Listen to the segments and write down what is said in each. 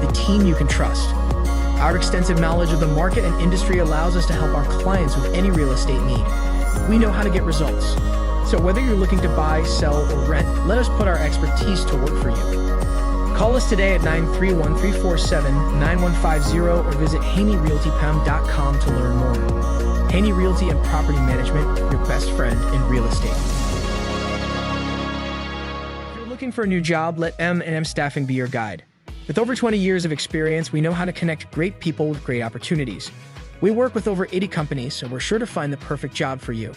the team you can trust. Our extensive knowledge of the market and industry allows us to help our clients with any real estate need. We know how to get results. So whether you're looking to buy, sell, or rent, let us put our expertise to work for you. Call us today at 931-347-9150 or visit HaneyRealtyPM.com to learn more. Haney Realty and Property Management, your best friend in real estate. If you're looking for a new job, let M&M Staffing be your guide. With over 20 years of experience, we know how to connect great people with great opportunities. We work with over 80 companies, so we're sure to find the perfect job for you.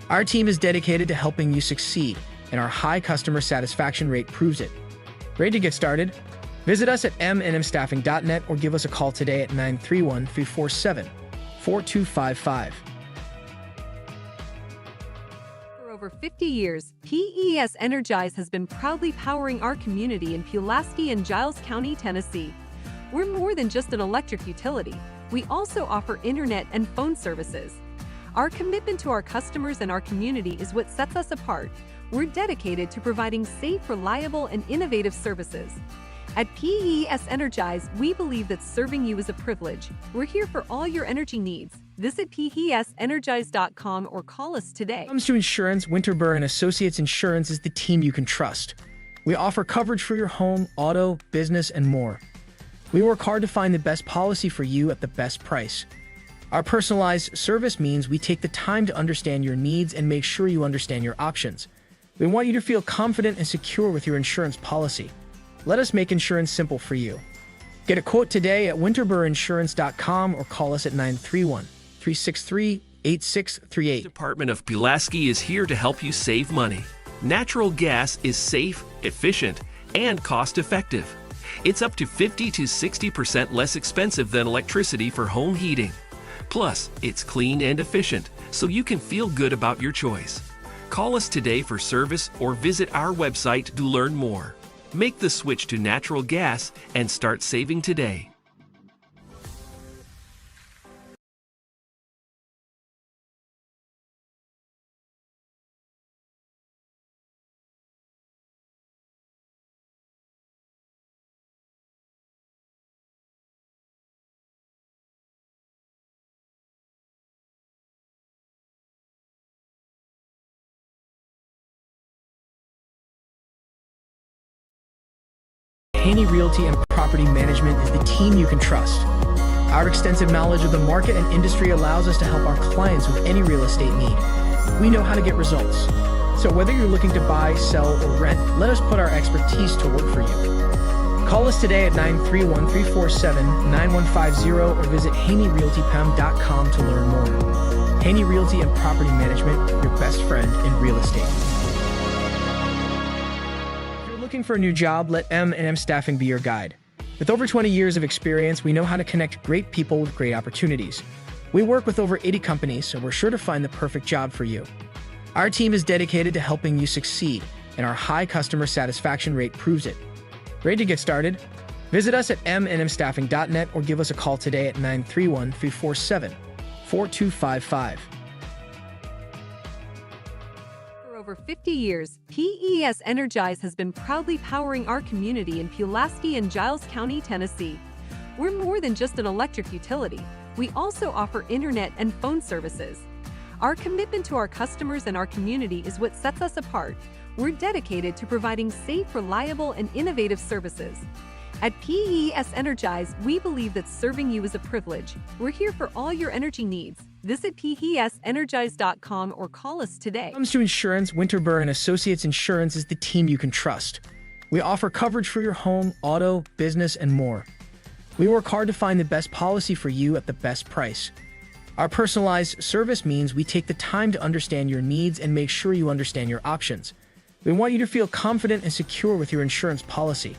Our team is dedicated to helping you succeed, and our high customer satisfaction rate proves it. Ready to get started? Visit us at mnmstaffing.net or give us a call today at 931-347-4255. For over 50 years, PES Energize has been proudly powering our community in Pulaski and Giles County, Tennessee. We're more than just an electric utility. We also offer internet and phone services. Our commitment to our customers and our community is what sets us apart. We're dedicated to providing safe, reliable, and innovative services. At PES Energize, we believe that serving you is a privilege. We're here for all your energy needs. Visit PESEnergize.com or call us today. When it comes to insurance, Winterburn & Associates Insurance is the team you can trust. We offer coverage for your home, auto, business, and more. We work hard to find the best policy for you at the best price. Our personalized service means we take the time to understand your needs and make sure you understand your options. We want you to feel confident and secure with your insurance policy. Let us make insurance simple for you. Get a quote today at winterburinsurance.com or call us at 931-363-8638. Department of Pulaski is here to help you save money. Natural gas is safe, efficient, and cost-effective. It's up to 50 to 60% less expensive than electricity for home heating. Plus, it's clean and efficient, so you can feel good about your choice. Call us today for service or visit our website to learn more. Make the switch to natural gas and start saving today. Haney Realty and Property Management is the team you can trust. Our extensive knowledge of the market and industry allows us to help our clients with any real estate need. We know how to get results. So whether you're looking to buy, sell, or rent, let us put our expertise to work for you. Call us today at 931-347-9150 or visit HaneyRealtyPM.com to learn more. Haney Realty and Property Management, your best friend in real estate. Looking for a new job, let M&M Staffing be your guide. With over 20 years of experience, we know how to connect great people with great opportunities. We work with over 80 companies, so we're sure to find the perfect job for you. Our team is dedicated to helping you succeed, and our high customer satisfaction rate proves it. Ready to get started? Visit us at mnmstaffing.net or give us a call today at 931-347-4255. For over 50 years, PES Energize has been proudly powering our community in Pulaski and Giles County, Tennessee. We're more than just an electric utility. We also offer internet and phone services. Our commitment to our customers and our community is what sets us apart. We're dedicated to providing safe, reliable, and innovative services. At PES Energize, we believe that serving you is a privilege. We're here for all your energy needs. Visit PESEnergize.com or call us today. When it comes to insurance, Winterburn & Associates Insurance is the team you can trust. We offer coverage for your home, auto, business, and more. We work hard to find the best policy for you at the best price. Our personalized service means we take the time to understand your needs and make sure you understand your options. We want you to feel confident and secure with your insurance policy.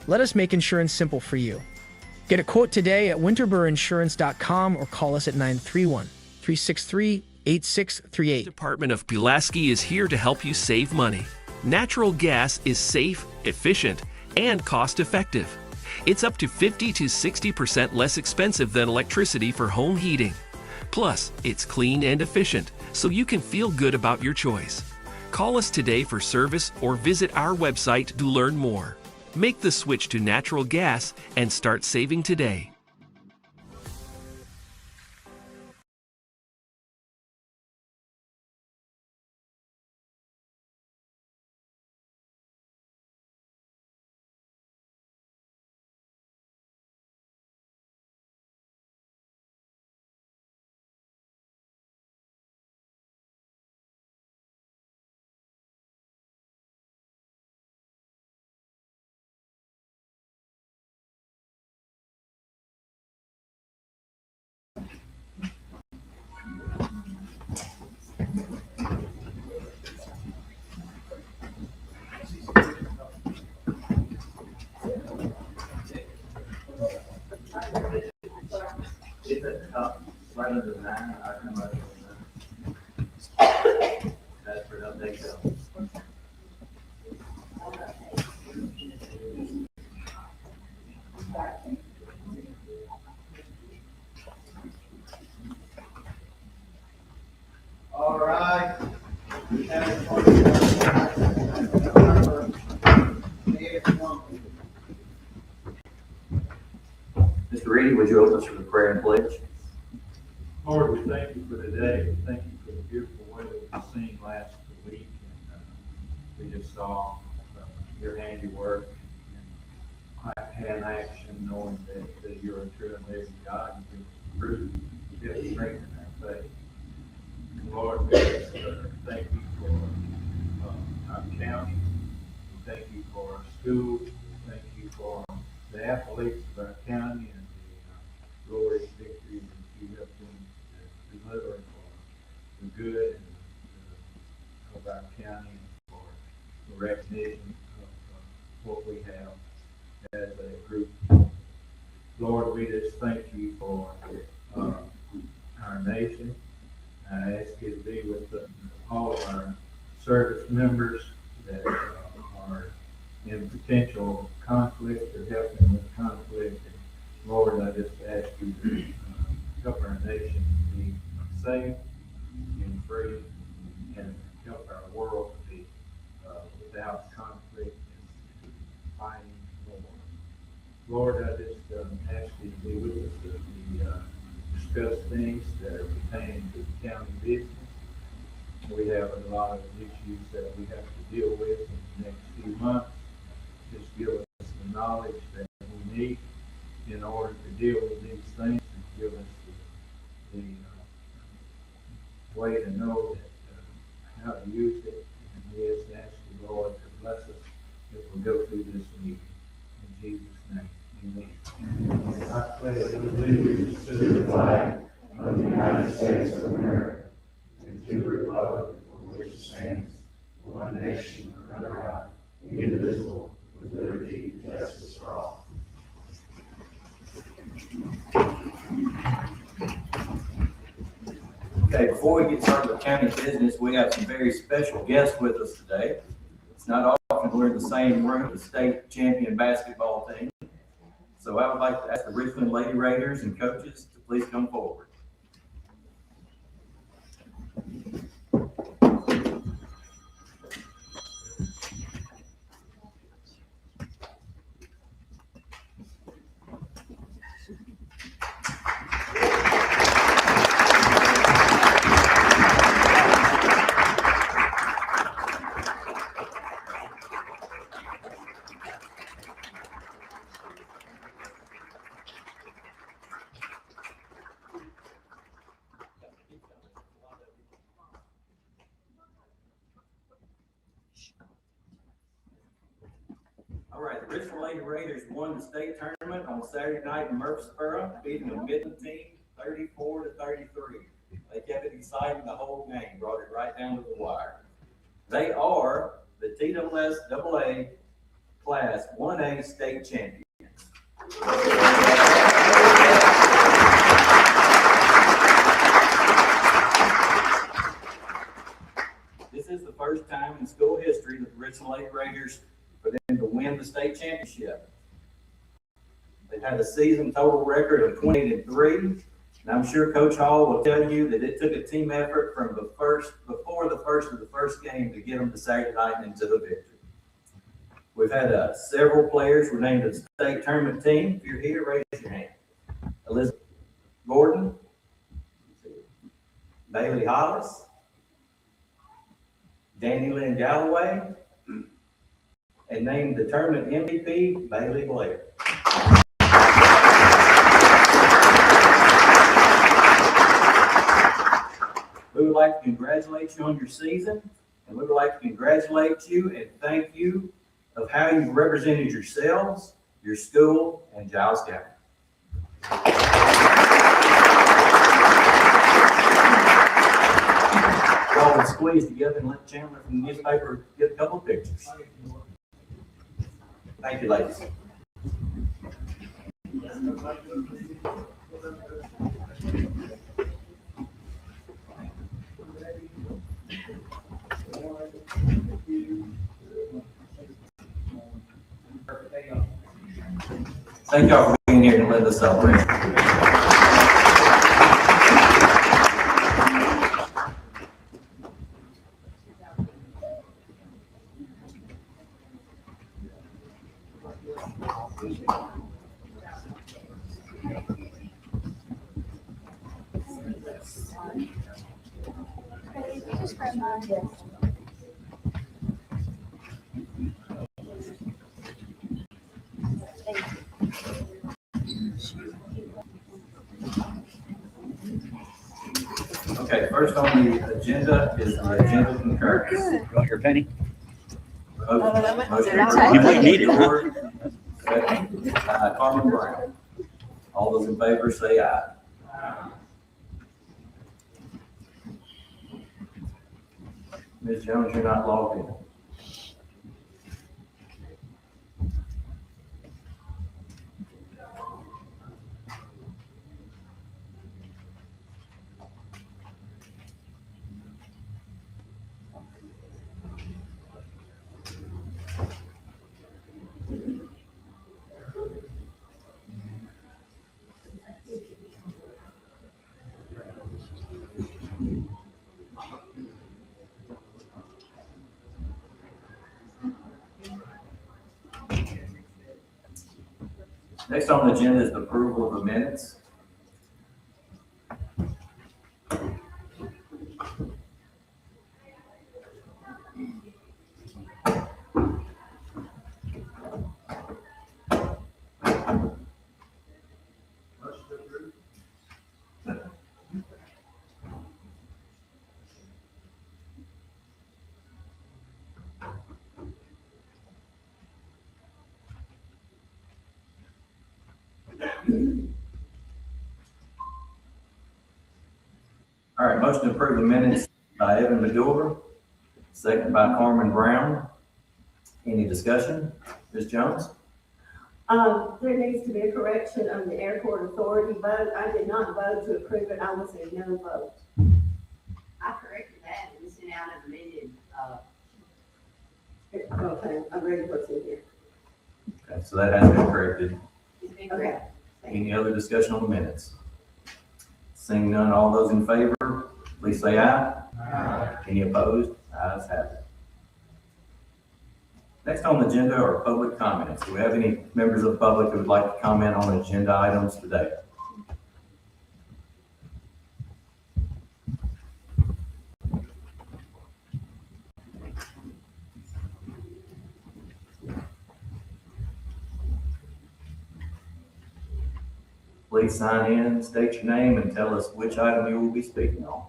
Let us make insurance simple for you. Get a quote today at winterburinsurance.com or call us at 931-363-8638. Department of Pulaski is here to help you save money. Natural gas is safe, efficient, and cost-effective. It's up to 50 to 60% less expensive than electricity for home heating. Plus, it's clean and efficient, so you can feel good about your choice. Call us today for service or visit our website to learn more. Make the switch to natural gas and start saving today. Right under the nine, I come right under the nine. That's where they'll take them. All right. Mr. Reedy, would you open us with a prayer and pledge? Lord, we thank you for today. We thank you for the beautiful weather we've seen last week. And we just saw your handiwork and hand action, knowing that you're a true and living God. And you prove you have strength in our faith. And Lord, we just thank you for our county. We thank you for our schools. Thank you for the athletes of our county and the glorious victories that you have been delivering for the good of our county and for the recognition of what we have as a group. Lord, we just thank you for our nation. I ask you to be with all of our service members that are in potential conflict or helping with conflict. And Lord, I just ask you to help our nation to be safe and free and help our world to be without conflict and fighting war. Lord, I just ask you to be with us as we discuss things that are pertaining to the county business. We have a lot of issues that we have to deal with in the next few months. Just give us the knowledge that we need in order to deal with these things, and give us the way to know that, how to use it. And we just ask the Lord to bless us as we go through this meeting. In Jesus' name, amen. I pledge allegiance to the flag of the United States of America and to the republic for which it stands, one nation under God, indivisible, with liberty and justice for all. Okay, before we get started with county business, we have some very special guests with us today. It's not often we're in the same room with the state champion basketball team. So I would like to ask the Richland Lady Raiders and coaches to please come forward. All right, the Richland Lady Raiders won the state tournament on Saturday night in Murfreesboro, beating the Midland team 34-33. They kept it exciting the whole game, brought it right down to the wire. They are the TSSAA Class 1A state champions. This is the first time in school history that the Richland Lady Raiders for them to win the state championship. They've had a season total record of 28-3, and I'm sure Coach Hall will tell you that it took a team effort from before the first of the first game to get them to Saturday night into the victory. We've had several players were named to the state tournament team. If you're here, raise your hand. Elizabeth Gordon, Bailey Hollis, Danny Lynn Galloway, and named the tournament MVP, Bailey Blair. We would like to congratulate you on your season, and we would like to congratulate you and thank you of how you've represented yourselves, your school, and Giles County. Y'all would squeeze together and let Chandler from the newspaper get a couple of pictures. Thank you, ladies. Thank y'all for being here and letting us celebrate. Okay, first on the agenda is the agenda concurrence. You want your penny? Motion You might need it. Second, Carmen Brown. All those in favor say aye. Ms. Jones, you're not logged in. Next on the agenda is the approval of the minutes. All right, motion to approve the minutes by Evan Medora, second by Carmen Brown. Any discussion? Ms. Jones? There needs to be a correction on the airport authority vote. I did not vote to approve it. I was a no vote. I corrected that and sent out an amended, Okay, I'm ready what's in here. Okay, so that has been corrected. it's been Okay. corrected. Any other discussion on the minutes? Seeing none, all those in favor, please say aye. Aye. Any opposed? Ayes have it. Next on the agenda are public comments. Do we have any members of the public who would like to comment on agenda items today? Please sign in, state your name, and tell us which item you will be speaking on.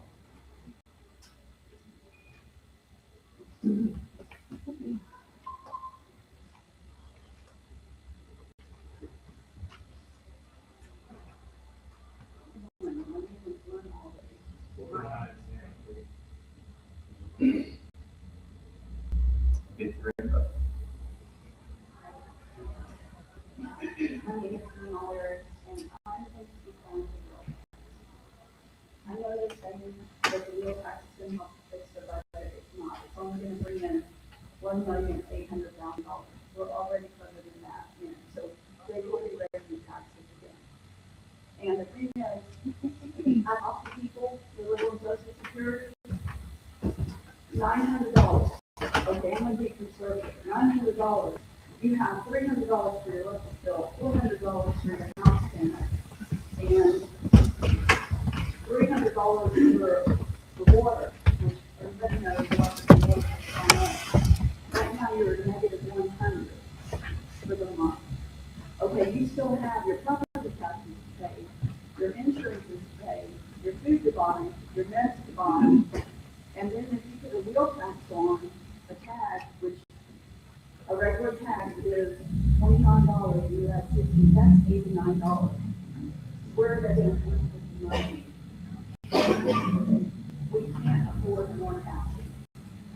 Get your input. I know they're saying that the real tax is going to fix the budget, it's not, it's only gonna bring in $1,800,000. We're already covered in that, so they will be raising taxes again. And the thing is, I talk to people, the little social security, $900, okay, I'm gonna be conservative, $900 still have your property taxes to pay, your insurance is to pay, your food to buy, your meds to buy, and then if you put a wheel tax on, a tag, which a regular tag is $29, you have 60, that's $89. Where are they going to put the money? We can't afford more housing.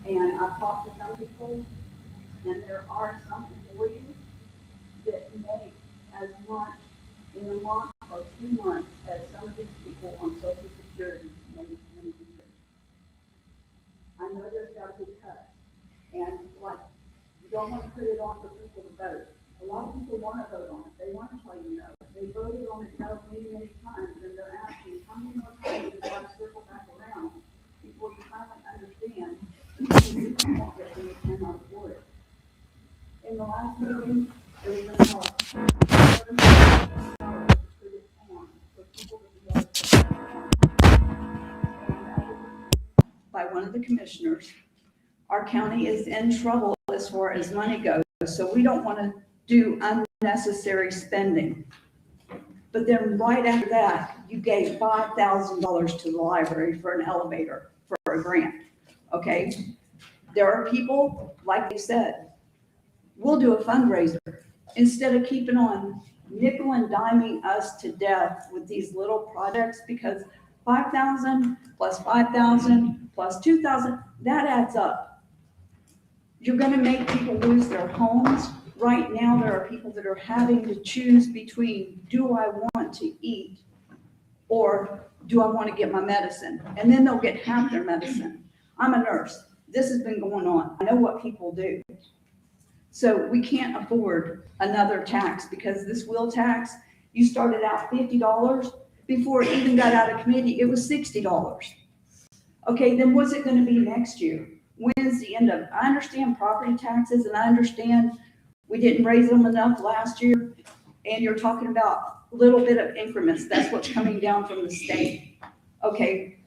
And I've talked to some people, and there are some employees that make as much in a month or 2 months as some of these people on Social Security make in a year. I know there's got to be cuts, and like, you don't want to put it on for people to vote. A lot of people want to vote on it. They want to tell you no. They voted on it no many times, and they're asking how many more times does God circle back around before you finally understand you want it and you cannot afford it. In the last meeting, there was a cost to put it on for people to be able to put it on. By one of the commissioners, our county is in trouble as far as money goes, so we don't want to do unnecessary spending. But then right after that, you gave $5,000 to the library for an elevator for a grant, okay? There are people, like they said, we'll do a fundraiser instead of keeping on nickel and diming us to death with these little projects, because 5,000 plus 5,000 plus 2,000, that adds up. You're going to make people lose their homes. Right now, there are people that are having to choose between, do I want to eat or do I want to get my medicine? And then they'll get half their medicine. I'm a nurse. This has been going on. I know what people do. So we can't afford another tax, because this wheel tax, you started out $50. Before it even got out of committee, it was $60. Okay, then what's it going to be next year? When's the end of it? I understand property taxes, and I understand we didn't raise them enough last year, and you're talking about a little bit of increments. That's what's coming down from the state. Okay,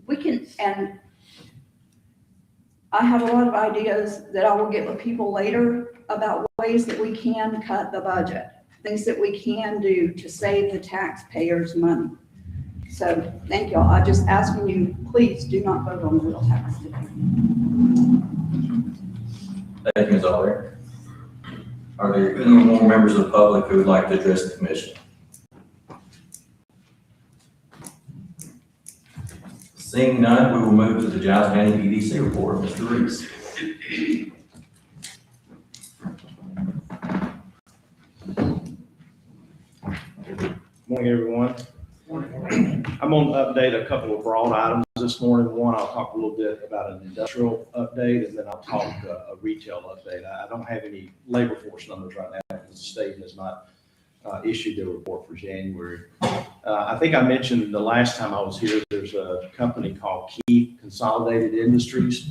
we can, and I have a lot of ideas that I will get with people later about ways that we can cut the budget, things that we can do to save the taxpayers money. So thank y'all. I'm just asking you, please do not vote on the wheel tax today. Thank you, Ms. Albright. Are there any more members of the public who would like to address the commission? Seeing none, we will move to the Giles County EDC report. Mr. Reese. Morning, everyone. I'm going to update a couple of broad items this morning. One, I'll talk a little bit about an industrial update, and then I'll talk a retail update. I don't have any labor force numbers right now because the state has not issued their report for January. I think I mentioned the last time I was here, there's a company called Keith Consolidated Industries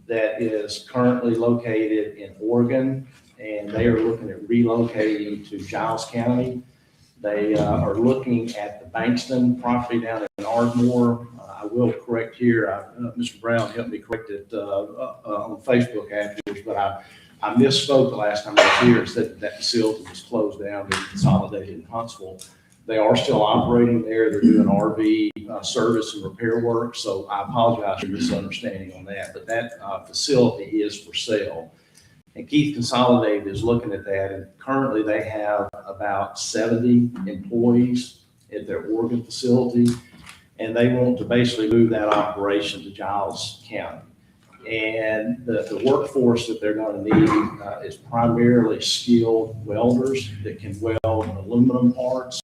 that is currently located in Oregon, and they are looking at relocating to Giles County. They are looking at the Bankston property down in Ardmore. I will correct here, Mr. Brown helped me correct it on Facebook afterwards, but I misspoke the last time I was here and said that facility was closed down and consolidated in Huntsville. They are still operating there. They're doing RV service and repair work, so I apologize for misunderstanding on that, but that facility is for sale. And Keith Consolidated is looking at that, and currently they have about 70 employees at their Oregon facility, and they want to basically move that operation to Giles County. And the workforce that they're going to need is primarily skilled welders that can weld aluminum parts.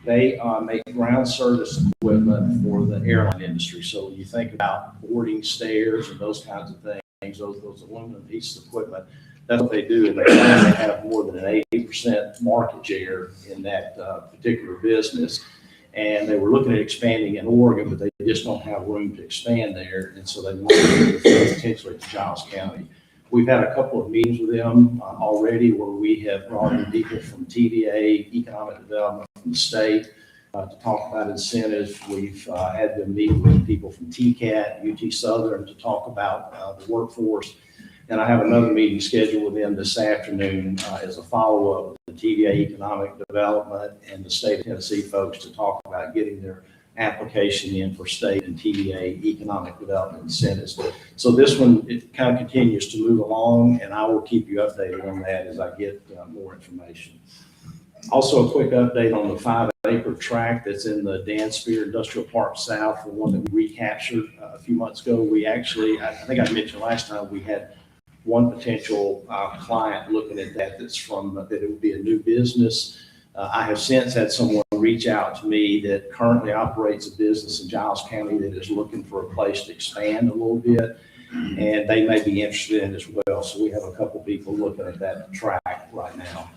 They make ground service equipment for the airline industry. So when you think about boarding stairs and those kinds of things, those aluminum pieces of equipment, that's what they do. And they have more than an 80% market share in that particular business. And they were looking at expanding in Oregon, but they just don't have room to expand there. And so they want to move potentially to Giles County. We've had a couple of meetings with them already where we have brought in people from TVA, Economic Development from the state, to talk about incentives. We've had them meet with people from TCAT, UT Southern to talk about the workforce. And I have another meeting scheduled with them this afternoon as a follow-up with the TVA Economic Development and the state of Tennessee folks to talk about getting their application in for state and TVA Economic Development incentives. So this one, it kind of continues to move along, and I will keep you updated on that as I get more information. Also, a quick update on the 5-acre tract that's in the Dan Spear Industrial Park South, the one that we recaptured a few months ago. We actually, I think I mentioned last time, we had one potential client looking at that that it would be a new business. I have since had someone reach out to me that currently operates a business in Giles County that is looking for a place to expand a little bit, and they may be interested in it as well. So we have a couple people looking at that track right now.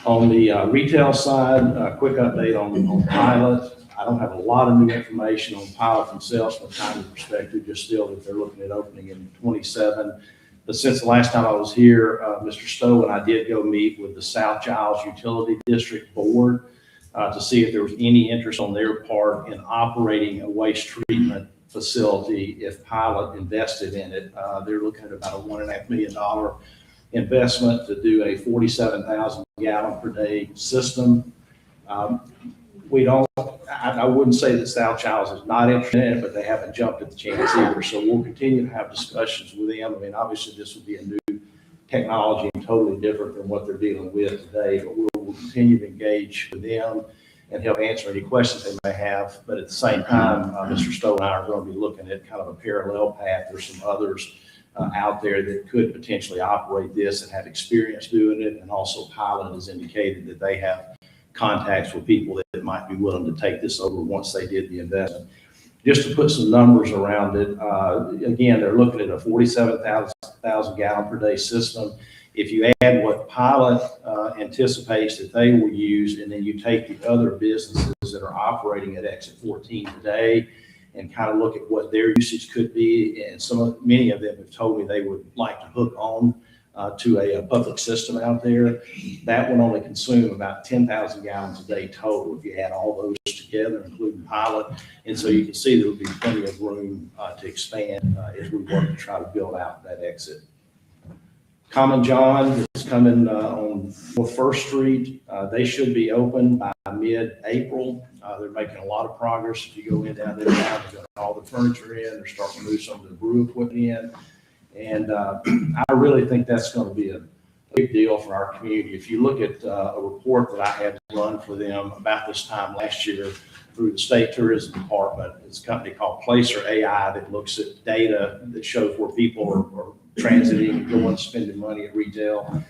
On the retail side, a quick update on Pilot. I don't have a lot of new information on Pilot themselves from a timing perspective, just still that they're looking at opening in 27. But since the last time I was here, Mr. Stowe and I did go meet with the South Giles Utility District Board to see if there was any interest on their part in operating a waste treatment facility if Pilot invested in it. They're looking at about a $1.5 million investment to do a 47,000 gallon per day system. I wouldn't say that South Giles is not interested in it, but they haven't jumped at the chance either. So we'll continue to have discussions with them. I mean, obviously this would be a new technology and totally different than what they're dealing with today, but we'll continue to engage with them and help answer any questions they may have. But at the same time, Mr. Stowe and I are going to be looking at kind of a parallel path. There's some others out there that could potentially operate this and have experience doing it. And also Pilot has indicated that they have contacts with people that might be willing to take this over once they did the investment. Just to put some numbers around it, again, they're looking at a 47,000 gallon per day system. If you add what Pilot anticipates that they will use, and then you take the other businesses that are operating at Exit 14 today and kind of look at what their usage could be, and many of them have told me they would like to hook on to a public system out there, that would only consume about 10,000 gallons a day total if you had all those together, including Pilot. And so you can see there would be plenty of room to expand as we work to try to build out that exit. Common John is coming on North First Street. They should be open by mid-April. They're making a lot of progress. If you go in down there now, they've got all the furniture in. They're starting to move some of the brew equipment in. And I really think that's going to be a big deal for our community. If you look at a report that I had run for them about this time last year through the State Tourism Department, it's a company called Placer AI that looks at data that shows where people are transiting, going, spending money at retail.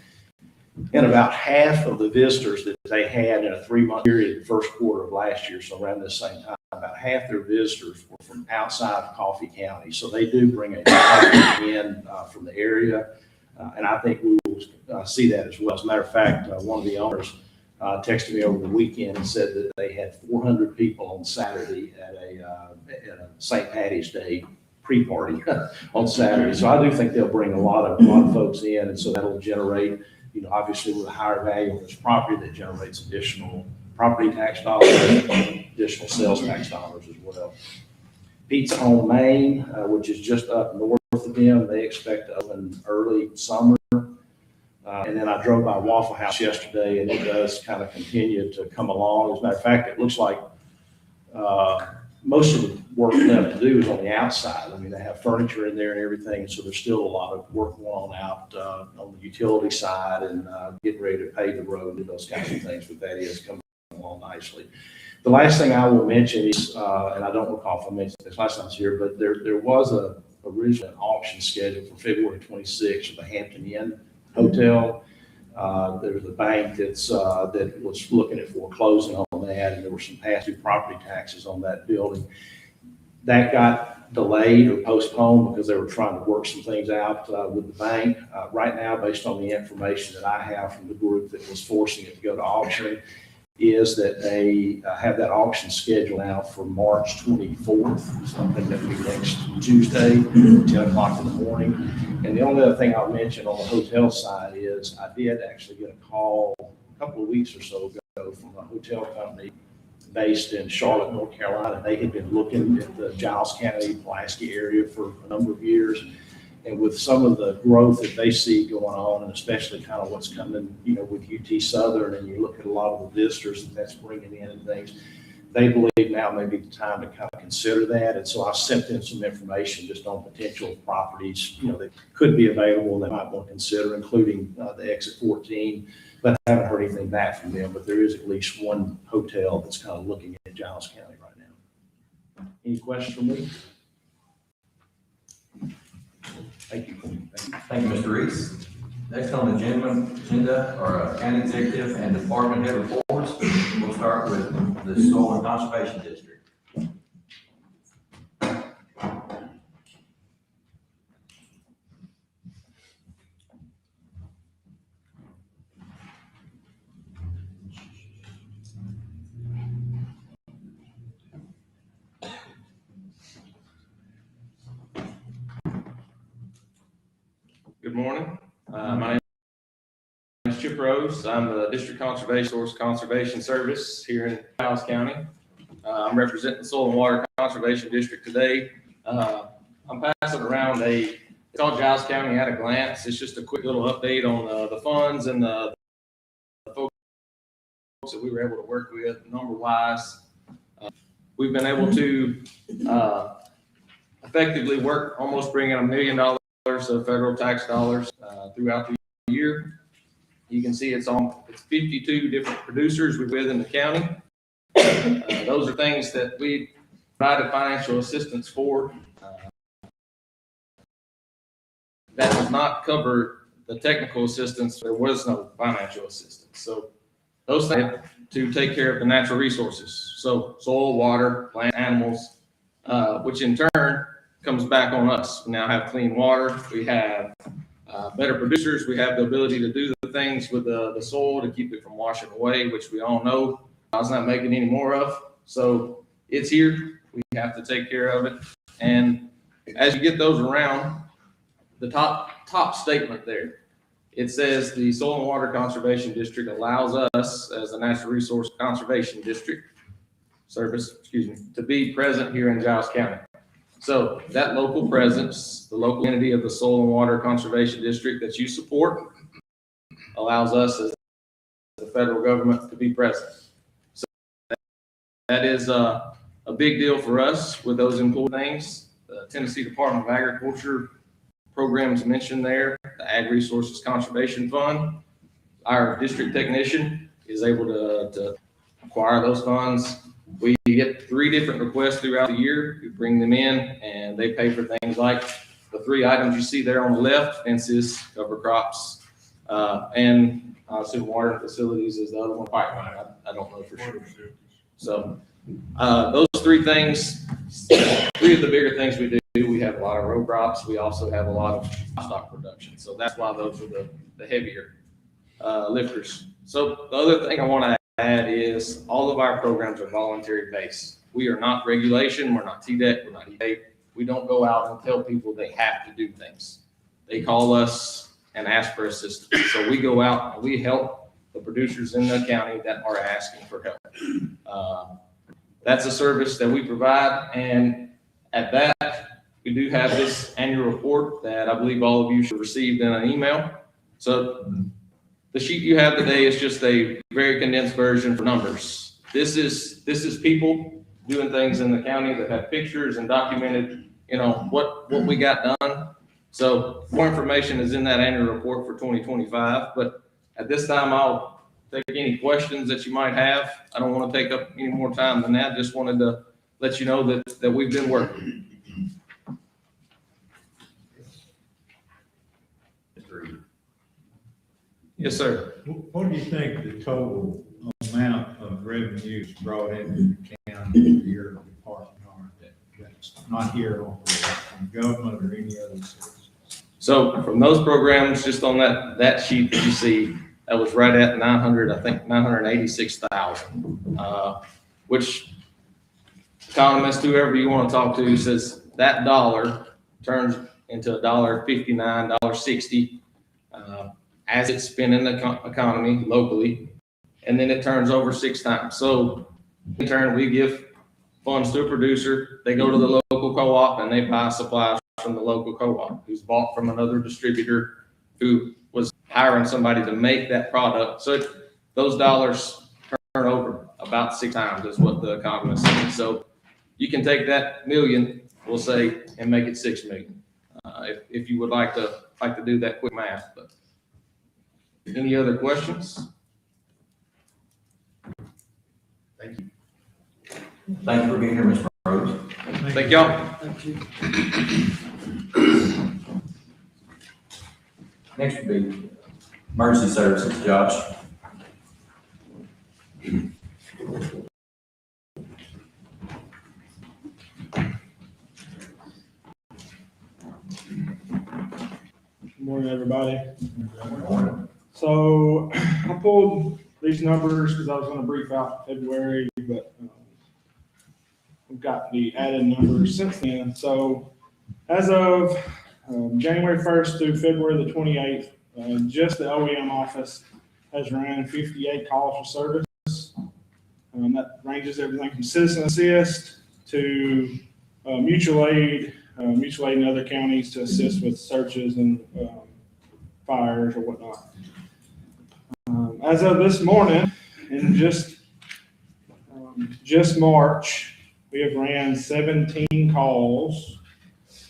And about half of the visitors that they had in a 3-month period, the first quarter of last year, so around this same time, about half their visitors were from outside of Coffee County. So they do bring a lot in from the area. And I think we will see that as well. As a matter of fact, one of the owners texted me over the weekend and said that they had 400 people on Saturday at a St. Patty's Day pre-party on Saturday. So I do think they'll bring a lot of folks in, and so that'll generate, obviously with a higher value on this property, that generates additional property tax dollars, additional sales tax dollars as well. Pizza on Main, which is just up north of them, they expect to open early summer. And then I drove by Waffle House yesterday, and it does kind of continue to come along. As a matter of fact, it looks like most of the work left to do is on the outside. I mean, they have furniture in there and everything, so there's still a lot of work going on out on the utility side and getting ready to pave the road and those kinds of things, but that is coming along nicely. The last thing I will mention is, and I don't recall if I mentioned this last time I was here, but there was originally an auction scheduled for February 26th for the Hampton Inn Hotel. There was a bank that was looking at foreclosing on that, and there were some past due property taxes on that building. That got delayed or postponed because they were trying to work some things out with the bank. Right now, based on the information that I have from the group that was forcing it to go to auction, is that they have that auction scheduled out for March 24th, something that will be next Tuesday, 10 o'clock in the morning. And the only other thing I'll mention on the hotel side is I did actually get a call a couple of weeks or so ago from a hotel company based in Charlotte, North Carolina. They had been looking at the Giles County, Pulaski area for a number of years. And with some of the growth that they see going on, and especially kind of what's coming, you know, with UT Southern, and you look at a lot of the visitors that's bringing in and things, they believe now may be the time to kind of consider that. And so I sent them some information just on potential properties, you know, that could be available they might want to consider, including the exit 14. But I haven't heard anything back from them. But there is at least one hotel that's kind of looking at Giles County right now. Any questions from me? Thank you. Thank you, Mr. Reese. Next on the agenda are county executive and department head reports. We'll start with the Soil and Conservation District. Good morning. My name is Chip Rose. I'm the District Conservation Source Conservation Service here in Giles County. I'm representing the Soil and Water Conservation District today. I'm passing around it's called Giles County at a Glance. It's just a quick little update on the funds and the folks that we were able to work with number-wise. We've been able to effectively work, almost bringing $1 million of federal tax dollars throughout the year. You can see it's 52 different producers we're with in the county. Those are things that we provided financial assistance for. That does not cover the technical assistance. There was no financial assistance. So those things to take care of the natural resources. So soil, water, plant, animals, which in turn comes back on us. We now have clean water. We have better producers. We have the ability to do the things with the soil to keep it from washing away, which we all know I was not making any more of. So it's here. We have to take care of it. And as you get those around, the top statement there, it says the Soil and Water Conservation District allows us as a Natural Resource Conservation District Service, to be present here in Giles County. So that local presence, the local entity of the Soil and Water Conservation District that you support, allows us as the federal government to be present. So that is a big deal for us with those important things. The Tennessee Department of Agriculture programs mentioned there, the Ag Resources Conservation Fund. Our district technician is able to acquire those funds. We get 3 different requests throughout the year. We bring them in and they pay for things like the 3 items you see there on the left: fences, cover crops, and assume water facilities is the other one, pipeline. I don't know for sure. So those 3 things, 3 of the bigger things we do. We have a lot of row crops. We also have a lot of stock production. So that's why those are the heavier lifters. So the other thing I want to add is all of our programs are voluntary based. We are not regulation. We're not TDEC. We're not EPA. We don't go out and tell people they have to do things. They call us and ask for assistance. So we go out and we help the producers in the county that are asking for help. That's a service that we provide. And at that, we do have this annual report that I believe all of you should have received in an email. So the sheet you have today is just a very condensed version for numbers. This is people doing things in the county that have pictures and documented, what we got done. So more information is in that annual report for 2025. But at this time, I'll take any questions that you might have. I don't want to take up any more time than that. Just wanted to let you know that we've been working. Yes, sir. What do you think the total amount of revenues brought into the county for your department are that's not here on the government or any other sources? So from those programs, just on that sheet that you see, that was right at 986,000, which economist, whoever you want to talk to, says that dollar turns into $1.59, $1.60. As it's spent in the economy locally, and then it turns over 6 times. So in turn, we give funds to a producer. They go to the local co-op and they buy supplies from the local co-op, who's bought from another distributor, who was hiring somebody to make that product. So those dollars turn over about 6 times is what the economist said. So you can take that million, we'll say, and make it 6 million. If you would like to do that quick math. But any other questions? Thank you for being here, Mr. Rhodes. Thank y'all. Next would be emergency services, Josh. Good morning, everybody. So I pulled these numbers because I was going to brief out February, but we've got the added numbers since then. So as of January 1st through February the 28th, just the OEM office has ran 58 calls for service. That ranges everything from citizen assist to mutual aid in other counties to assist with searches and fires or whatnot. As of this morning, in just March, we have ran 17 calls.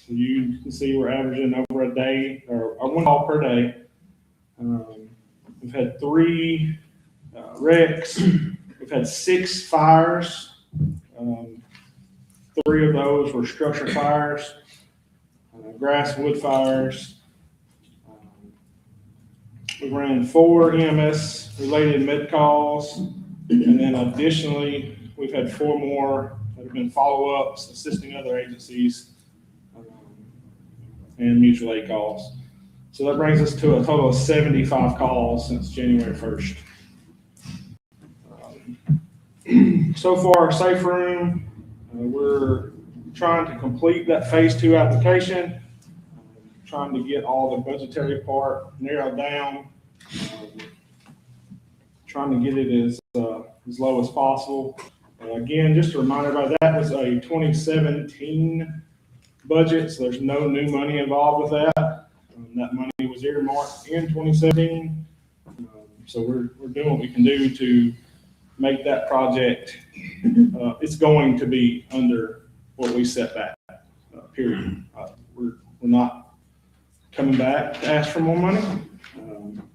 You can see we're averaging over a day or 1 call per day. We've had 3 wrecks. We've had 6 fires. 3 of those were structure fires, grass wood fires. We ran 4 EMS related med calls, and then additionally, we've had 4 more that have been follow-ups, assisting other agencies, and mutual aid calls. So that brings us to a total of 75 calls since January 1st. So far, our safe room, we're trying to complete that phase 2 application, trying to get all the budgetary part narrowed down, trying to get it as low as possible. Again, just a reminder about that was a 2017 budget, so there's no new money involved with that. That money was earmarked in 2017. So we're doing what we can do to make that project, it's going to be under what we set back, period. We're not coming back to ask for more money,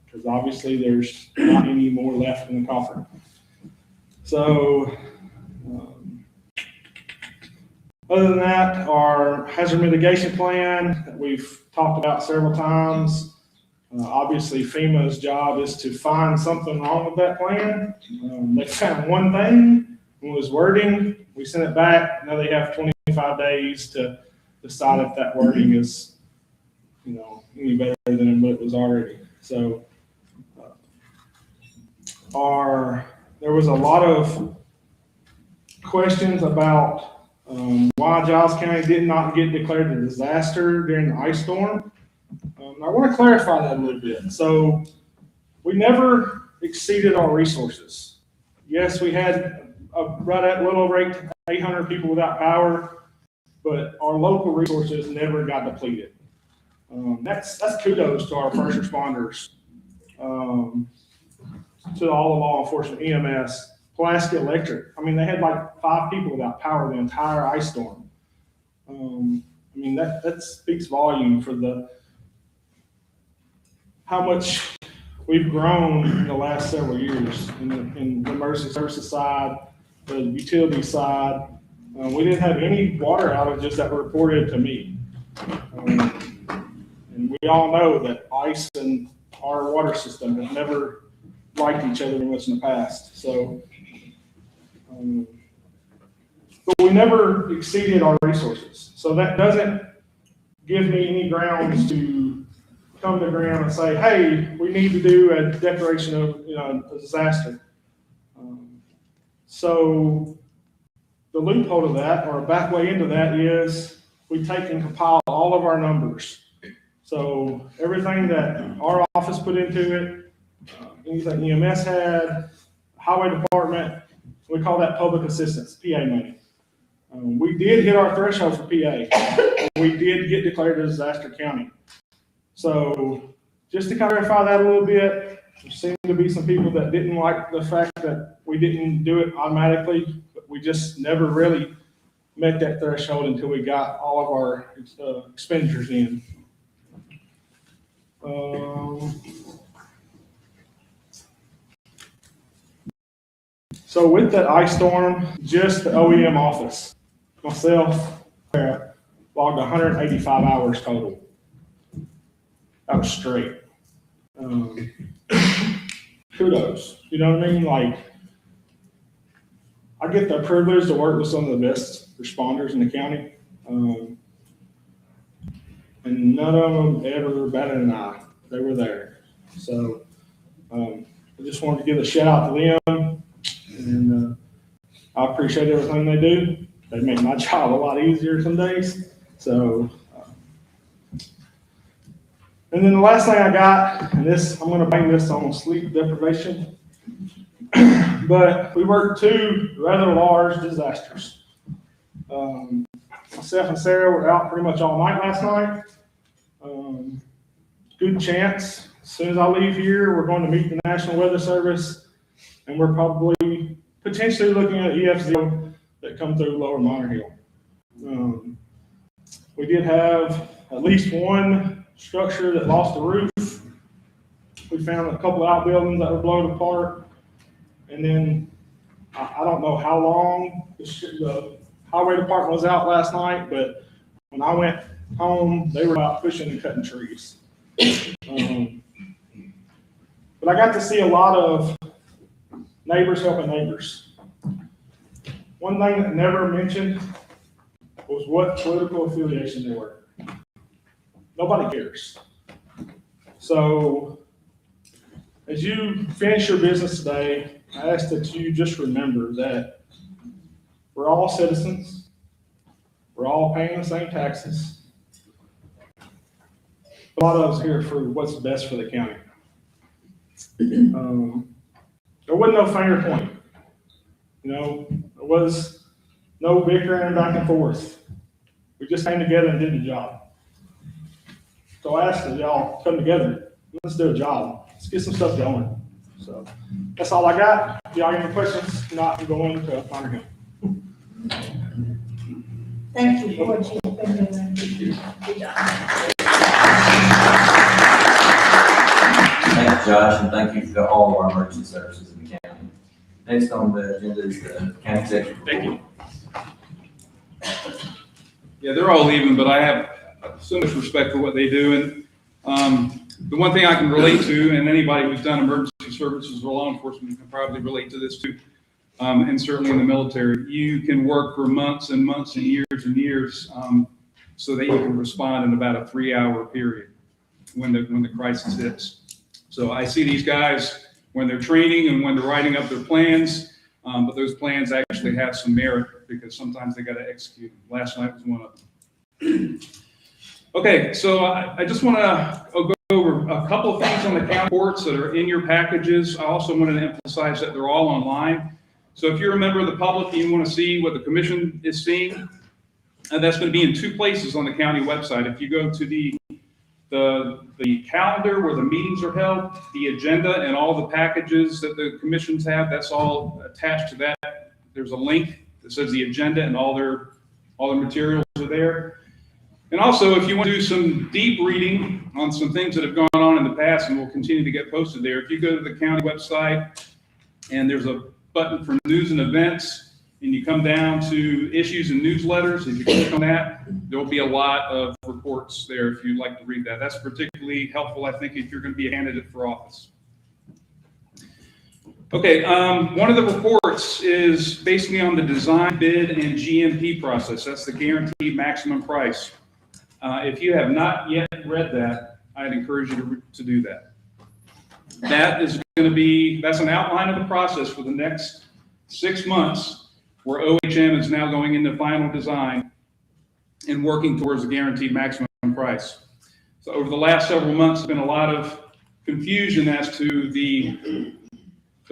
because obviously there's not any more left in the coffer. So, other than that, our hazard mitigation plan that we've talked about several times, obviously FEMA's job is to find something wrong with that plan. They found one thing, it was wording. We sent it back. Now they have 25 days to decide if that wording is, any better than what it was already. So, there was a lot of questions about why Giles County did not get declared a disaster during the ice storm. I want to clarify that a little bit. So we never exceeded our resources. Yes, we had right at a little over 800 people without power, but our local resources never got depleted. That's kudos to our first responders, to all the law enforcement, EMS, Pulaski Electric. I mean, they had like 5 people without power the entire ice storm. That speaks volume for how much we've grown in the last several years in the emergency services side, the utility side. We didn't have any water outages that were reported to me. And we all know that ice and our water system have never liked each other very much in the past. So, but we never exceeded our resources. So that doesn't give me any grounds to come to ground and say, hey, we need to do a declaration of a disaster. So the loophole of that, or a back way into that, is we take and compile all of our numbers. So everything that our office put into it, anything EMS had, highway department, we call that public assistance, PA money. We did hit our threshold for PA. We did get declared a disaster county. So just to kind of clarify that a little bit, there seemed to be some people that didn't like the fact that we didn't do it automatically, but we just never really met that threshold until we got all of our expenditures in. So with that ice storm, just the OEM office, myself, logged 185 hours total. That was straight. Kudos. You know what I mean? Like, I get the privilege to work with some of the best responders in the county. And none of them ever batted an eye. They were there. So I just wanted to give a shout out to them. And I appreciate everything they do. They make my job a lot easier some days. So, and then the last thing I got, and this, I'm going to blame this on sleep deprivation, but we worked 2 rather large disasters. Myself and Sarah were out pretty much all night last night. Good chance, as soon as I leave here, we're going to meet the National Weather Service, and we're probably potentially looking at EFZ that come through Lower Minor Hill. We did have at least one structure that lost a roof. We found a couple of outbuildings that were blown apart. And then I don't know how long the highway department was out last night, but when I went home, they were out pushing and cutting trees. But I got to see a lot of neighbors helping neighbors. One thing that never mentioned was what political affiliation they were. Nobody cares. So as you finish your business today, I ask that you just remember that we're all citizens. We're all paying the same taxes. A lot of us here for what's best for the county. There wasn't no finger point. You know, there was no bickering back and forth. We just came together and did the job. So I ask that y'all come together. Let's do a job. Let's get some stuff going. So that's all I got. If y'all have any questions, if not, I'm going to honor him. Thank you for what you've been doing. Good job. Thank you, Josh, and thank you to all of our emergency services in the county. Next on the agenda is the county executive. Thank you. Yeah, they're all leaving, but I have so much respect for what they do. And the one thing I can relate to, and anybody who's done emergency services or law enforcement can probably relate to this too, and certainly in the military, you can work for months and months and years so that you can respond in about a 3-hour period when the crisis hits. So I see these guys when they're training and when they're writing up their plans, but those plans actually have some merit because sometimes they got to execute them. Last night was one of them. Okay, so I just want to go over a couple of things on the county reports that are in your packages. I also wanted to emphasize that they're all online. So if you're a member of the public and you want to see what the commission is seeing, that's going to be in 2 places on the county website. If you go to the calendar where the meetings are held, the agenda and all the packages that the commissions have, that's all attached to that. There's a link that says the agenda and all their materials are there. And also, if you want to do some deep reading on some things that have gone on in the past and will continue to get posted there, if you go to the county website and there's a button for news and events, and you come down to issues and newsletters, if you click on that, there'll be a lot of reports there if you'd like to read that. That's particularly helpful, I think, if you're going to be a candidate for office. Okay, one of the reports is basically on the design, bid, and GMP process. That's the guaranteed maximum price. If you have not yet read that, I'd encourage you to do that. That is going to be, that's an outline of the process for the next 6 months where OHM is now going into final design and working towards a guaranteed maximum price. So over the last several months, there's been a lot of confusion as to the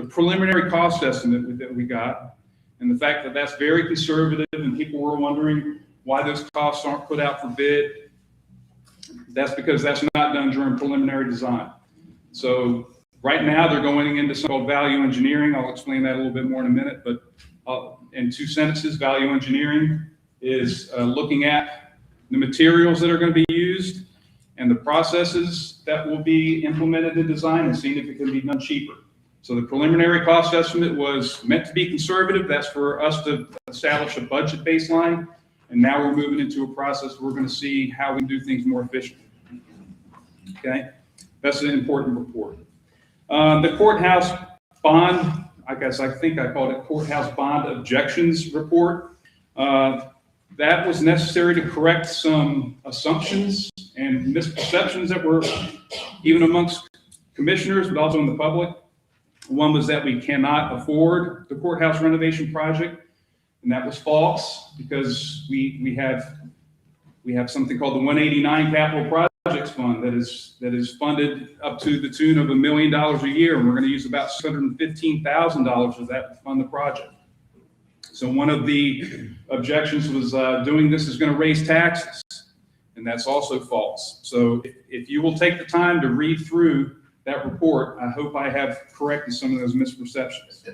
preliminary cost estimate that we got. And the fact that that's very conservative and people were wondering why those costs aren't put out for bid, that's because that's not done during preliminary design. So right now they're going into something called value engineering. I'll explain that a little bit more in a minute, but in 2 sentences, value engineering is looking at the materials that are going to be used and the processes that will be implemented in design and seeing if it can be done cheaper. So the preliminary cost estimate was meant to be conservative. That's for us to establish a budget baseline. And now we're moving into a process where we're going to see how we can do things more efficiently. Okay, that's an important report. The courthouse bond, I think I called it courthouse bond objections report. That was necessary to correct some assumptions and misperceptions that were even amongst commissioners, but also in the public. One was that we cannot afford the courthouse renovation project, and that was false because we have something called the 189 Capital Projects Fund that is funded up to the tune of $1 million a year, and we're going to use about $615,000 of that to fund the project. So one of the objections was doing this is going to raise taxes, and that's also false. So if you will take the time to read through that report, I hope I have corrected some of those misperceptions.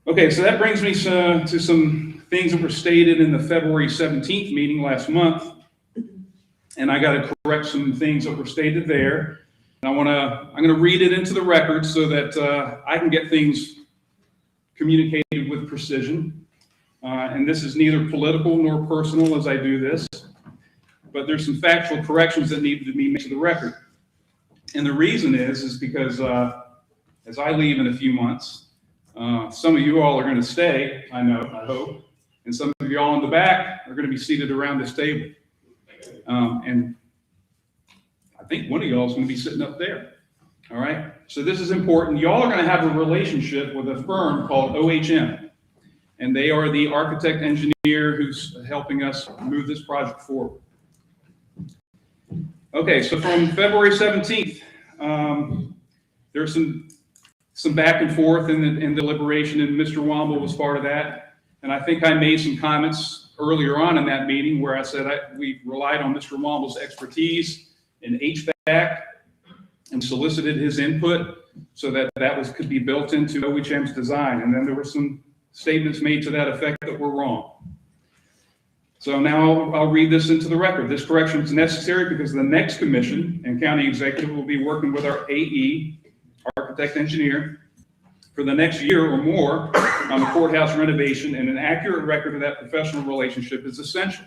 Okay, so that brings me to some things that were stated in the February 17th meeting last month, and I got to correct some things that were stated there. And I'm going to read it into the record so that I can get things communicated with precision. And this is neither political nor personal as I do this, but there's some factual corrections that need to be made to the record. And the reason is because as I leave in a few months, some of you all are going to stay, I know, I hope, and some of you all in the back are going to be seated around this table. And I think one of y'all is going to be sitting up there. All right, so this is important. Y'all are going to have a relationship with a firm called OHM, and they are the architect engineer who's helping us move this project forward. Okay, so from February 17th, there's some back and forth in deliberation, and Mr. Womble was part of that. And I think I made some comments earlier on in that meeting where I said we relied on Mr. Womble's expertise in HVAC and solicited his input so that could be built into OHM's design. And then there were some statements made to that effect that were wrong. So now I'll read this into the record. This correction is necessary because the next commission and county executive will be working with our AE, architect engineer, for the next year or more on the courthouse renovation, and an accurate record of that professional relationship is essential.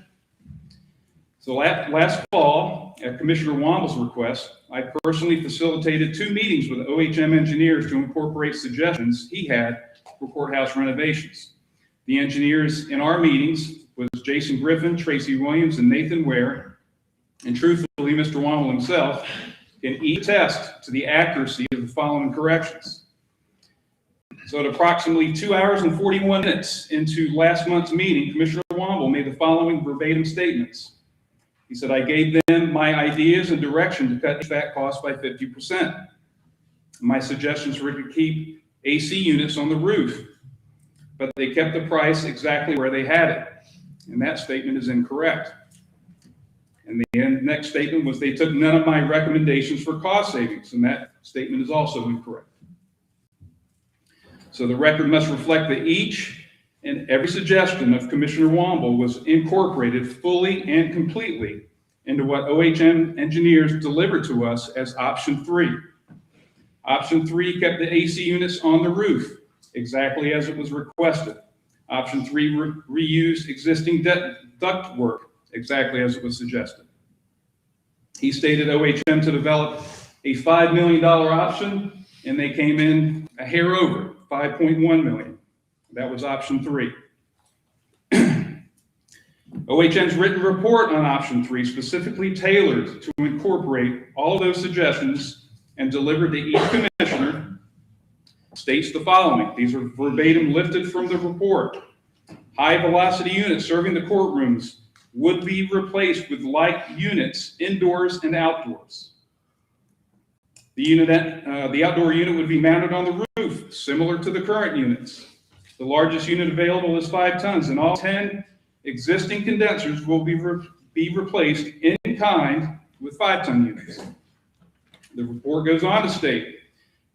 So last fall, at Commissioner Womble's request, I personally facilitated 2 meetings with OHM engineers to incorporate suggestions he had for courthouse renovations. The engineers in our meetings was Jason Griffin, Tracy Williams, and Nathan Ware, and truthfully, Mr. Womble himself can each attest to the accuracy of the following corrections. So at approximately 2 hours and 41 minutes into last month's meeting, Commissioner Womble made the following verbatim statements. He said, I gave them my ideas and direction to cut HVAC costs by 50%. My suggestions were to keep AC units on the roof, but they kept the price exactly where they had it. And that statement is incorrect. And the next statement was they took none of my recommendations for cost savings, and that statement is also incorrect. So the record must reflect that each and every suggestion of Commissioner Womble was incorporated fully and completely into what OHM engineers delivered to us as option 3. Option 3 kept the AC units on the roof exactly as it was requested. Option 3 reused existing duct work exactly as it was suggested. He stated OHM to develop a $5 million option, and they came in a hair over, $5.1 million. That was option 3. OHM's written report on option 3 specifically tailored to incorporate all of those suggestions and delivered to each commissioner states the following. These are verbatim lifted from the report. High velocity units serving the courtrooms would be replaced with light units indoors and outdoors. The outdoor unit would be mounted on the roof, similar to the current units. The largest unit available is 5 tons, and all 10 existing condensers will be replaced in kind with 5-ton units. The report goes on to state,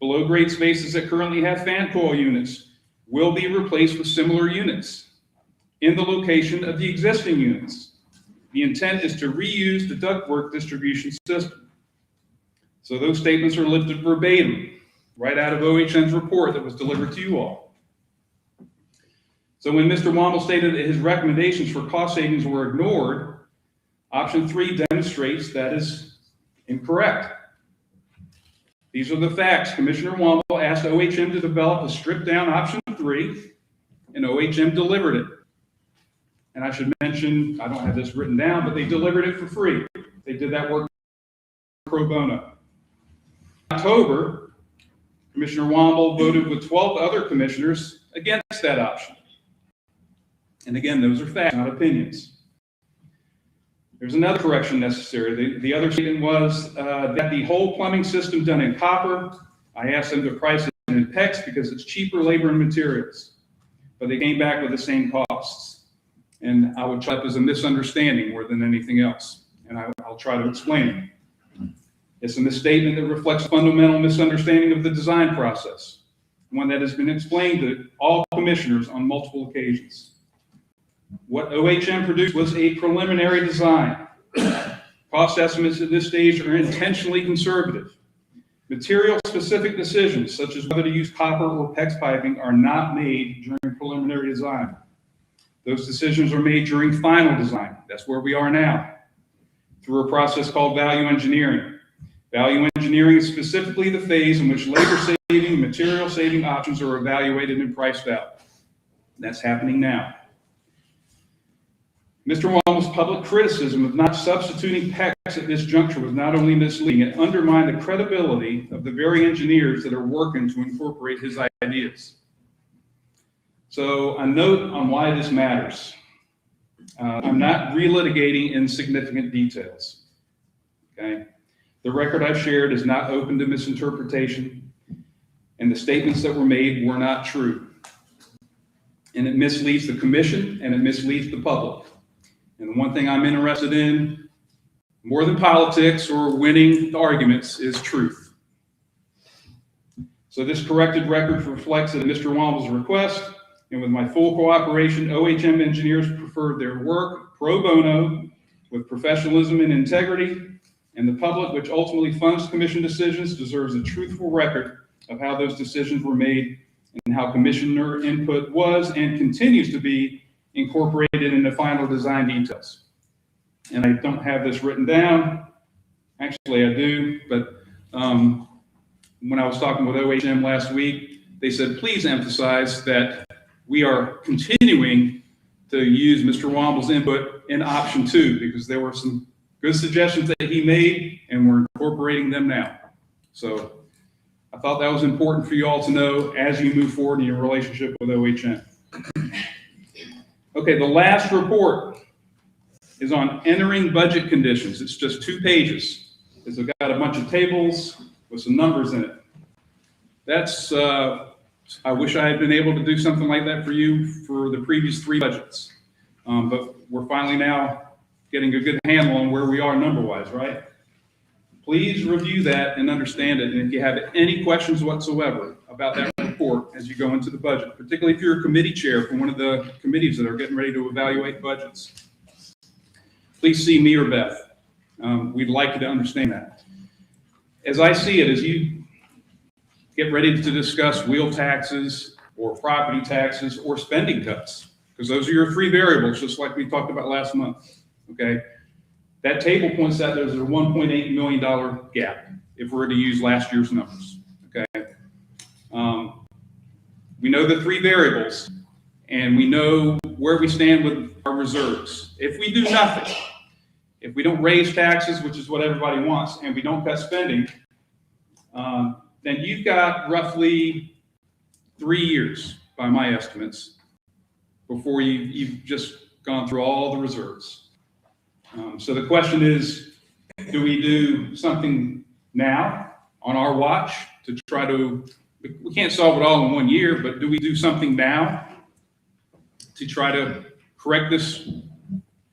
below-grade spaces that currently have fan coil units will be replaced with similar units in the location of the existing units. The intent is to reuse the ductwork distribution system. So those statements are lifted verbatim, right out of OHM's report that was delivered to you all. So when Mr. Womble stated that his recommendations for cost savings were ignored, option 3 demonstrates that is incorrect. These are the facts. Commissioner Womble asked OHM to develop a stripped-down option 3, and OHM delivered it. And I should mention, I don't have this written down, but they delivered it for free. They did that work pro bono. In October, Commissioner Womble voted with 12 other commissioners against that option. And again, those are facts, not opinions. There's another correction necessary. The other statement was that the whole plumbing system done in copper, I asked them to price it in PEX because it's cheaper labor and materials. But they came back with the same costs. And I would try it as a misunderstanding more than anything else. And I'll try to explain it. It's a misstatement that reflects fundamental misunderstanding of the design process, one that has been explained to all commissioners on multiple occasions. What OHM produced was a preliminary design. Cost estimates at this stage are intentionally conservative. Material-specific decisions, such as whether to use copper or PEX piping, are not made during preliminary design. Those decisions are made during final design. That's where we are now, through a process called value engineering. Value engineering is specifically the phase in which labor-saving, material-saving options are evaluated and priced out. That's happening now. Mr. Womble's public criticism of not substituting PEX at this juncture was not only misleading, it undermined the credibility of the very engineers that are working to incorporate his ideas. So a note on why this matters. I'm not relitigating insignificant details. Okay? The record I've shared is not open to misinterpretation, and the statements that were made were not true. And it misleads the commission, and it misleads the public. And the one thing I'm interested in, more than politics or winning the arguments, is truth. So this corrected record reflects that at Mr. Womble's request, and with my full cooperation, OHM engineers preferred their work pro bono with professionalism and integrity, and the public, which ultimately funds commission decisions, deserves a truthful record of how those decisions were made and how commissioner input was and continues to be incorporated in the final design details. And I don't have this written down. Actually, I do, but when I was talking with OHM last week, they said, please emphasize that we are continuing to use Mr. Womble's input in option 2, because there were some good suggestions that he made, and we're incorporating them now. So I thought that was important for you all to know as you move forward in your relationship with OHM. Okay, the last report is on entering budget conditions. It's just 2 pages. It's got a bunch of tables with some numbers in it. That's, I wish I had been able to do something like that for you for the previous 3 budgets. But we're finally now getting a good handle on where we are number-wise, right? Please review that and understand it. And if you have any questions whatsoever about that report as you go into the budget, particularly if you're a committee chair for one of the committees that are getting ready to evaluate budgets, please see me or Beth. We'd like you to understand that. As I see it, as you get ready to discuss wheel taxes or property taxes or spending cuts, because those are your 3 variables, just like we talked about last month, okay? That table points out there's a $1.8 million gap if we're to use last year's numbers, okay? We know the 3 variables, and we know where we stand with our reserves. If we do nothing, if we don't raise taxes, which is what everybody wants, and we don't cut spending, then you've got roughly 3 years, by my estimates, before you've just gone through all the reserves. So the question is, do we do something now on our watch to try to, we can't solve it all in 1 year, but do we do something now to try to correct this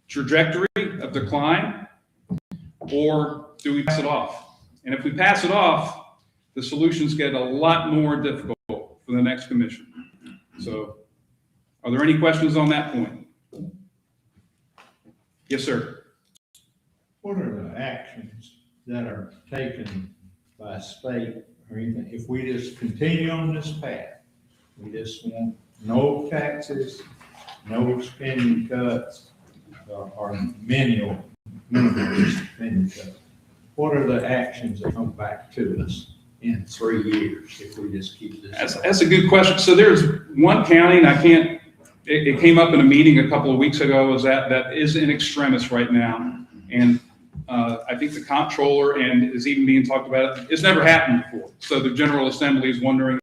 trajectory of decline, or do we pass it off? And if we pass it off, the solutions get a lot more difficult for the next commission. So, are there any questions on that point? Yes, sir. What are the actions that are taken by state or anything? If we just continue on this path, we just want no taxes, no spending cuts, or minimal spending cuts. What are the actions that come back to us in 3 years if we just keep this? That's a good question. So there's one county, and I can't, it came up in a meeting a couple of weeks ago, is that is in extremis right now. And I think the comptroller and is even being talked about it. It's never happened before. So the General Assembly is wondering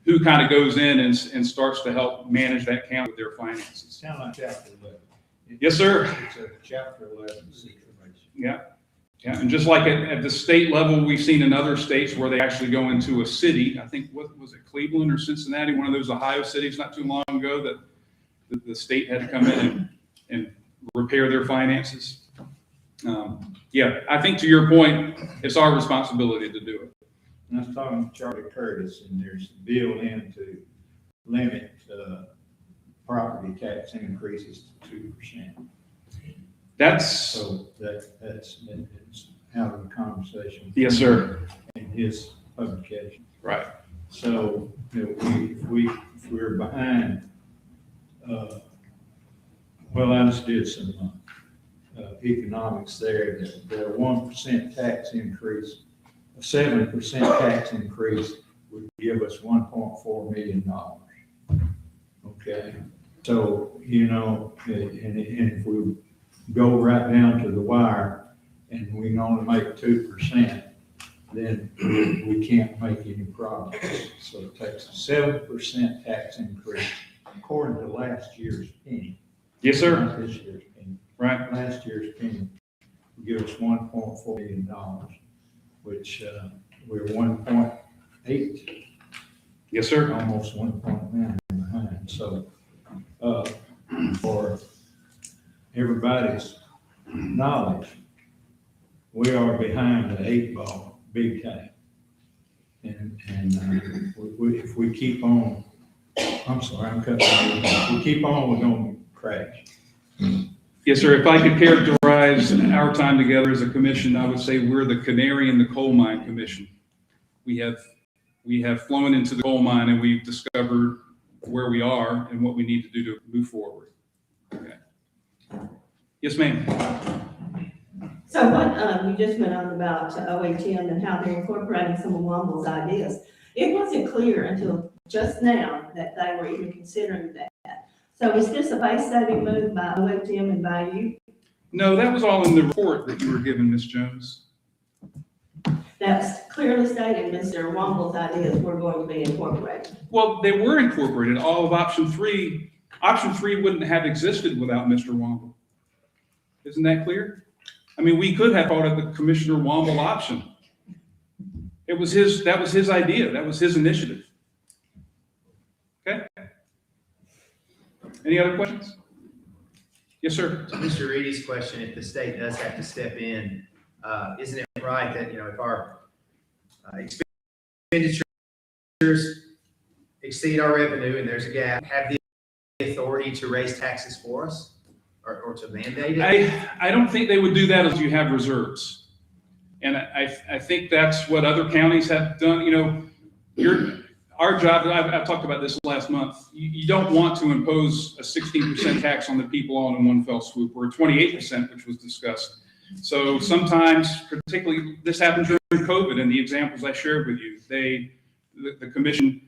who kind of goes in and starts to help manage that county with their finances. Sound like chapter 11. Yes, sir. It's a chapter 11 situation. Yeah. Yeah. And just like at the state level, we've seen in other states where they actually go into a city. I think, what was it, Cleveland or Cincinnati, one of those Ohio cities not too long ago, that the state had to come in and repair their finances. Yeah, I think to your point, it's our responsibility to do it. And I was talking to Charlie Curtis, and there's a bill in to limit property tax increases to 2%. So that's out of the conversation. Yes, sir. In his publication. Right. So if we're behind, well, I just did some economics there. That a 1% tax increase, a 7% tax increase would give us $1.4 million. Okay, so and if we go right down to the wire and we can only make 2%, then we can't make any progress. So it takes a 7% tax increase according to last year's penny. Yes, sir. Not this year's penny. Right. Last year's penny will give us $1.4 million, which we're 1.8. Yes, sir. Almost 1.9 behind. So for everybody's knowledge, we are behind the 8 ball big time. And if we keep on, I'm sorry, I'm cutting. If we keep on, we're going to crash. Yes, sir. If I could characterize our time together as a commission, I would say we're the canary in the coal mine commission. We have flown into the coal mine and we've discovered where we are and what we need to do to move forward. Okay. Yes, ma'am. So what you just went on about OHM and how they're incorporating some of Womble's ideas. It wasn't clear until just now that they were even considering that. So is this a base-saving move by OHM and by you? No, that was all in the report that you were given, Ms. Jones. That's clearly stated, Mr. Womble's ideas were going to be incorporated. Well, they were incorporated. All of option three wouldn't have existed without Mr. Womble. Isn't that clear? I mean, we could have thought of the Commissioner Womble option. That was his idea. That was his initiative. Okay. Any other questions? Yes, sir. So Mr. Reedy's question, if the state does have to step in, isn't it right that, if our expenditures exceed our revenue and there's a gap, have the authority to raise taxes for us or to mandate it? I don't think they would do that if you have reserves. And I think that's what other counties have done. Our job, I've talked about this last month, you don't want to impose a 16% tax on the people all in one fell swoop, or 28%, which was discussed. So sometimes, particularly, this happened during COVID and the examples I shared with you, the commission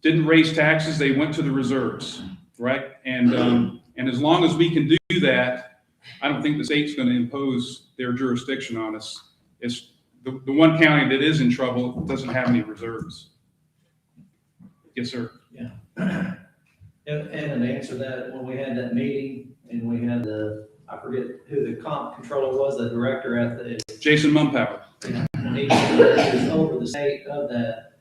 didn't raise taxes, they went to the reserves, right? And as long as we can do that, I don't think the state's going to impose their jurisdiction on us. It's the one county that is in trouble doesn't have any reserves. Yes, sir. Yeah. And an answer that when we had that meeting and we had I forget who the comp controller was, the director at the. Jason Mumpower. When he was over the state of that,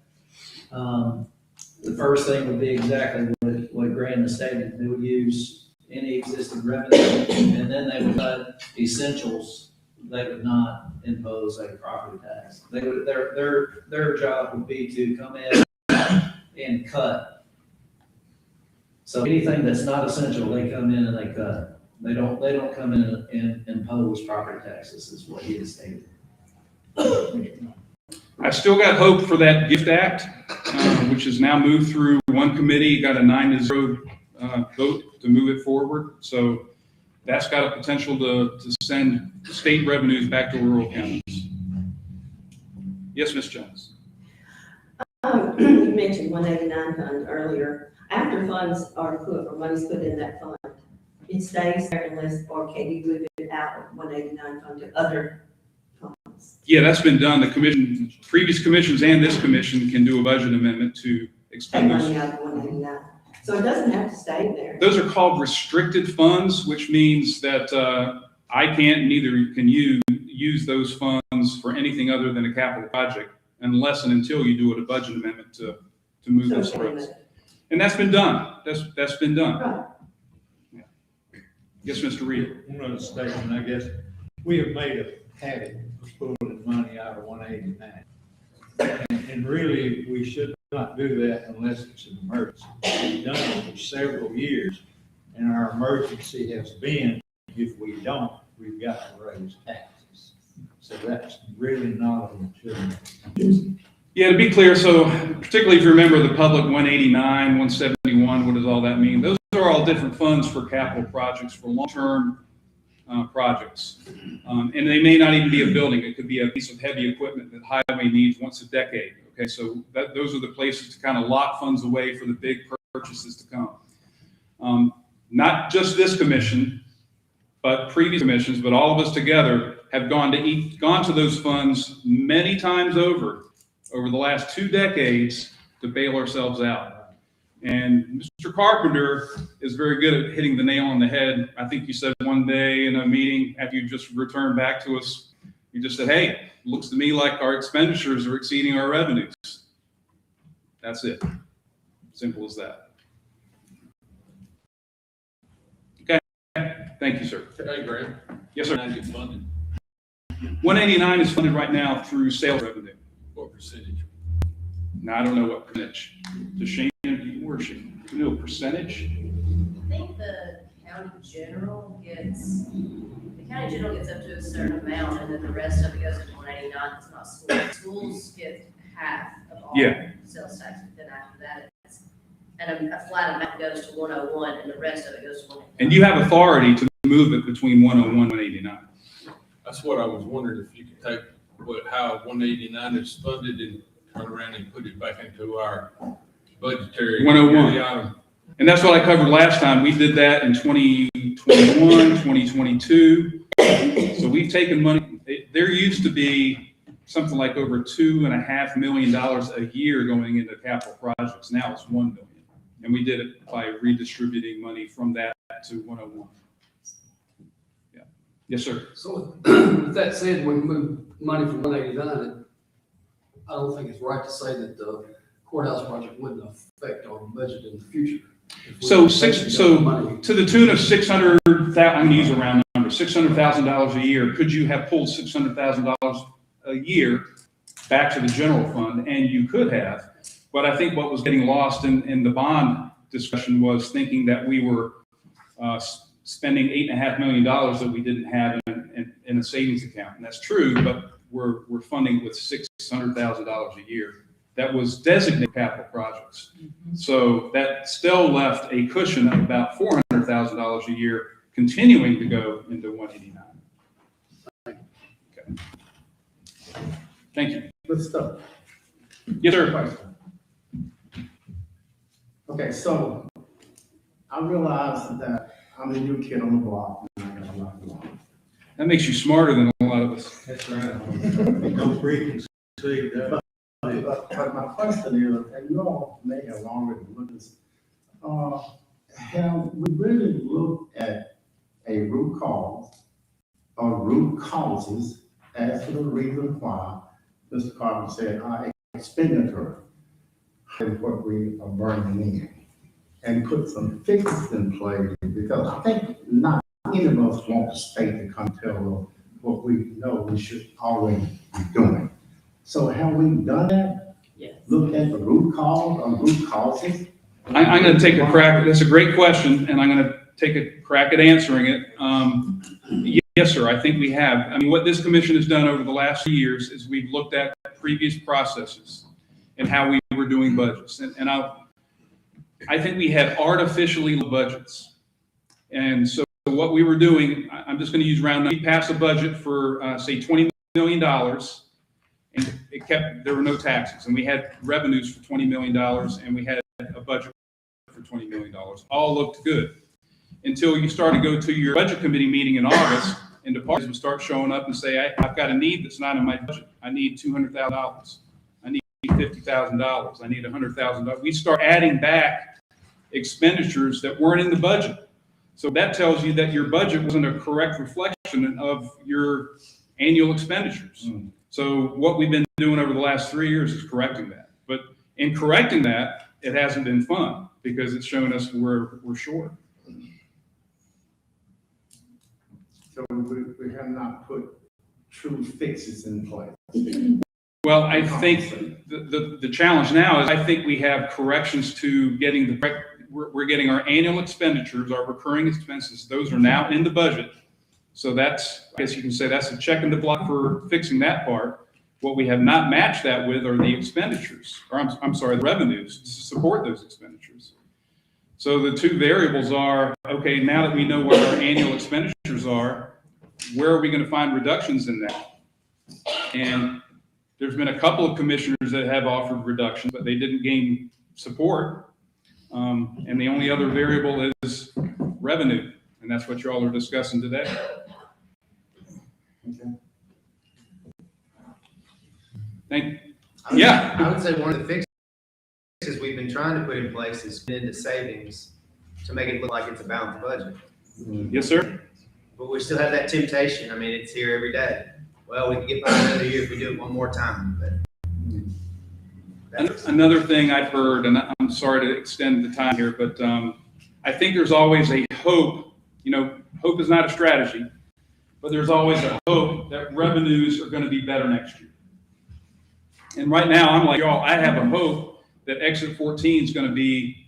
the first thing would be exactly what grant the state, they would use any existing revenue, and then they would cut essentials. They would not impose a property tax. They would, their job would be to come in and cut. So anything that's not essential, they come in and they cut. They don't come in and impose property taxes, is what he has stated. I still got hope for that GIFT Act, which has now moved through one committee, got a 9-0 vote to move it forward. So that's got a potential to send state revenues back to rural counties. Yes, Ms. Jones. You mentioned 189 fund earlier. After funds are put, or money's put in that fund, it stays there unless, or can you move it out of 189 fund to other funds? Yeah, that's been done. The commission, previous commissions and this commission can do a budget amendment to expend Take those. money out of 189. So it doesn't have to stay there. Those are called restricted funds, which means that I can't, neither can you, use those funds for anything other than a capital project unless and until you do a budget amendment to move those funds. And that's been done. That's been done. Right. Yeah. Yes, Mr. Reed. One other statement, I guess, we have made a habit of pulling money out of 189. And really, we should not do that unless it's an emergency. We've done it for several years, and our emergency has been, if we don't, we've got to raise taxes. So that's really not a legitimate. Yeah, to be clear, so particularly if you remember the public 189, 171, what does all that mean? Those are all different funds for capital projects, for long-term projects. And they may not even be a building. It could be a piece of heavy equipment that highway needs once a decade. Okay, so those are the places to kind of lock funds away for the big purchases to come. Not just this commission, but previous commissions, but all of us together have gone to those funds many times over the last 2 decades to bail ourselves out. And Mr. Carpenter is very good at hitting the nail on the head. I think you said one day in a meeting after you just returned back to us, you just said, hey, looks to me like our expenditures are exceeding our revenues. That's it. Simple as that. Okay. Thank you, sir. Hey, Grant. Yes, sir. How get funded? 189 is funded right now through sales revenue. What percentage? Now, I don't know what percentage. Does Shane, where's she? Do you know percentage? I think the county general gets up to a certain amount, and then the rest of it goes to 189. It's not schools. Schools get half of all sales tax, but then after that, it's, and a flat amount goes to 101, and the rest of it goes to 189. And you have authority to move it between 101 and 189. That's what I was wondering, if you could take how 189 is funded and turn around and put it back into our budgetary 101. And that's what I covered last time. We did that in 2021, 2022. So we've taken money. There used to be something like over $2.5 million a year going into capital projects. Now it's $1 million. And we did it by redistributing money from that to 101. Yeah. Yes, sir. So with that said, when we move money from 189, I don't think it's right to say that the courthouse project wouldn't affect our budget in the future. So to the tune of 600,000, I'm going to use a round number, $600,000 a year. Could you have pulled $600,000 a year back to the general fund? And you could have. But I think what was getting lost in the bond discussion was thinking that we were spending $8.5 million that we didn't have in a savings account. And that's true, but we're funding with $600,000 a year. That was designated capital projects. So that still left a cushion of about $400,000 a year continuing to go into 189. Okay. Thank you. Good stuff. Yes, sir. Okay, so I realized that I'm the new kid on the block, and I got a lot to learn. That makes you smarter than a lot of us. That's right. Don't preconceived that. But my question is, and you all may have already looked at this, have we really looked at a root cause or root causes as to the reason why Mr. Carter said our expenditure is what we are burning in? and put some fixes in place, because I think not any of us want the state to come tell us what we know we should already be doing. So have we done that? Yes. Looked at the root cause or root causes? I'm going to take a crack. That's a great question, and I'm going to take a crack at answering it. Yes, sir, I think we have. I mean, what this commission has done over the last few years is we've looked at previous processes and how we were doing budgets. And I think we had artificially low budgets. And so what we were doing, I'm just going to use round numbers. We passed a budget for, say, $20 million, and there were no taxes. And we had revenues for $20 million, and we had a budget for $20 million. All looked good until you start to go to your budget committee meeting in August, and departments would start showing up and say, I've got a need that's not in my budget. I need $200,000. I need $50,000. I need $100,000. We start adding back expenditures that weren't in the budget. So that tells you that your budget wasn't a correct reflection of your annual expenditures. So what we've been doing over the last 3 years is correcting that. But in correcting that, it hasn't been fun because it's showing us we're short. So we have not put true fixes in place. Well, I think the challenge now is I think we have corrections to getting we're getting our annual expenditures, our recurring expenses. Those are now in the budget. So that's, I guess you can say that's a check in the block for fixing that part. What we have not matched that with are the expenditures, or I'm sorry, the revenues to support those expenditures. So the two variables are, okay, now that we know what our annual expenditures are, where are we going to find reductions in that? And there's been a couple of commissioners that have offered reductions, but they didn't gain support. And the only other variable is revenue, and that's what you all are discussing today. Okay. Thank you. Yeah. I would say one of the fixes we've been trying to put in place is put into savings to make it look like it's a balanced budget. Yes, sir. But we still have that temptation. I mean, it's here every day. Well, we can get by another year if we do it one more time. But another thing I've heard, and I'm sorry to extend the time here, but I think there's always a hope. You know, hope is not a strategy, but there's always a hope that revenues are going to be better next year. And right now, I'm like y'all, I have a hope that Exit 14 is going to be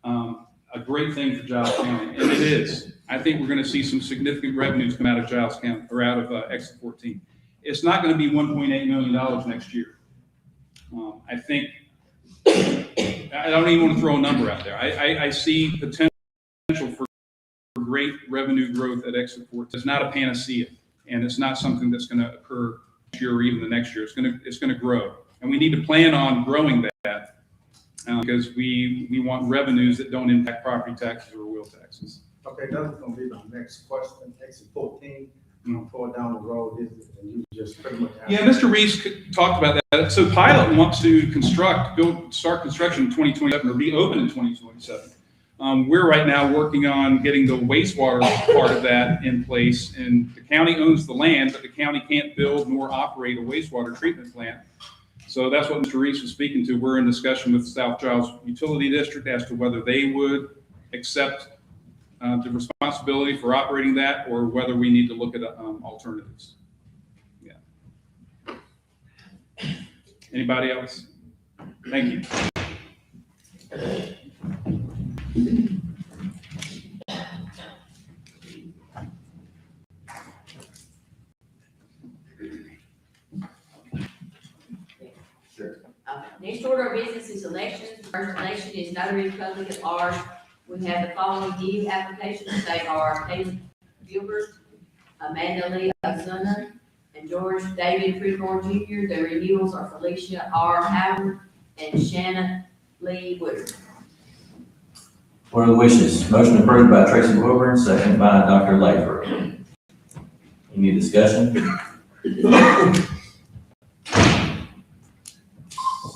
a great thing for Giles County, and it is. I think we're going to see some significant revenues come out of Giles County, or out of Exit 14. It's not going to be $1.8 million next year. I think, I don't even want to throw a number out there. I see potential for great revenue growth at Exit 14. It's not a panacea, and it's not something that's going to occur this year or even the next year. It's going to grow, and we need to plan on growing that because we want revenues that don't impact property taxes or wheel taxes. Okay, that's gonna be my next question. Exit 14, far down the road, and you just pretty much. Yeah, Mr. Reese talked about that. So Pilot wants to start construction in 2027 or be open in 2027. We're right now working on getting the wastewater part of that in place, and the county owns the land, but the county can't build nor operate a wastewater treatment plant. So that's what Mr. Reese was speaking to. We're in discussion with South Giles Utility District as to whether they would accept the responsibility for operating that, or whether we need to look at alternatives. Yeah. Anybody else? Thank you. Next order of business is elections. The first election is notary public at large. We have the following new applications. They are Haley Gilbert, Amanda Lee Ozuna, and George David Freeborn Jr. The renewals are Felicia R. Howard and Shanna Lee Woodard. What are the wishes? Motion approved by Tracy Wilburn, second by Dr. Lathrop. Any discussion?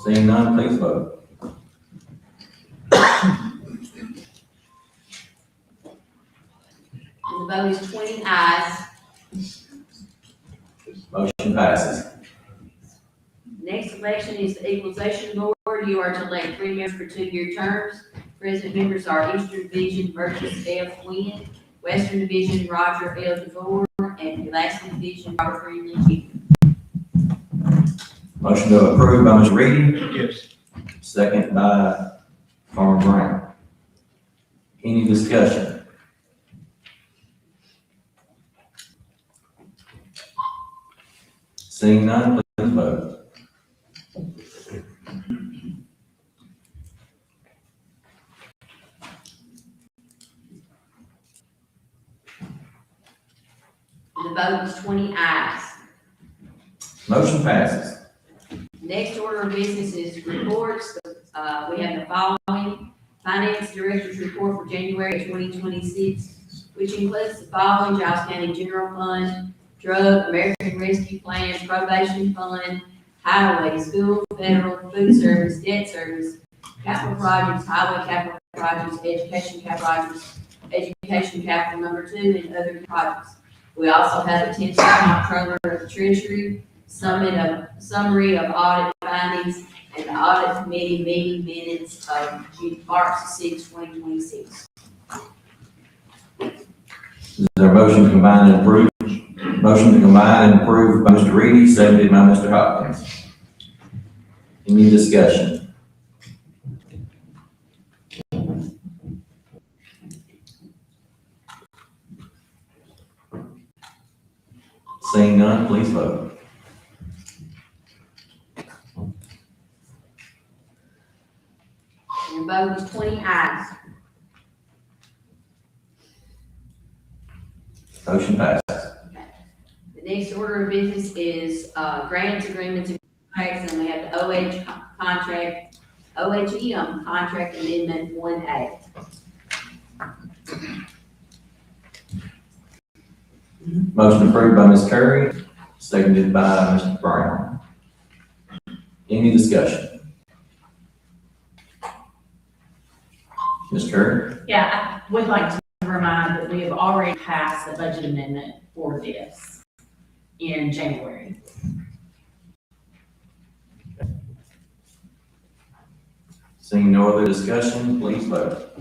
Seeing none, please vote. The vote is 20 ayes. Motion passes. Next election is the Equalization Board. You are to elect 3 members for 2-year terms. Present members are Eastern Division Burgess F. Quinn, Western Division Roger L. DeVore, and Pulaski Division Robert Greenlee Jr. Motion to approve by Mr. Reedy, Yes. second by Farmer Brown. Any discussion? Seeing none, please vote. The vote is 20 ayes. Motion passes. Next order of business is reports. We have the following. Finance Director's report for January 2026, which includes the following: Giles County General Fund, Drug, American Rescue Plan, Probation Fund, Highway, School, Federal, Food Service, Debt Service, Capital Projects, Highway Capital Projects, Education Capital number 2, and other projects. We also have a 10th Comptroller of the Treasury, summary of audit findings, and the audit committee meeting minutes of March 6, 2026. Is there a motion to combine and approve? Motion to combine and approve by Mr. Reedy, seconded by Mr. Hopkins. Any discussion? Seeing none, please vote. Your vote is 20 ayes. Motion passes. The next order of business is grants, agreements, and contracts, and we have the OHEM contract amendment 1A. Motion approved by Ms. Curry, seconded by Mr. Brown. Any discussion? Ms. Curry? Yeah, I would like to remind that we have already passed the budget amendment for this in January. Seeing no other discussion, please vote.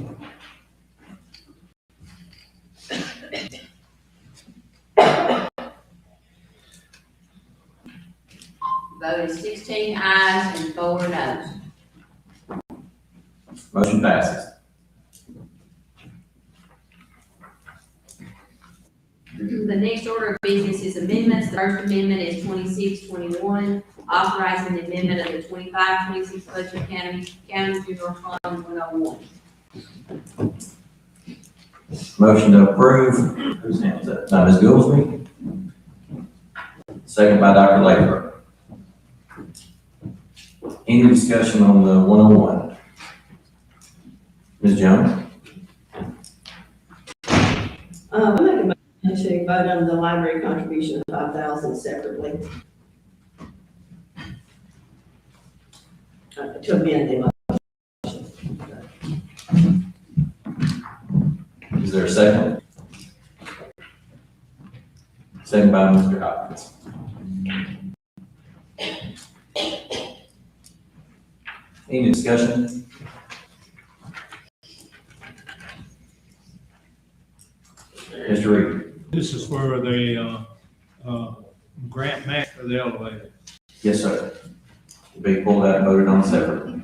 Vote is 16 ayes and 4 noes. Motion passes. The next order of business is amendments. The first amendment is 2621, authorizing the amendment of the 25-26 budget county general fund 101. Motion to approve. Whose hand is that? By Ms. Goolsby. Second by Dr. Lathrop. Any discussion on the 101? Ms. Jones? We make a motion to vote on the library contribution of 5,000 separately. To amend the motion. Is there a second? Second by Mr. Hopkins. Any discussion? Mr. Reed? This is where the, grant match for the elevator. Yes, sir. To be pulled out and voted on separately.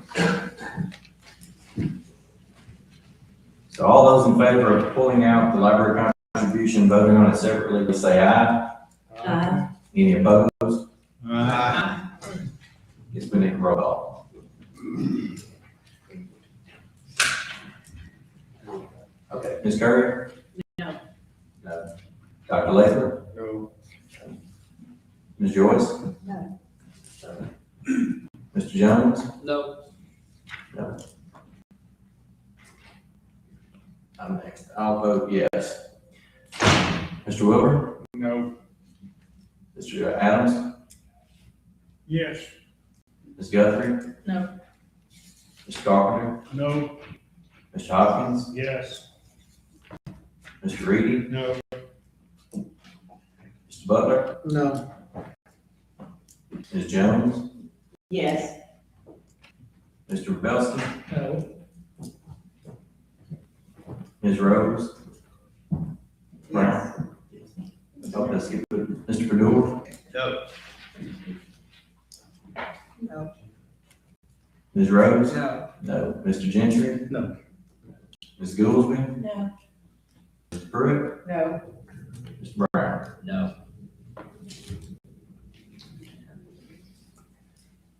So all those in favor of pulling out the library contribution, voting on it separately, please say aye. Aye. Any opposed? Aye. Yes, we need to roll call. Okay, Ms. Curry? No. No. Dr. Lathrop? No. Ms. Joyce? No. Mr. Jones? No. No. I'm next. I'll vote yes. Mr. Wilbur? No. Mr. Adams? Yes. Ms. Guthrie? No. Mr. Carpenter? No. Mr. Hopkins? Yes. Mr. Reedy? No. Mr. Butler? No. Ms. Jones? Yes. Mr. Belsky? No. Ms. Rose? Brown? Oh, let's skip it. Mr. Padula? No. No. Ms. Rose? No. No. Mr. Gentry? No. Ms. Goolsby? No. Mr. Pruitt? No. Mr. Brown? No.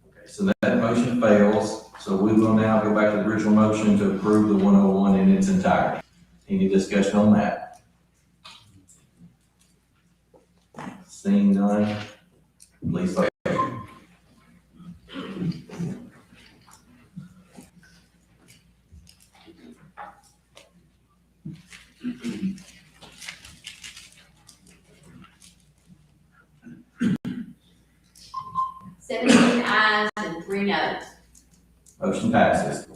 Okay, so that motion fails. So we will now go back to the original motion to approve the 101 in its entirety. Any discussion on that? Seeing none, please vote. Seventeen ayes and 3 noes. Motion passes.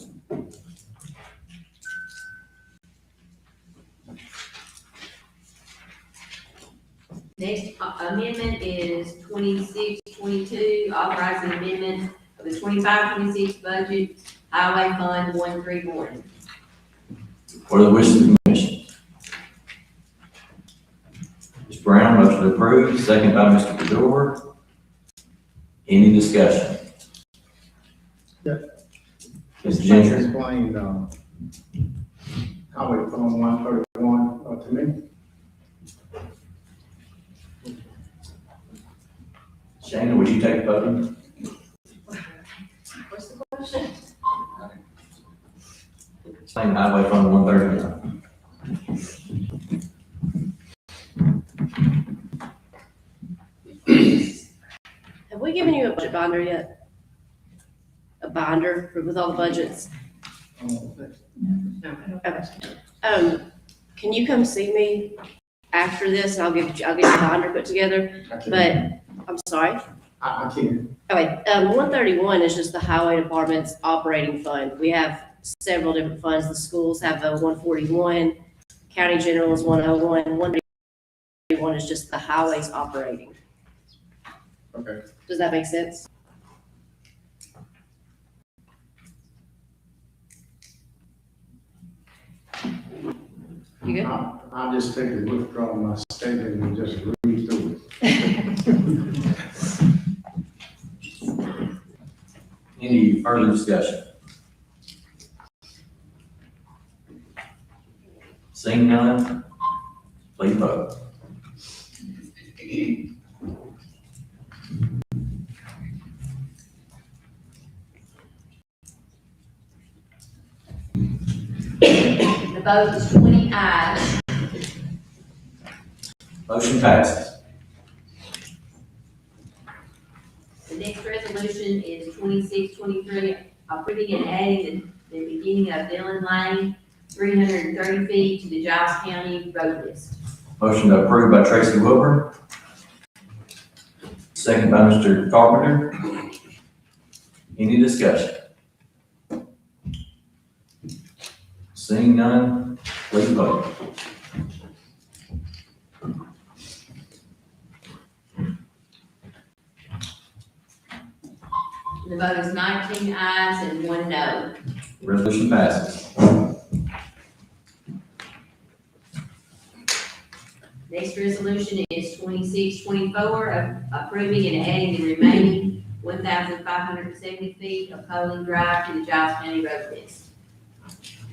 Next amendment is 2622, authorizing amendment of the 25-26 budget, Highway Fund 131. What are the wishes of the commission? Ms. Brown, motion approved, second by Mr. Padula. Any discussion? Ms. Gentry? Explain, Highway Fund 131, to me. Shana, would you take the vote? What's the question? Explain Highway Fund 131. Have we given you a budget binder yet? A binder with all the budgets? No. Okay. Can you come see me after this and I'll get the binder put together? But, I'm sorry? I can't. Okay, 131 is just the highway department's operating fund. We have several different funds. The schools have a 141, county general is 101, 131 is just the highways operating. Okay. Does that make sense? You good? I'll just take a withdraw my statement and just read through it. Any further discussion? Seeing none, please vote. The vote is 20 ayes. Motion passes. The next resolution is 2623, approving and adding the beginning of Dillon Lane, 330 feet to the Giles County road list. Motion approved by Tracy Wilbur. Second by Mr. Carpenter. Any discussion? Seeing none, please vote. The vote is 19 ayes and 1 no. Resolution passes. Next resolution is 2624, approving and adding the remaining 1,570 feet of Poling Drive to the Giles County road list.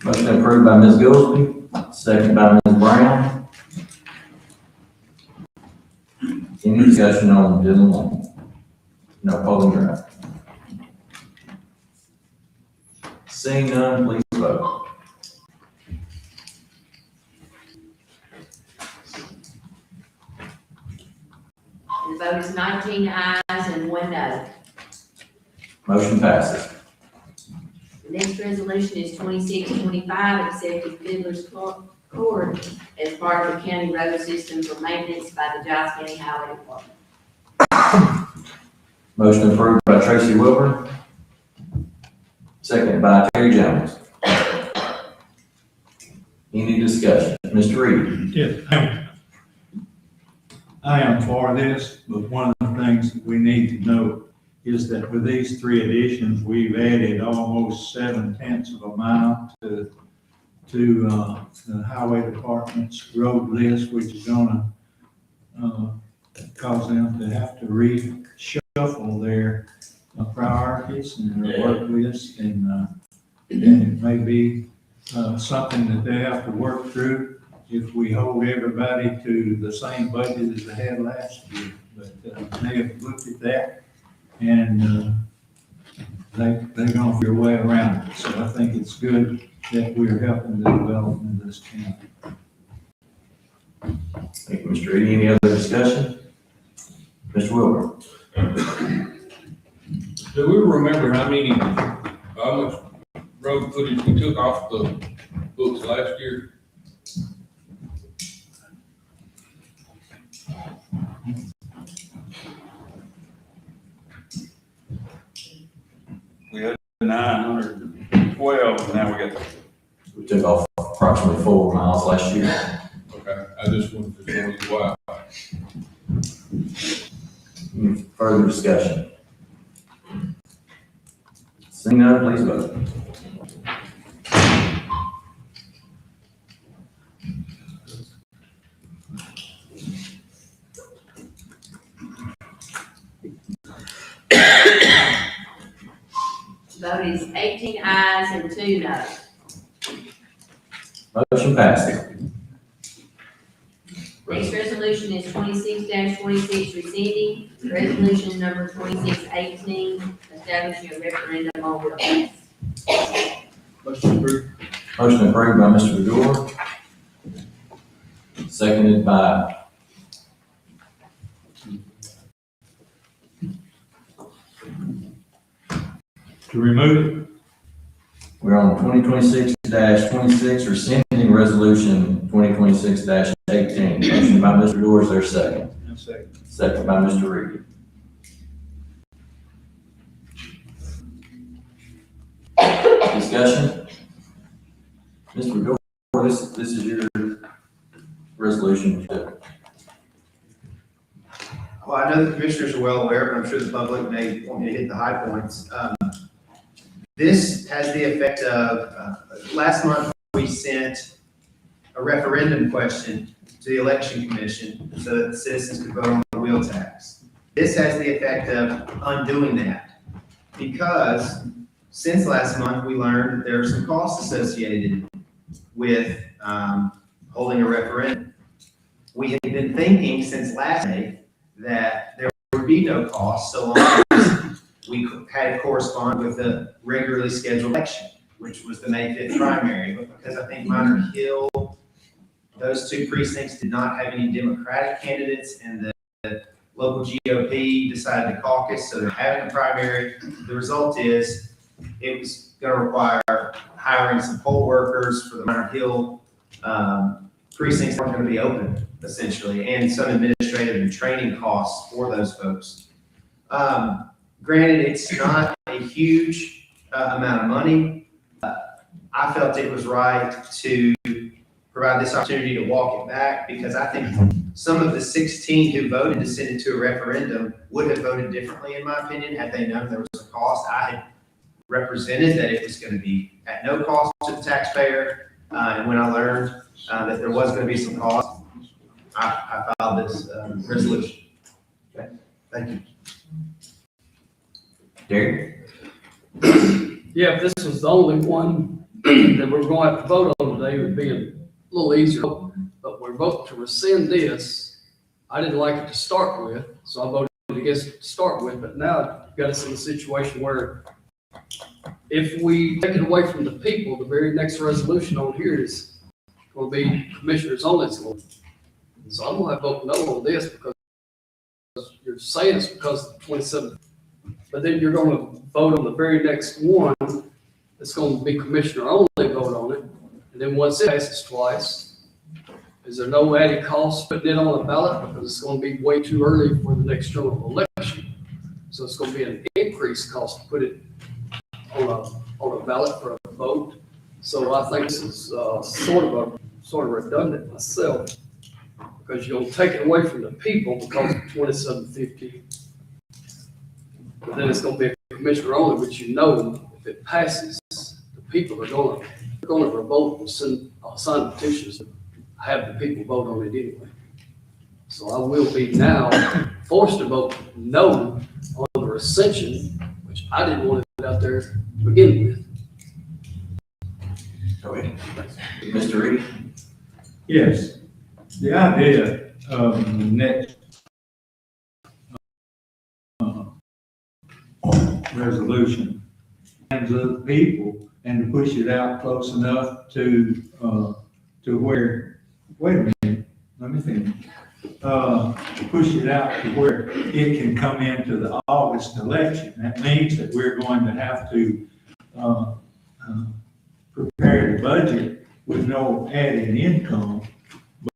Motion approved by Ms. Goolsby, second by Ms. Brown. Any discussion on Dillon Lane? No, Poland Drive. Seeing none, please vote. The vote is 19 ayes and 1 no. Motion passes. The next resolution is 2625, accepting Fiddler's Court as part of the county road system for maintenance by the Giles County Highway Department. Motion approved by Tracy Wilbur, second by Terry Jones. Any discussion? Mr. Reed? Yes, I am for this, but one of the things that we need to know is that with these 3 additions, we've added almost 7/10 of a mile to to, the highway department's road list, which is gonna, cause them to have to reshuffle their priorities and their work list, and it may be, something that they have to work through if we hold everybody to the same budget as they had last year. But, they have looked at that, and, they're gonna figure a way around it. So I think it's good that we're helping the development of this county. Thank you, Mr. Reed. Any other discussion? Mr. Wilbur? Do we remember how much road footage we took off the books last year? We had 912, and now we got. We took off approximately 4 miles last year. Okay, I just wanted to show you why. Any further discussion? Seeing none, please vote. Vote is 18 ayes and 2 noes. Motion passes. Next resolution is 26-26 rescinding resolution number 2618 establishing a referendum on request. Motion approved. Motion approved by Mr. Bedore. Seconded by To remove it? we're on 2026-26, rescinding resolution 2026-18. Motion by Mr. Bedore, is there a second? Second. Second by Mr. Reed. Discussion? Mr. Bedore, this is your resolution. Well, I know the commissioners are well aware, but I'm sure the public may want me to hit the high points. This has the effect of, last month we sent a referendum question to the election commission so that the citizens could vote on the wheel tax. This has the effect of undoing that because since last month we learned that there are some costs associated with holding a referendum. We had been thinking since last May that there would be no cost so long as we had correspond with the regularly scheduled election, which was the May 5th primary. But because I think Minor Hill, those 2 precincts did not have any Democratic candidates, and the local GOP decided to caucus, so they're having a primary. The result is it was going to require hiring some poll workers for the Minor Hill precincts aren't going to be open, essentially, and some administrative and training costs for those folks. Granted, it's not a huge amount of money. I felt it was right to provide this opportunity to walk it back because I think some of the 16 who voted to send it to a referendum would have voted differently, in my opinion, had they known there was a cost. I had represented that it was going to be at no cost to the taxpayer, and when I learned that there was going to be some cost, I filed this resolution. Okay, thank you. Derek? Yeah, if this was the only one that we're going to have to vote on today, it would be a little easier. But we're voting to rescind this. I didn't like it to start with, so I voted against it to start with. But now you've got us in a situation where if we take it away from the people, the very next resolution on here is going to be commissioners only. So I'm going to vote no on this because you're saying it's because of the 27th. But then you're going to vote on the very next one. It's going to be commissioner only vote on it. And then once it passes twice, is there no added cost putting it on a ballot? Because it's going to be way too early for the next general election. So it's going to be an increased cost to put it on a ballot for a vote. So I think this is sort of redundant myself because you're going to take it away from the people because of 2750. But then it's going to be a commissioner only, which if it passes, the people are going to going to vote and sign petitions, have the people vote on it anyway. So I will be now forced to vote no on the recension, which I didn't want it out there to begin with. Go ahead. Mr. Reed? Yes, the idea of the next resolution and the people and to push it out close enough to where, wait a minute, let me finish. Push it out to where it can come into the August election. That means that we're going to have to prepare the budget with no added income,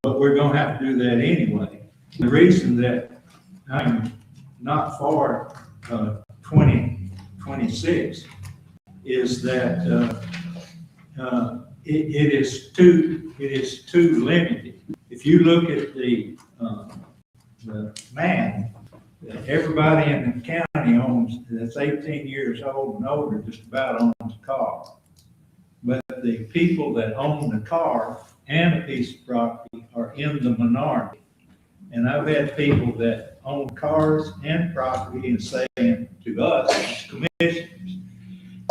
but we're gonna have to do that anyway. The reason that I'm not for 2026 is that it is too limited. If you look at the man, everybody in the county owns, that's 18 years old and older, just about owns a car. But the people that own the car and a piece of property are in the minority. And I've had people that own cars and property and saying to us, as commissioners,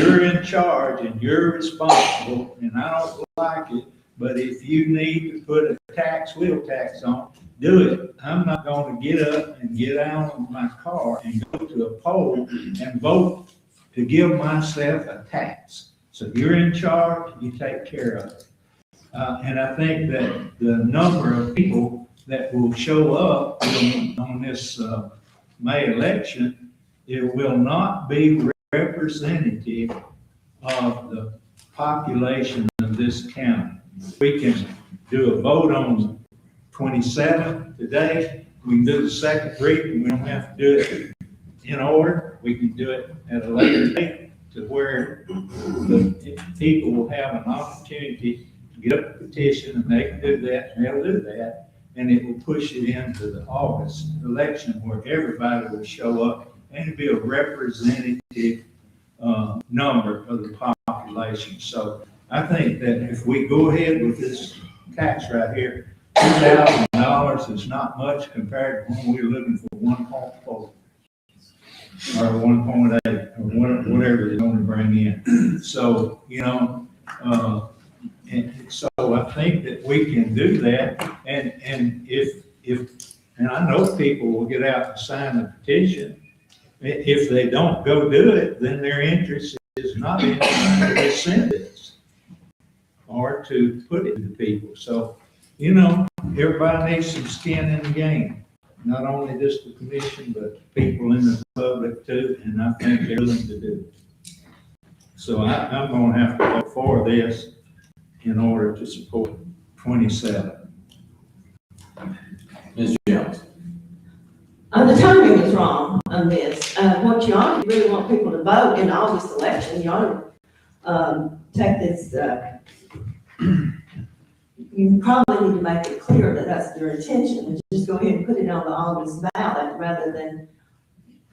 you're in charge and you're responsible, and I don't like it, but if you need to put a wheel tax on, do it. I'm not going to get up and get out of my car and go to a poll and vote to give myself a tax. So you're in charge, you take care of it. And I think that the number of people that will show up on this May election, it will not be representative of the population of this county. We can do a vote on 27 today. We can do the second reading. We don't have to do it in order. We can do it at a later date to where the people will have an opportunity to get up a petition, and they can do that, and they'll do that, and it will push it into the August election where everybody will show up and it'll be a representative number of the population. So I think that if we go ahead with this tax right here, $2,000 is not much compared to when we're looking for 1.4 or 1.8 or whatever they're going to bring in. So, and so I think that we can do that. And if I know people will get out and sign the petition. If they don't go do it, then their interest is not in to rescind this or to put it to people. So, everybody needs some skin in the game. Not only just the commission, but people in the public too, and I think they're willing to do it. So I'm gonna have to vote for this in order to support 27. Ms. Giles? The timing is wrong on this. What you ought to really want people to vote in the August election, you ought to take this, you probably need to make it clear that that's your intention, and just go ahead and put it on the August ballot rather than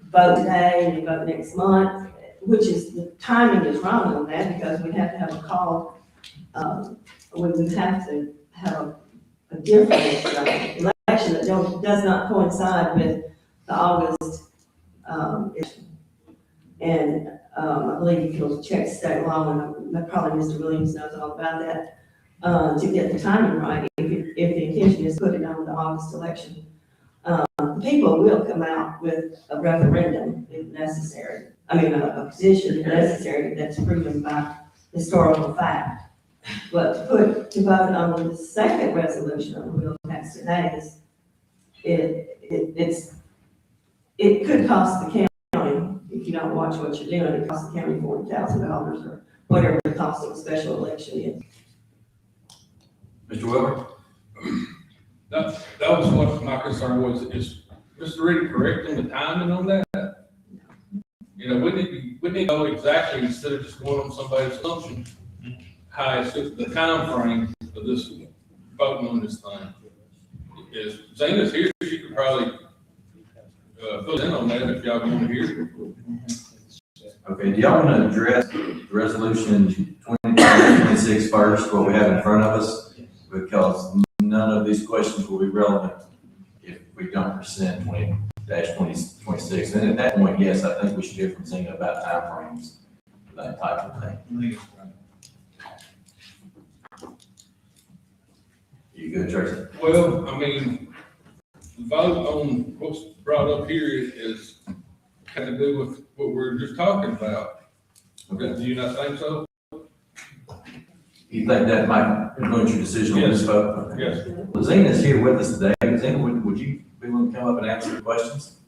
vote today and vote next month, which is, the timing is wrong on that because we have to have a call. We would have to have a different election that does not coincide with the August election. And I believe you can check state law, and probably Mr. Williams knows all about that, to get the timing right, if the intention is put it on the August election. The people will come out with a referendum if necessary. I mean, a position if necessary that's proven by historical fact. But to vote on the second resolution on the wheel tax today is, it could cost the county, if you don't watch what you're doing, it costs the county $40,000 or whatever the cost of a special election is. Mr. Weber? That was what my concern was. Is Mr. Reed correct in the timing on that? We need to know exactly, instead of just going on somebody's assumption, how it's the time frame of this voting on this thing. Is Zana's here, she could probably fill in on that if y'all want to hear it. Okay, do y'all want to address resolution 2026 36 first, what we have in front of us, because none of these questions will be relevant if we don't rescind 20-2026. And at that point, yes, I think we should hear from Zena about timeframes for that type of thing. You good, Tracy? Well, I mean, the vote on what's brought up here is kind of do with what we're just talking about. Do you not think so? You think that might influence your decision on this vote? Yes. Well, Zena's here with us today. Zena, would you be willing to come up and answer the questions?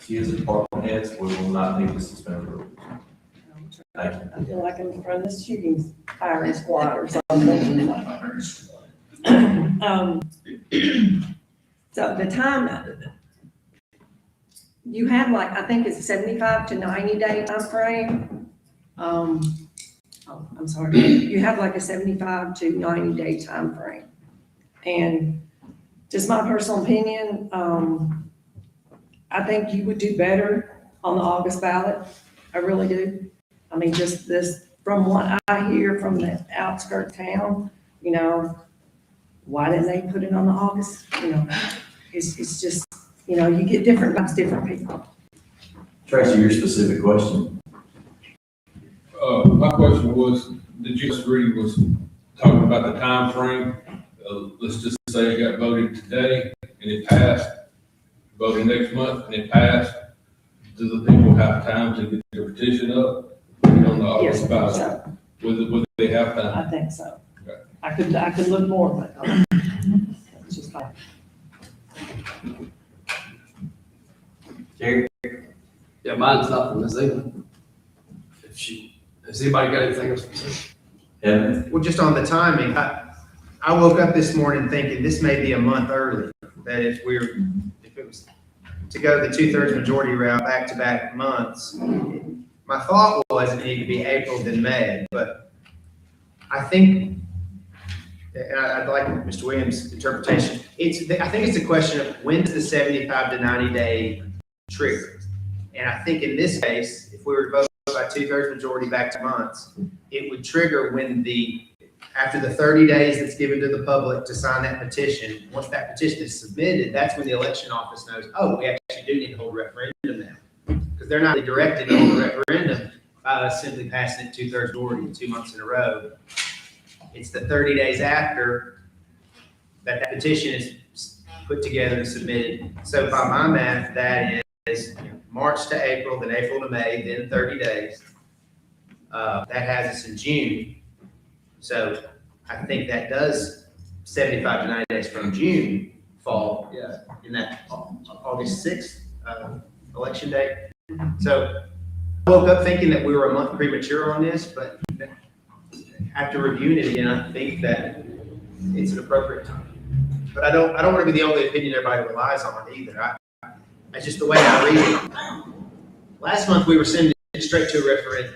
She is a department head, so we will not need to suspend the rules. Thank you. I feel like I'm in front of the shooting firing squad or something. So the time, you have like, I think it's 75 to 90 day time frame. Oh, I'm sorry. You have like a 75 to 90 day time frame. And just my personal opinion, I think you would do better on the August ballot. I really do. I mean, just this, from what I hear from the outskirt town, you know, why didn't they put it on the August? You know, it's just, you know, you get different vibes, different people. Tracy, your specific question. My question was, did you agree was talking about the time frame? Let's just say it got voted today and it passed, voted next month and it passed. Do the people have time to get their petition up on the August ballot? So, Would they have time? I think so. Okay. I could look more, but it's just like. Jerry? Yeah, mine's not from Ms. Zena. Has anybody got anything else to say? Yeah. Well, just on the timing, I woke up this morning thinking this may be a month early, that if it was to go the 2/3 majority route back-to-back months, my thought was it needed to be April then May, but I think, and I'd like Mr. Williams' interpretation, I think it's a question of when does the 75 to 90 day trigger? And I think in this case, if we were to vote by 2/3 majority back to months, it would trigger when after the 30 days that's given to the public to sign that petition, once that petition is submitted, that's when the election office knows, oh, we actually do need to hold a referendum now. Because they're not really directed to hold a referendum by us simply passing it 2/3 majority 2 months in a row. It's the 30 days after that petition is put together and submitted. So by my math, that is March to April, then April to May, then 30 days. That has us in June. So I think that does 75 to 90 days from June fall in that August 6th election date. So I woke up thinking that we were a month premature on this, but after reviewing it again, I think that it's an appropriate time. But I don't want to be the only opinion everybody relies on either. That's just the way I read it. Last month, we were sending it straight to a referendum.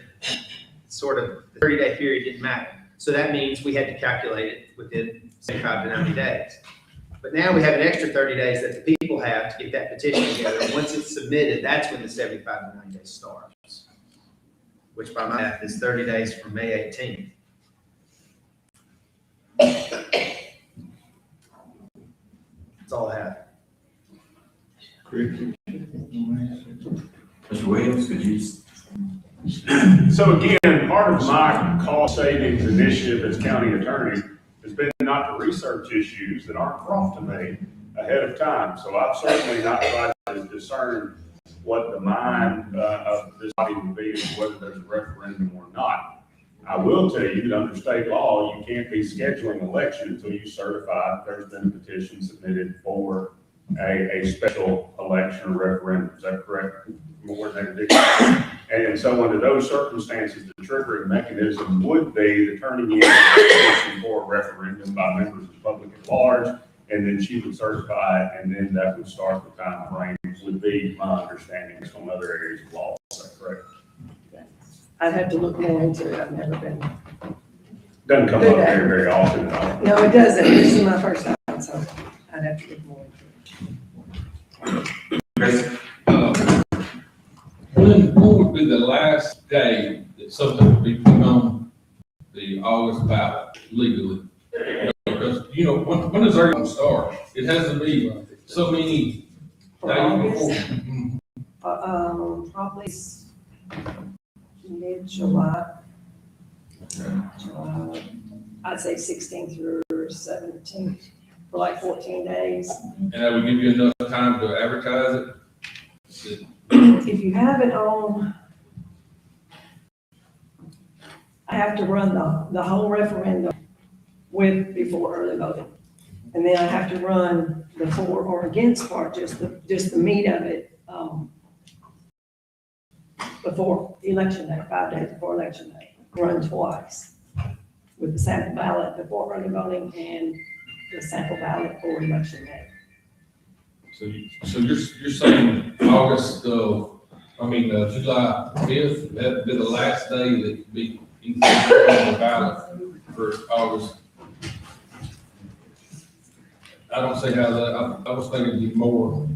Sort of the 30-day period didn't matter. So that means we had to calculate it within 75 to 90 days. But now we have an extra 30 days that the people have to get that petition together. Once it's submitted, that's when the 75 to 90 days starts, which by my math is 30 days from May 18th. That's all I have. Mr. Williams, could you? So again, part of my cost savings initiative as county attorney has been not to research issues that aren't brought to me ahead of time. So I've certainly not tried to discern what the mind of this body would be as to whether there's a referendum or not. I will tell you that under state law, you can't be scheduling election until you certify there's been a petition submitted for a special election or referendum. Is that correct? More than and so under those circumstances, the triggering mechanism would be the turning in a petition for a referendum by members of the public at large, and then she would certify it, and then that would start the time frame, would be my understanding from other areas of law. Is that correct? I'd have to look more into it. I've never been. Doesn't come up very, very often. No, it doesn't. This is my first time, so I'd have to look more into it. Who when would be the last day that something would be put on the August ballot legally? Because, when does everyone start? It has to be so many For days before. August? Probably mid-July. July, I'd say 16th through 17th, for like 14 days. And that would give you enough time to advertise it? If you have it on, I have to run the whole referendum before early voting. And then I have to run the for or against part, just the meat of it, before election day, 5 days before election day. Run twice with the sample ballot before early voting and the sample ballot for election day. So you're saying August, July 5th, that'd be the last day that could be included on the ballot for August? I don't see how that, I was thinking it'd be more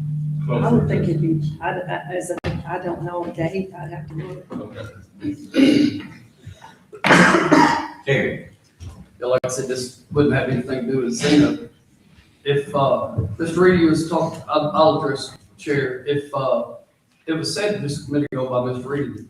closer. I would think it'd be, I don't know a date, I'd have to look. Okay. Terry, Yeah, like I said, this wouldn't have anything to do with Zena. If, Mr. Reedy was talking, I'll address Chair, if, it was said just a minute ago by Mr. Reedy,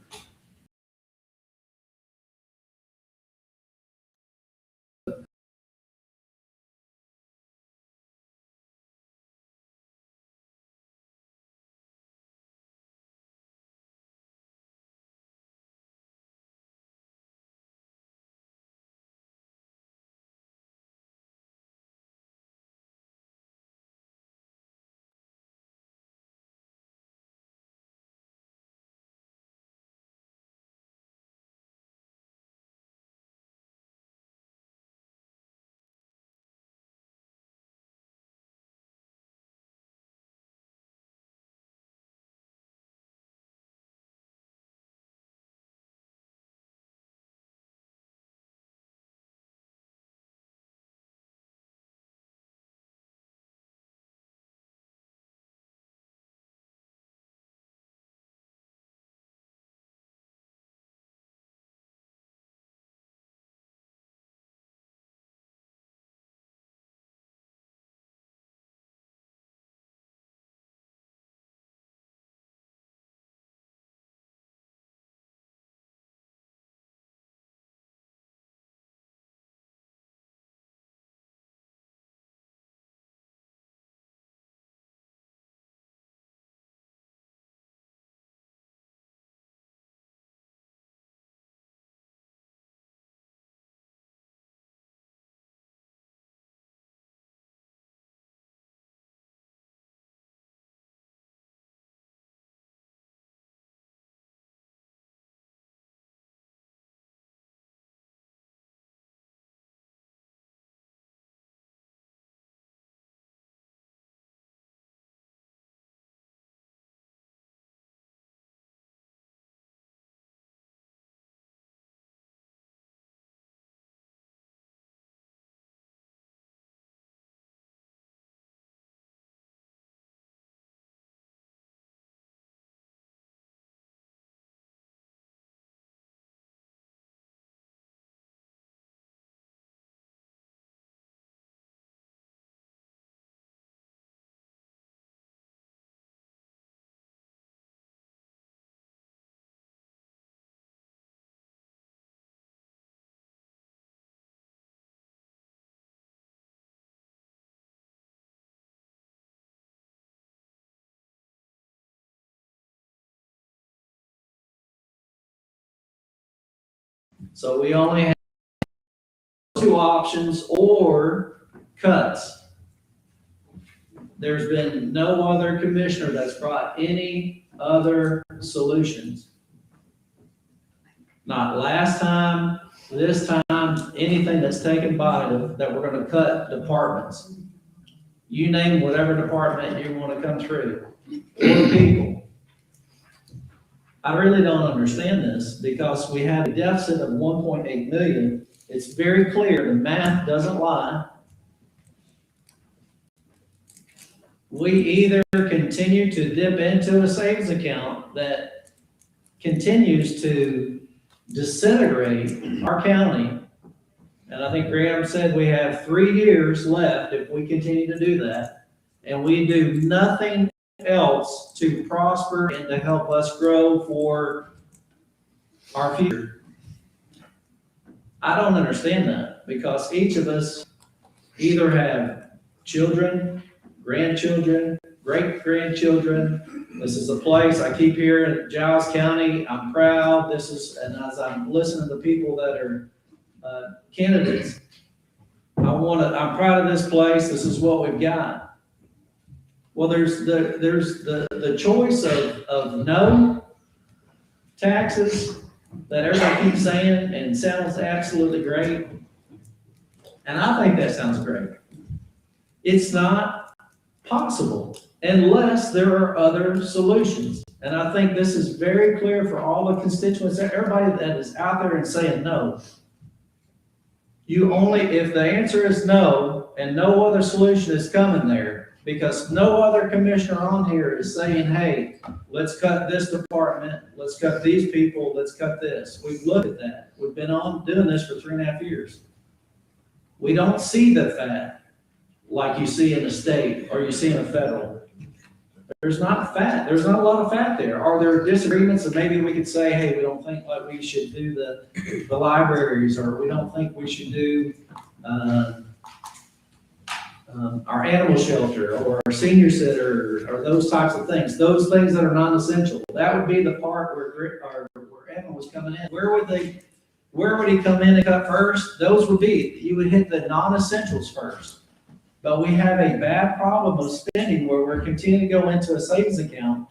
So we only have two options or cuts. There's been no other commissioner that's brought any other solutions. Not last time, this time, anything that's taken by that we're gonna cut departments. You name whatever department you wanna come through, or people. I really don't understand this because we have a deficit of 1.8 million. It's very clear, the math doesn't lie. We either continue to dip into a savings account that continues to disintegrate our county, and I think Graham said we have 3 years left if we continue to do that, and we do nothing else to prosper and to help us grow for our future. I don't understand that, because each of us either have children, grandchildren, great-grandchildren. This is a place I keep hearing, Giles County, I'm proud, this is, and as I'm listening to people that are candidates, I'm proud of this place, this is what we've got. Well, there's the choice of no taxes that everybody keeps saying and sounds absolutely great. And I think that sounds great. It's not possible unless there are other solutions. And I think this is very clear for all the constituents, everybody that is out there and saying no. You only, if the answer is no, and no other solution is coming there, because no other commissioner on here is saying, hey, let's cut this department, let's cut these people, let's cut this. We've looked at that. We've been on doing this for 3.5 years. We don't see the fat like you see in the state or you see in the federal. There's not fat. There's not a lot of fat there. Are there disagreements? And maybe we could say, hey, we don't think like we should do the libraries, or we don't think we should do our animal shelter or our senior center or those types of things. Those things that are non-essential. That would be the part where Evan was coming in. Where would he come in and cut first? Those would be, you would hit the non-essentials first. But we have a bad problem of spending where we're continuing to go into a savings account,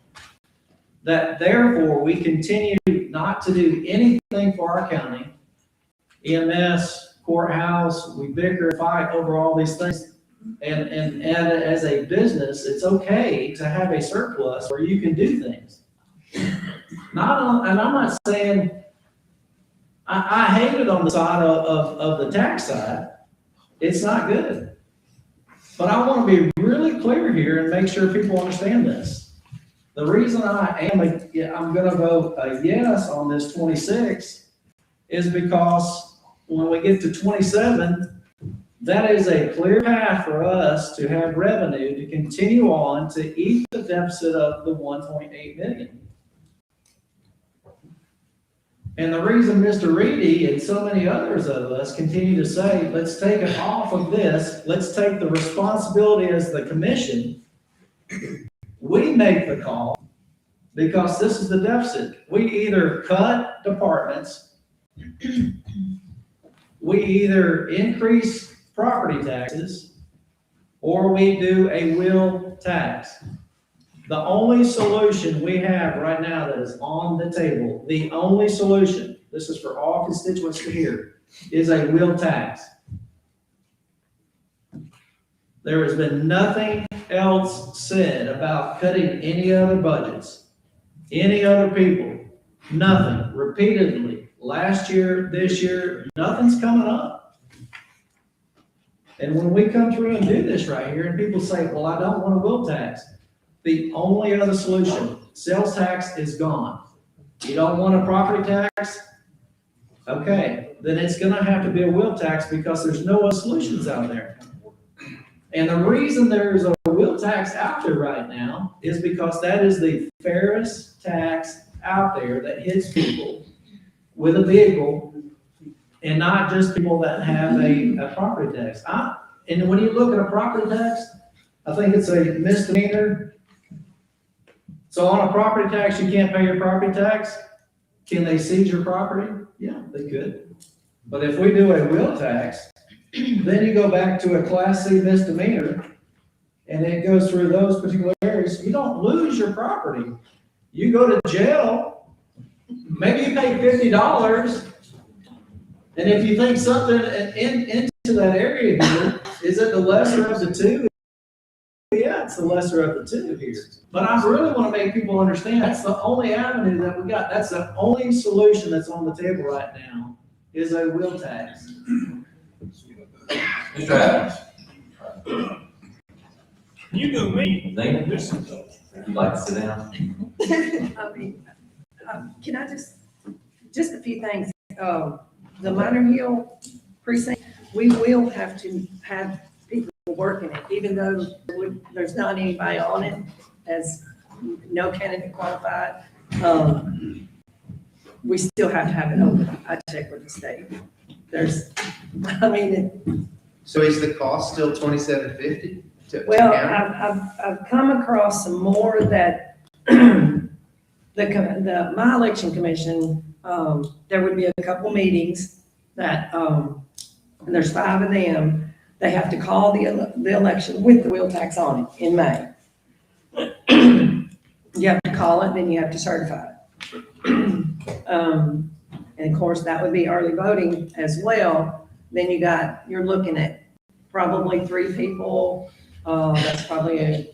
that therefore we continue not to do anything for our county. EMS, courthouse, we bicker and fight over all these things. And as a business, it's okay to have a surplus where you can do things. And I'm not saying, I hate it on the side of the tax side. It's not good. But I want to be really clear here and make sure people understand this. The reason I'm going to vote a yes on this 26 is because when we get to 27, that is a clear path for us to have revenue to continue on to eat the deficit of the 1.8 million. And the reason Mr. Reedy and so many others of us continue to say, let's take it off of this, let's take the responsibility as the commission. We make the call because this is the deficit. We either cut departments, we either increase property taxes, or we do a wheel tax. The only solution we have right now that is on the table, the only solution, this is for all constituents to hear, is a wheel tax. There has been nothing else said about cutting any other budgets, any other people, nothing, repeatedly. Last year, this year, nothing's coming up. And when we come through and do this right here, and people say, well, I don't want a wheel tax. The only other solution, sales tax is gone. You don't want a property tax? Okay, then it's gonna have to be a wheel tax because there's no other solutions out there. And the reason there's a wheel tax out there right now is because that is the fairest tax out there that hits people with a vehicle and not just people that have a property tax. And when you look at a property tax, I think it's a misdemeanor. So on a property tax, you can't pay your property tax. Can they seize your property? Yeah, they could. But if we do a wheel tax, then you go back to a Class C misdemeanor, and it goes through those particular areas. You don't lose your property. You go to jail. Maybe you pay $50. And if you think something into that area here, is it the lesser of the two? Yeah, it's the lesser of the two here. But I really want to make people understand that's the only avenue that we got. That's the only solution that's on the table right now is a wheel tax. Mr. Adams. You do me. Would you like to sit down? I mean, Can I just a few things. The Minor Hill precinct, we will have to have people working it, even though there's not anybody on it, as no candidate qualified. We still have to have it open. I checked with the state. So is the cost still $27.50 to Well, county? I've come across some more that my election commission, there would be a couple meetings that, and there's 5 of them, they have to call the election with the wheel tax on it in May. You have to call it, then you have to certify it. And of course, that would be early voting as well. Then you're looking at probably 3 people, that's probably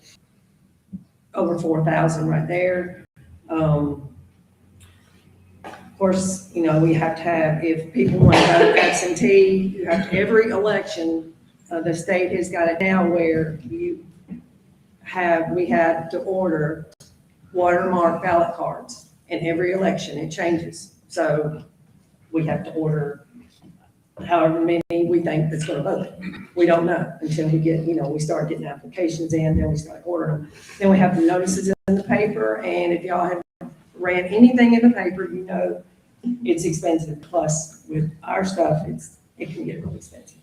over 4,000 right there. Of course, we have to have, if people want to vote absentee, you have to, every election, the state has got it now where we have to order watermark ballot cards in every election. It changes. So we have to order however many we think that's going to vote. We don't know until we get, we start getting applications in, then we start ordering them. Then we have the notices in the paper, and if y'all have ran anything in the paper, it's expensive. Plus, with our stuff, it can get really expensive.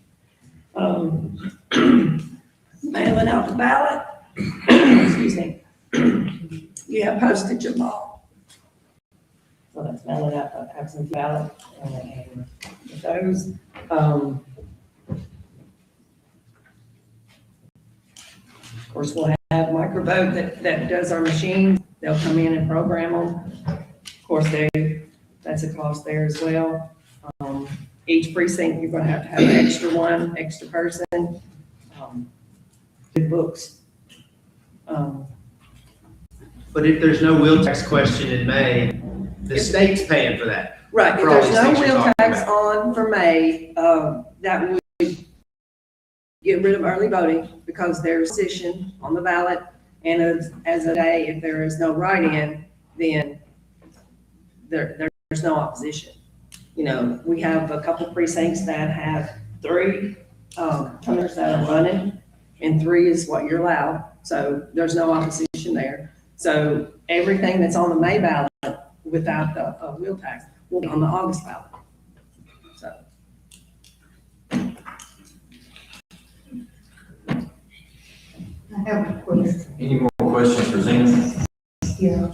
Mailing out the ballot, excuse me, you have postage involved. So that's mailing out the absentee ballot, and those, of course, we'll have Microvote that does our machines. They'll come in and program them. Of course, that's a cost there as well. Each precinct, you're going to have an extra person, good books. But if there's no wheel tax question in May, the state's paying for that. Right, if For all there's these no things you're wheel talking tax about. on for May, that would get rid of early voting because there's position on the ballot. And as a day, if there is no write-in, then there's no opposition. We have a couple precincts that have 3 runners that are running, and 3 is what you're allowed. So there's no opposition there. So everything that's on the May ballot without the wheel tax will be on the August ballot. So. I have a question. Any more questions for Zena? Yeah.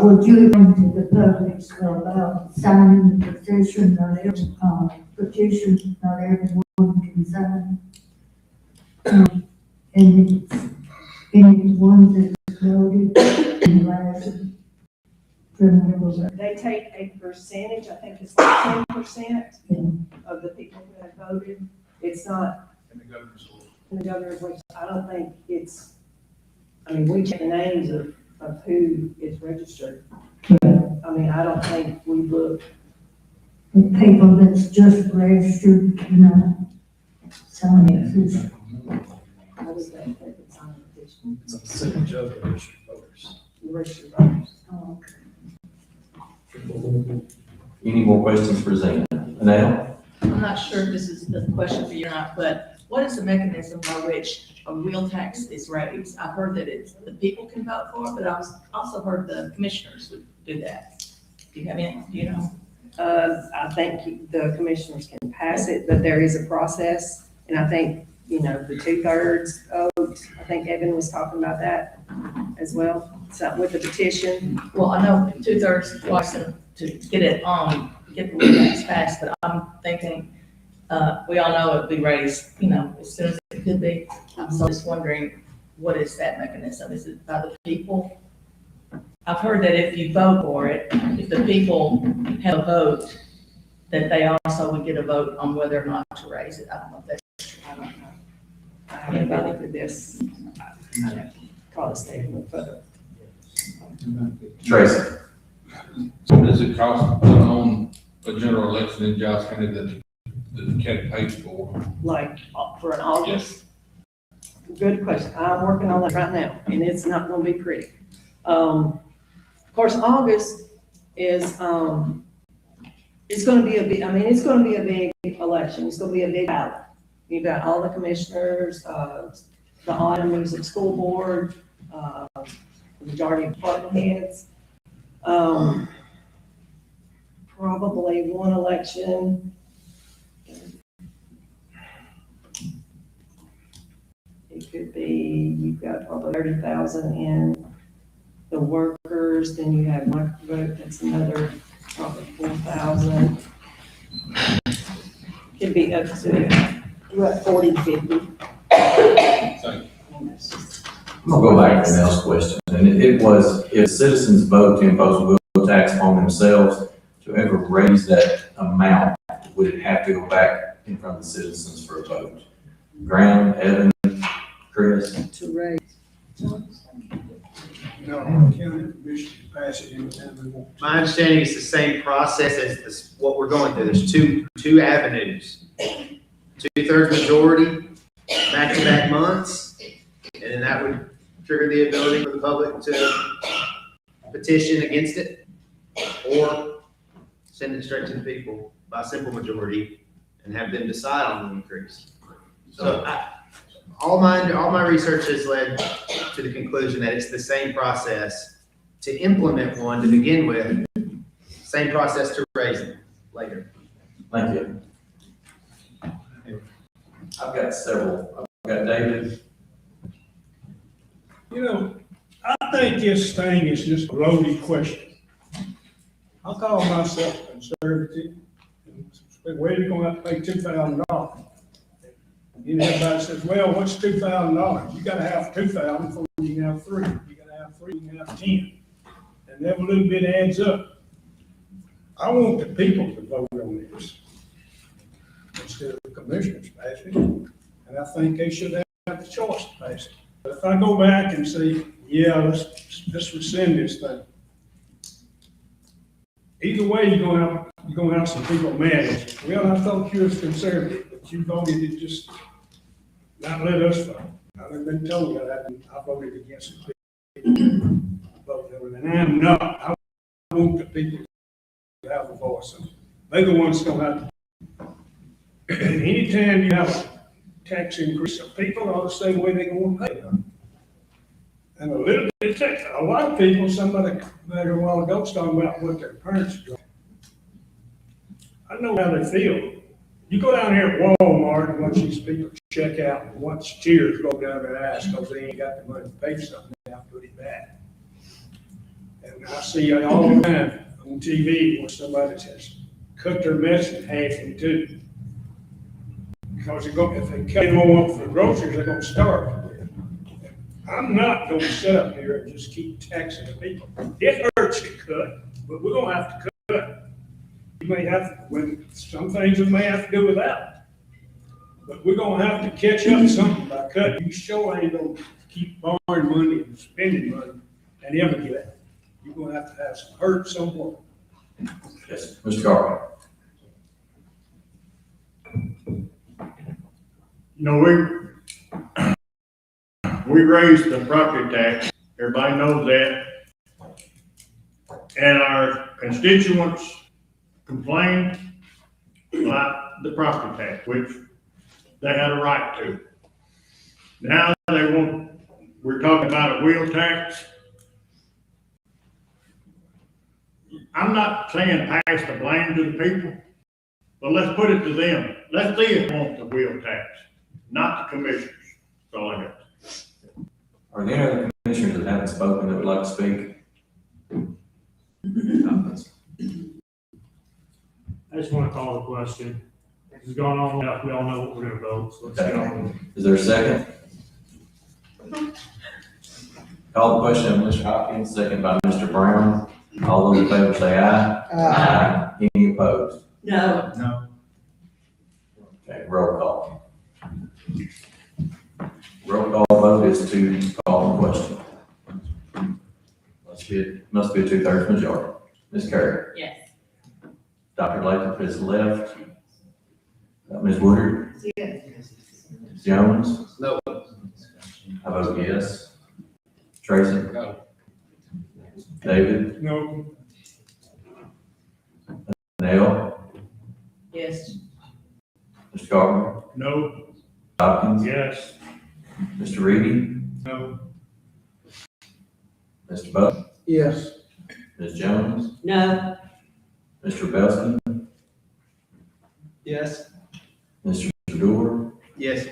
Would you come to the public about signing the petition, not everyone can sign? And it's one that's voted and lasted. They take a percentage, I think it's like 10% of the people who have voted. It's not in the governor's list. I don't think we check the names of who is registered. I don't think we look. The people that's just registered cannot sign the petition. I would think they could sign a petition. It's a percentage of the registered voters. The registered voters. Oh, okay. Any more questions for Zena? Anel? I'm not sure if this is the question for you or not, but what is the mechanism by which a wheel tax is raised? I've heard that the people can vote for it, but I've also heard the commissioners would do that. Do you have any, do you know? I think the commissioners can pass it, but there is a process. And I think, the 2/3 vote, I think Evan was talking about that as well. So with the petition. Well, I know 2/3 twice to get it get the wheel tax passed, but I'm thinking, we all know it'd be raised, as soon as it could be. So I'm just wondering, what is that mechanism? Is it by the people? I've heard that if you vote for it, if the people have a vote, that they also would get a vote on whether or not to raise it. I don't know if that's true. I don't know. I haven't voted for this. I have to call the state and look further. Tracy? So what does it cost to put on a general election in Giles County that the county pays for? Like for an August? Good question. I'm working on that right now, and it's not gonna be pretty. Of course, August is, it's gonna be a big, it's gonna be a big election. It's gonna be a big ballot. You've got all the commissioners, the auditors of school board, the majority of department heads. Probably one election. It could be, you've got probably 30,000 in the workers, then you have my vote, that's another probably 4,000. Could be up to, what, 40 to 50. I'm gonna go back to Nell's question, and it was, if citizens vote to impose a wheel tax on themselves, to ever raise that amount, would it have to go back in front of the citizens for a vote? Graham, Evan, Chris? To raise. No, county commission can pass it anytime they want. My understanding is the same process as this, what we're going through. There's two avenues. 2/3 majority, back-to-back months, and then that would trigger the ability for the public to petition against it, or send it straight to the people by simple majority and have them decide on the increase. So all my research has led to the conclusion that it's the same process to implement one to begin with, same process to raise it later. Thank you. I've got several. I've got David. You know, I think this thing is just a loaded question. I call myself conservative. Where are you going to have to pay $2,000? And everybody says, well, what's $2,000? You gotta have 2,000 before you can have 3. You gotta have 3, you can have 10. And every little bit adds up. I want the people to vote on this instead of the commissioners passing it. And I think they should have the choice to pass it. But if I go back and say, yeah, let's rescind this thing. Either way, you're gonna have some people mad at you. Well, I thought you was conservative, but you voted to just not let us vote. I've been told that I voted against it. And I'm not. I want the people to have a voice. They're the ones gonna have to. And anytime you have a tax increase, people are the same way they're gonna pay them. And a lot of people, somebody a while ago was talking about what their parents do. I know how they feel. You go down here at Walmart and watch these people check out and watch tears roll down their eyes because they ain't got the money to pay for something, they have to put it back. And I see all the time on TV where somebody has cut their medicine half in two. Because if they cut more up for groceries, they're gonna starve. I'm not gonna sit up here and just keep taxing the people. It hurts to cut, but we're gonna have to cut. You may have, when some things we may have to do without. But we're gonna have to catch up something by cutting. You sure ain't gonna keep borrowing money and spending money and ever get it. You're gonna have to have some hurt somewhere. Yes, Mr. Garvey. You know, we raised the property tax, everybody knows that. And our constituents complained about the property tax, which they had a right to. Now we're talking about a wheel tax. I'm not saying pass the blame to the people, but let's put it to them. Let's see if they want the wheel tax, not the commissioners. That's all I got. Are there any other commissioners that haven't spoken that would like to speak? I just want to call the question. It's going on, we all know what we're gonna vote, so let's get on. Is there a second? Call the question of Mr. Hopkins, second by Mr. Brown. All those in favor say aye. Aye. Any opposed? No. No. Okay, roll call. Roll call vote is to call the question. Must be a 2/3 majority. Ms. Carey? Yes. Dr. Lathrop is left. Ms. Woodard? Yes. Ms. Jones? No. I vote yes. Tracy? No. David, No. Nell, Yes. Mr. Carter, No. Hopkins, Yes. Mr. Reedy, No. Mr. Buck, Yes. Ms. Jones, No. Mr. Belsky, Yes. Mr. Door, Yes.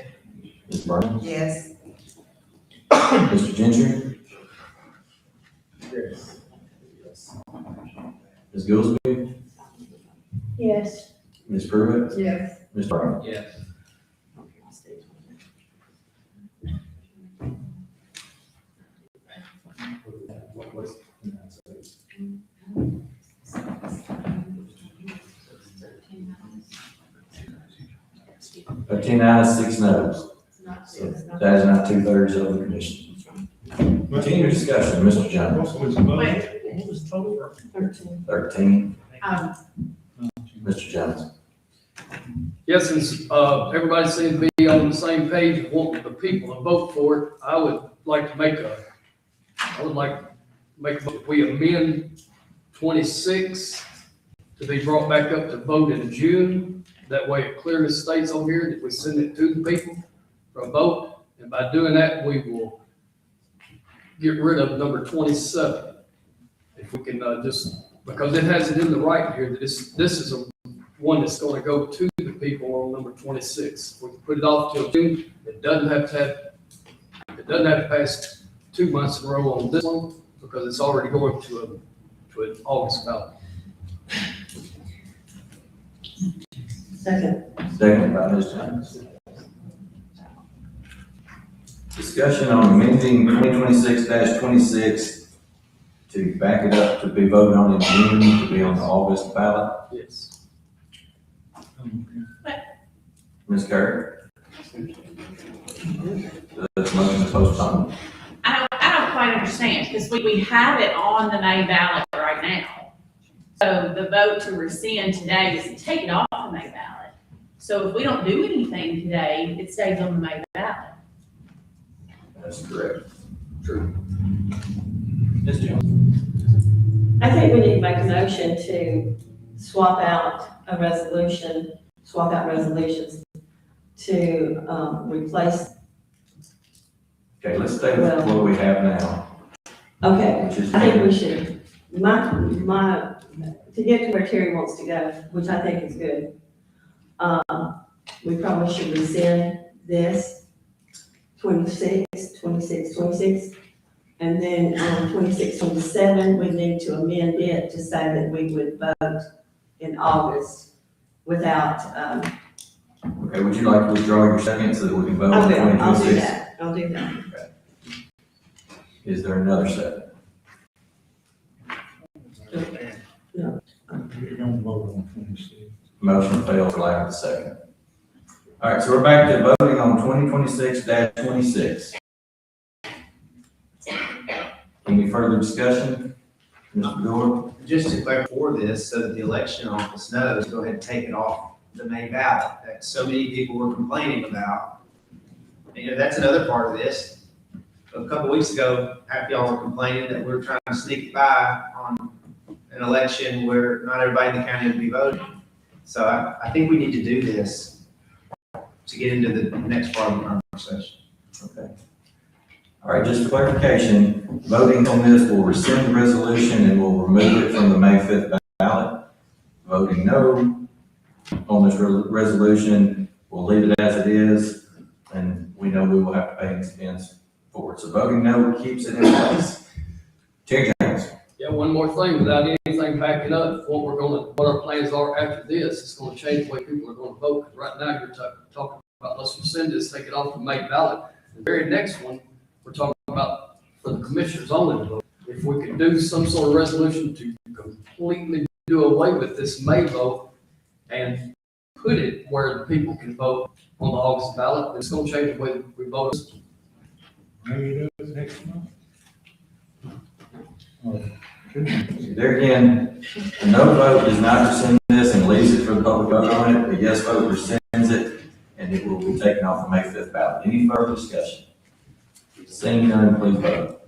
Ms. Burns, Yes. Mr. Gentry, Yes. Ms. Gillespie, Yes. Ms. Pruitt, Yes. Mr. Brown. Yes. 13 ayes, 6 noes. So that is not 2/3 of the commission. Continue discussion, Mr. Jones. What was the total? 13, Um, Mr. Jones. Yes, since, everybody seems to be on the same page of wanting the people to vote for it, I would like to make a motion. We amend 26 to be brought back up to vote in June. That way it clearly states on here that we send it to the people for a vote. And by doing that, we will get rid of number 27. If we can, because it has it in the right here, that this is a one that's gonna go to the people on number 26. We can put it off till June. It doesn't have to pass 2 months in a row on this one, because it's already going to an August ballot. Second. Second by Ms. Jones. Discussion on amending 2026-26 to back it up to be voted on in June, to be on the August ballot. Yes. Ms. Kerr? The motion to postpone. I don't quite understand, because we have it on the May ballot right now. So the vote to rescind today is to take it off the May ballot. So if we don't do anything today, it stays on the May ballot. That's correct. True. Ms. Jones? I think we need to make a motion to swap out resolutions to, replace. Okay, let's stay with what we have now. Okay, Which is. I think we should, to get to where Terry wants to go, which I think is good. We probably should rescind this 26, and then on 26, 27, we need to amend it to say that we would vote in August without, Okay, would you like to withdraw your second so that we can vote on I'll do 2026? that, I'll do that. Okay. Is there another second? No. You're gonna vote on 26. Motion failed for lack of a second. All right, so we're back to voting on 2026-26. Any further discussion? Mr. Gore? Just to clarify for this, so that the election office knows, go ahead and take it off the May ballot that so many people were complaining about. You know, that's another part of this. A couple weeks ago, half y'all were complaining that we're trying to sneak by on an election where not everybody in the county would be voting. So I think we need to do this to get into the next part of the conversation. Okay. All right, just for clarification, voting on this will rescind the resolution and will remove it from the May 5th ballot. Voting no on this resolution, we'll leave it as it is, and we know we will have to pay an expense for it. So voting no keeps it in place. Terry Jones? Yeah, one more thing, without anything backing up, what our plans are after this, it's gonna change the way people are gonna vote. 'Cause right now, you're talking about, let's rescind this, take it off the May ballot. The very next one, we're talking about for the commissioners only to vote. If we could do some sort of resolution to completely do away with this May vote and put it where the people can vote on the August ballot, it's gonna change the way that we vote. Maybe it does next month. There again, a no vote does not rescind this and leaves it for the public vote on it. A yes vote rescinds it, and it will be taken off the May 5th ballot. Any further discussion? Seeing none, please vote.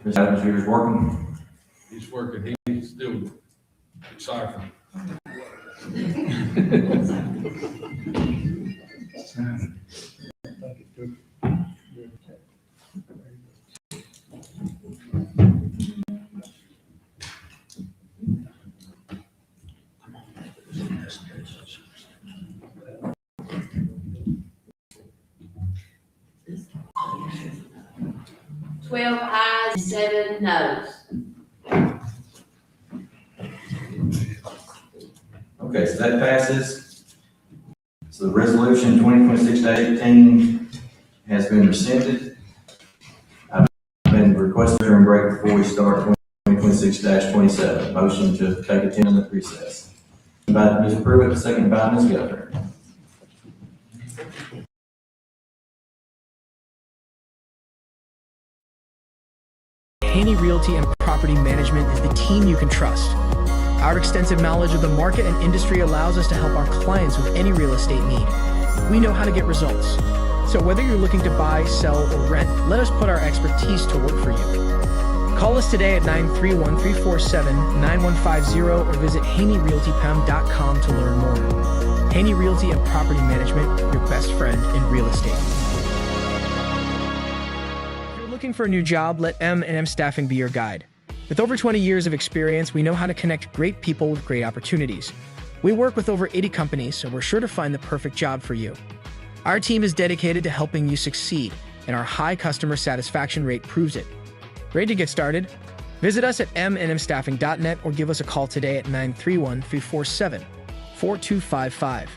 Mr. Adams, yours working? He's working, he's still deciphering. 12 ayes, 7 noes. Okay, so that passes. So the resolution 2026-18 has been rescinded. I've been requested to break before we start 2026-27. Motion to take a 10-minute recess. By Ms. Pruitt, second by Ms. Governor. Haney Realty and Property Management is the team you can trust. Our extensive knowledge of the market and industry allows us to help our clients with any real estate need. We know how to get results. So whether you're looking to buy, sell, or rent, let us put our expertise to work for you. Call us today at 931-347-9150 or visit HaneyRealtyPM.com to learn more. Haney Realty and Property Management, your best friend in real estate. Looking for a new job, let M&M Staffing be your guide. With over 20 years of experience, we know how to connect great people with great opportunities. We work with over 80 companies, so we're sure to find the perfect job for you. Our team is dedicated to helping you succeed, and our high customer satisfaction rate proves it. Ready to get started? Visit us at mnmstaffing.net or give us a call today at 931-347-4255.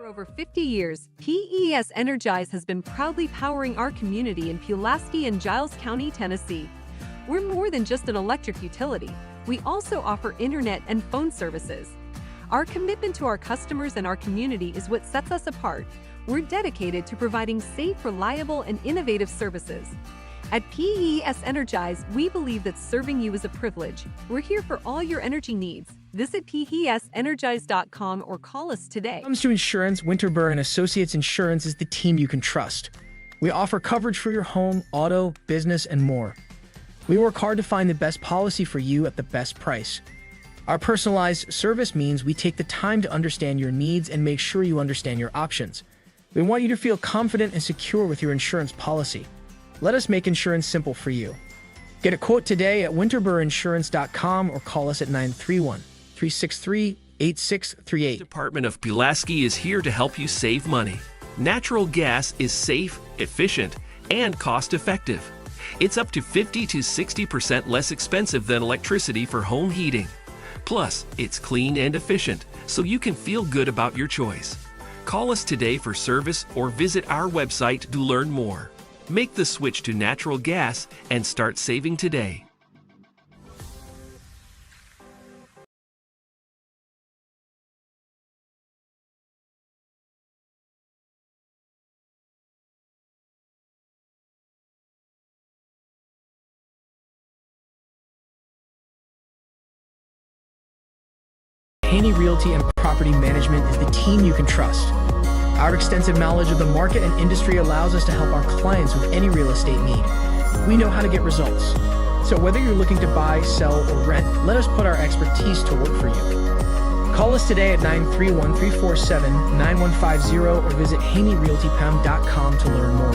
Over 50 years, PES Energize has been proudly powering our community in Pulaski and Giles County, Tennessee. We're more than just an electric utility. We also offer internet and phone services. Our commitment to our customers and our community is what sets us apart. We're dedicated to providing safe, reliable, and innovative services. At PES Energize, we believe that serving you is a privilege. We're here for all your energy needs. Visit PESenergize.com or call us today. When it comes to insurance, Winterburn & Associates Insurance is the team you can trust. We offer coverage for your home, auto, business, and more. We work hard to find the best policy for you at the best price. Our personalized service means we take the time to understand your needs and make sure you understand your options. We want you to feel confident and secure with your insurance policy. Let us make insurance simple for you. Get a quote today at winterburinsurance.com or call us at 931-363-8638. Department of Pulaski is here to help you save money. Natural gas is safe, efficient, and cost-effective. It's up to 50 to 60% less expensive than electricity for home heating. Plus, it's clean and efficient, so you can feel good about your choice. Call us today for service or visit our website to learn more. Make the switch to natural gas and start saving today. Haney Realty and Property Management is the team you can trust. Our extensive knowledge of the market and industry allows us to help our clients with any real estate need. We know how to get results. So whether you're looking to buy, sell, or rent, let us put our expertise to work for you. Call us today at 931-347-9150 or visit HaneyRealtyPM.com to learn more.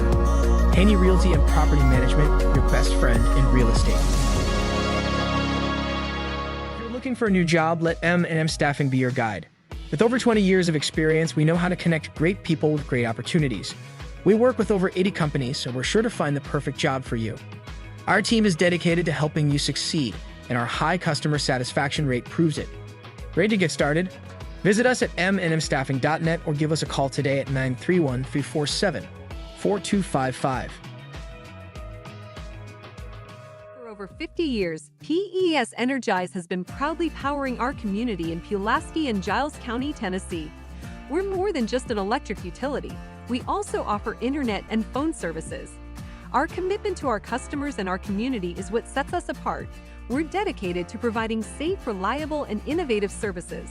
Haney Realty and Property Management, your best friend in real estate. If you're looking for a new job, let M&M Staffing be your guide. With over 20 years of experience, we know how to connect great people with great opportunities. We work with over 80 companies, so we're sure to find the perfect job for you. Our team is dedicated to helping you succeed, and our high customer satisfaction rate proves it. Ready to get started? Visit us at mnmstaffing.net or give us a call today at 931-347-4255. For over over 50 years, PES Energize has been proudly powering our community in Pulaski and Giles County, Tennessee. We're more than just an electric utility. We also offer internet and phone services. Our commitment to our customers and our community is what sets us apart. We're dedicated to providing safe, reliable, and innovative services.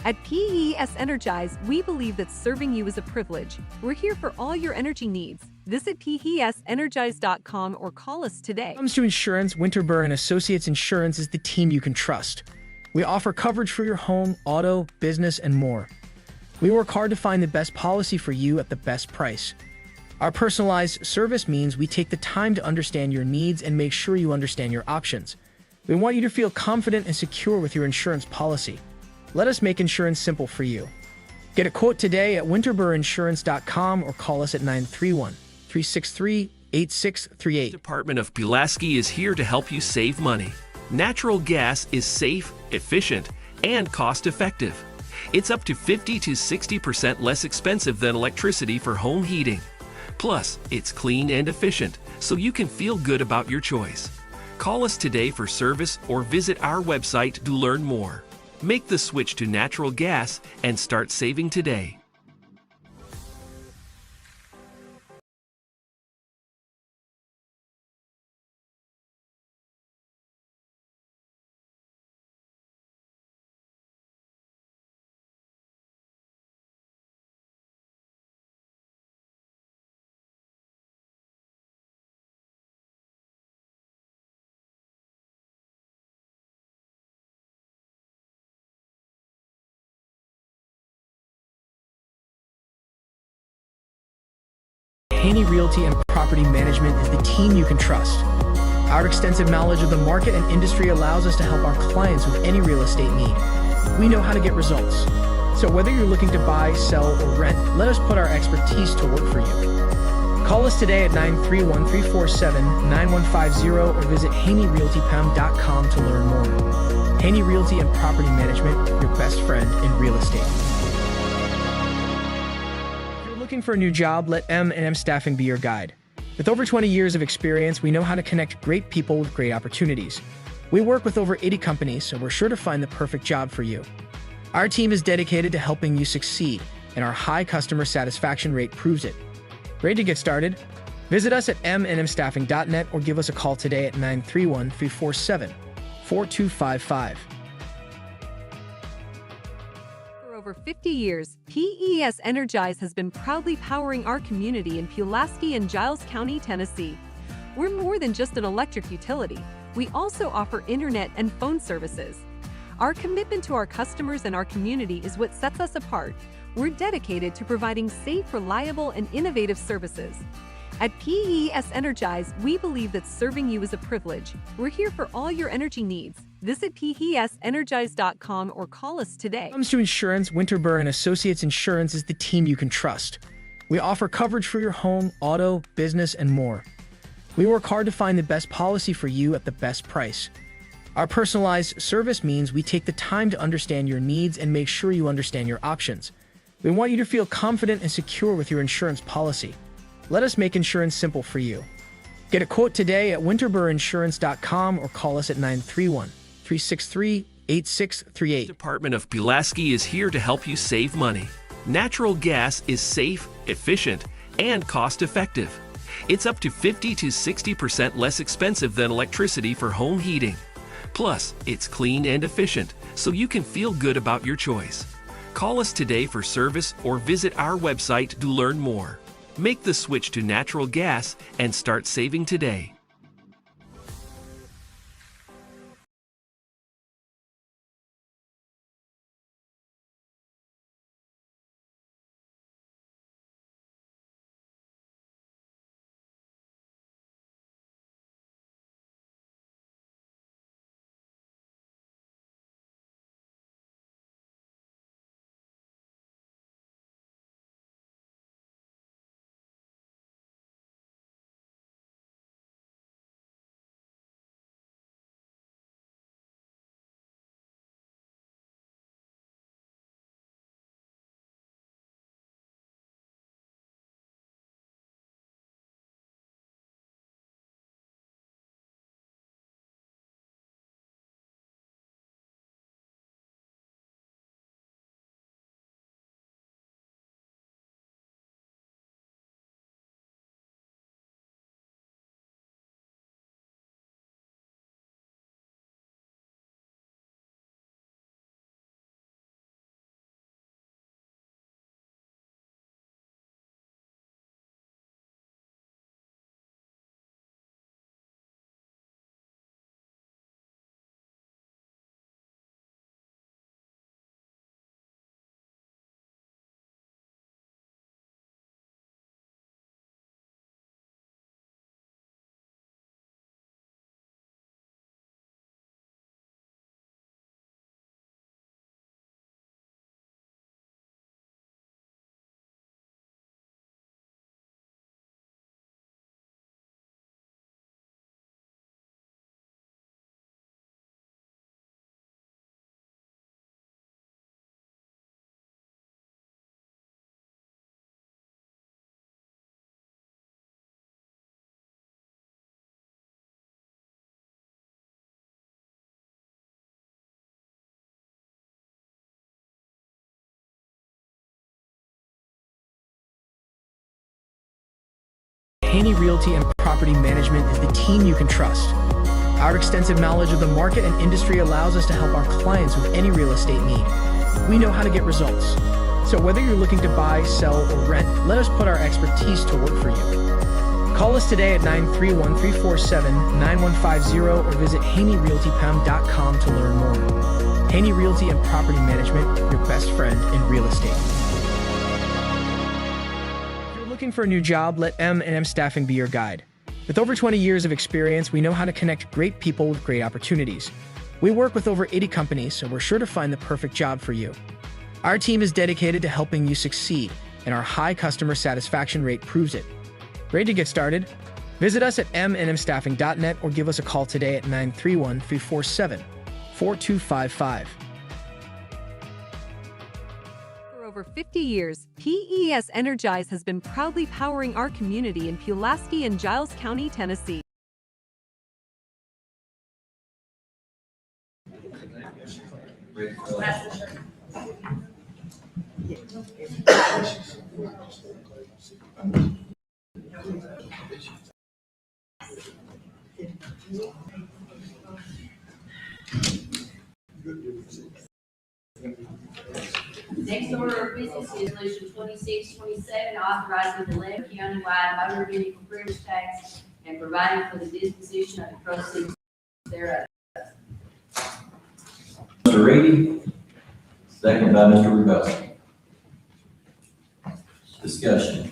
At PES Energize, we believe that serving you is a privilege. We're here for all your energy needs. Visit PESenergize.com or call us today. When it comes to insurance, Winterburr and Associates Insurance is the team you can trust. We offer coverage for your home, auto, business, and more. We work hard to find the best policy for you at the best price. Our personalized service means we take the time to understand your needs and make sure you understand your options. We want you to feel confident and secure with your insurance policy. Let us make insurance simple for you. Get a quote today at winterburrinsurance.com or call us at 931-363-8638. Department of Pulaski is here to help you save money. Natural gas is safe, efficient, and cost-effective. It's up to 50 to 60% less expensive than electricity for home heating. Plus, it's clean and efficient, so you can feel good about your choice. Call us today for service or visit our website to learn more. Make the switch to natural gas and start saving today. Haney Realty and Property Management is the team you can trust. Our extensive knowledge of the market and industry allows us to help our clients with any real estate need. We know how to get results. So whether you're looking to buy, sell, or rent, let us put our expertise to work for you. Call us today at 931-347-9150 or visit HaneyRealtyPM.com to learn more. Haney Realty and Property Management, your best friend in real estate. Looking for a new job, let M&M Staffing be your guide. With over 20 years of experience, we know how to connect great people with great opportunities. We work with over 80 companies, so we're sure to find the perfect job for you. Our team is dedicated to helping you succeed, and our high customer satisfaction rate proves it. Ready to get started? Visit us at mnmstaffing.net or give us a call today at 931-347-4255. For over 50 years, PES Energize has been proudly powering our community in Pulaski and Giles County, Tennessee. We're more than just an electric utility. We also offer internet and phone services. Our commitment to our customers and our community is what sets us apart. We're dedicated to providing safe, reliable, and innovative services. At PES Energize, we believe that serving you is a privilege. We're here for all your energy needs. Visit PESenergize.com or call us today. When it comes to insurance, Winterburr and Associates Insurance is the team you can trust. We offer coverage for your home, auto, business, and more. We work hard to find the best policy for you at the best price. Our personalized service means we take the time to understand your needs and make sure you understand your options. We want you to feel confident and secure with your insurance policy. Let us make insurance simple for you. Get a quote today at winterburrinsurance.com or call us at 931-363-8638. Department of Pulaski is here to help you save money. Natural gas is safe, efficient, and cost-effective. It's up to 50 to 60% less expensive than electricity for home heating. Plus, it's clean and efficient, so you can feel good about your choice. Call us today for service or visit our website to learn more. Make the switch to natural gas and start saving today. Haney Realty and Property Management is the team you can trust. Our extensive knowledge of the market and industry allows us to help our clients with any real estate need. We know how to get results. So whether you're looking to buy, sell, or rent, let us put our expertise to work for you. Call us today at 931-347-9150 or visit HaneyRealtyPM.com to learn more. Haney Realty and Property Management, your best friend in real estate. If you're looking for a new job, let M&M Staffing be your guide. With over 20 years of experience, we know how to connect great people with great opportunities. We work with over 80 companies, so we're sure to find the perfect job for you. Our team is dedicated to helping you succeed, and our high customer satisfaction rate proves it. Ready to get started? Visit us at mnmstaffing.net or give us a call today at 931-347-4255. For over 50 years, PES Energize has been proudly powering our community in Pulaski and Giles County, Tennessee. Next order of business is resolution 2627, authorizing the levy of countywide motor vehicle cruise tax and providing for the disposition of the proceeds thereof. Mr. Reedy, second by Mr. Rubelson. Discussion.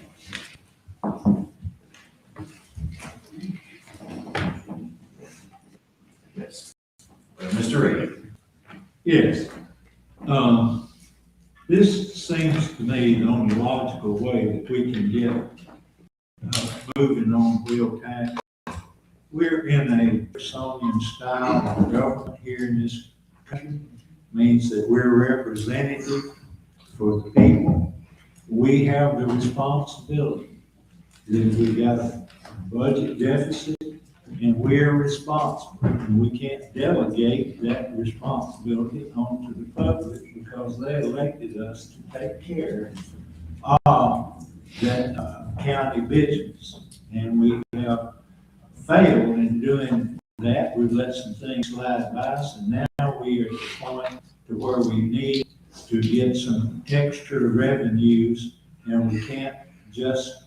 Yes. Mr. Reedy. Yes. This seems to me the only logical way that we can get moving on wheel tax. We're in a Smithsonian style of government here in this country. Means that we're representative for the people. We have the responsibility that we got a budget deficit and we're responsible. And we can't delegate that responsibility onto the public because they elected us to take care of that county business. And we have failed in doing that. We've let some things slide by us, and now we are at the point to where we need to get some extra revenues, and we can't just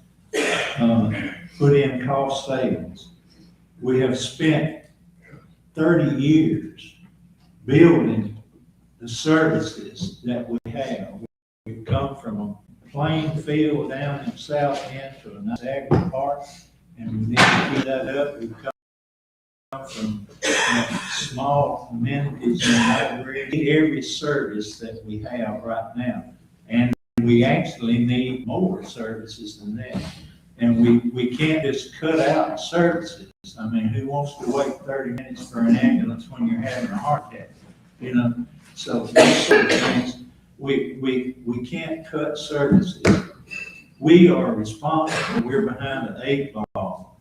put in cost savings. We have spent 30 years building the services that we have. We've come from a plain field down in South End to a nice agri park, and we need to keep that up. We've come from small amenities and every service that we have right now. And we actually need more services than that. And we can't just cut out services. I mean, who wants to wait 30 minutes for an ambulance when you're having a heart attack? You know, so those sort of things, we can't cut services. We are responsible. We're behind the 8 ball.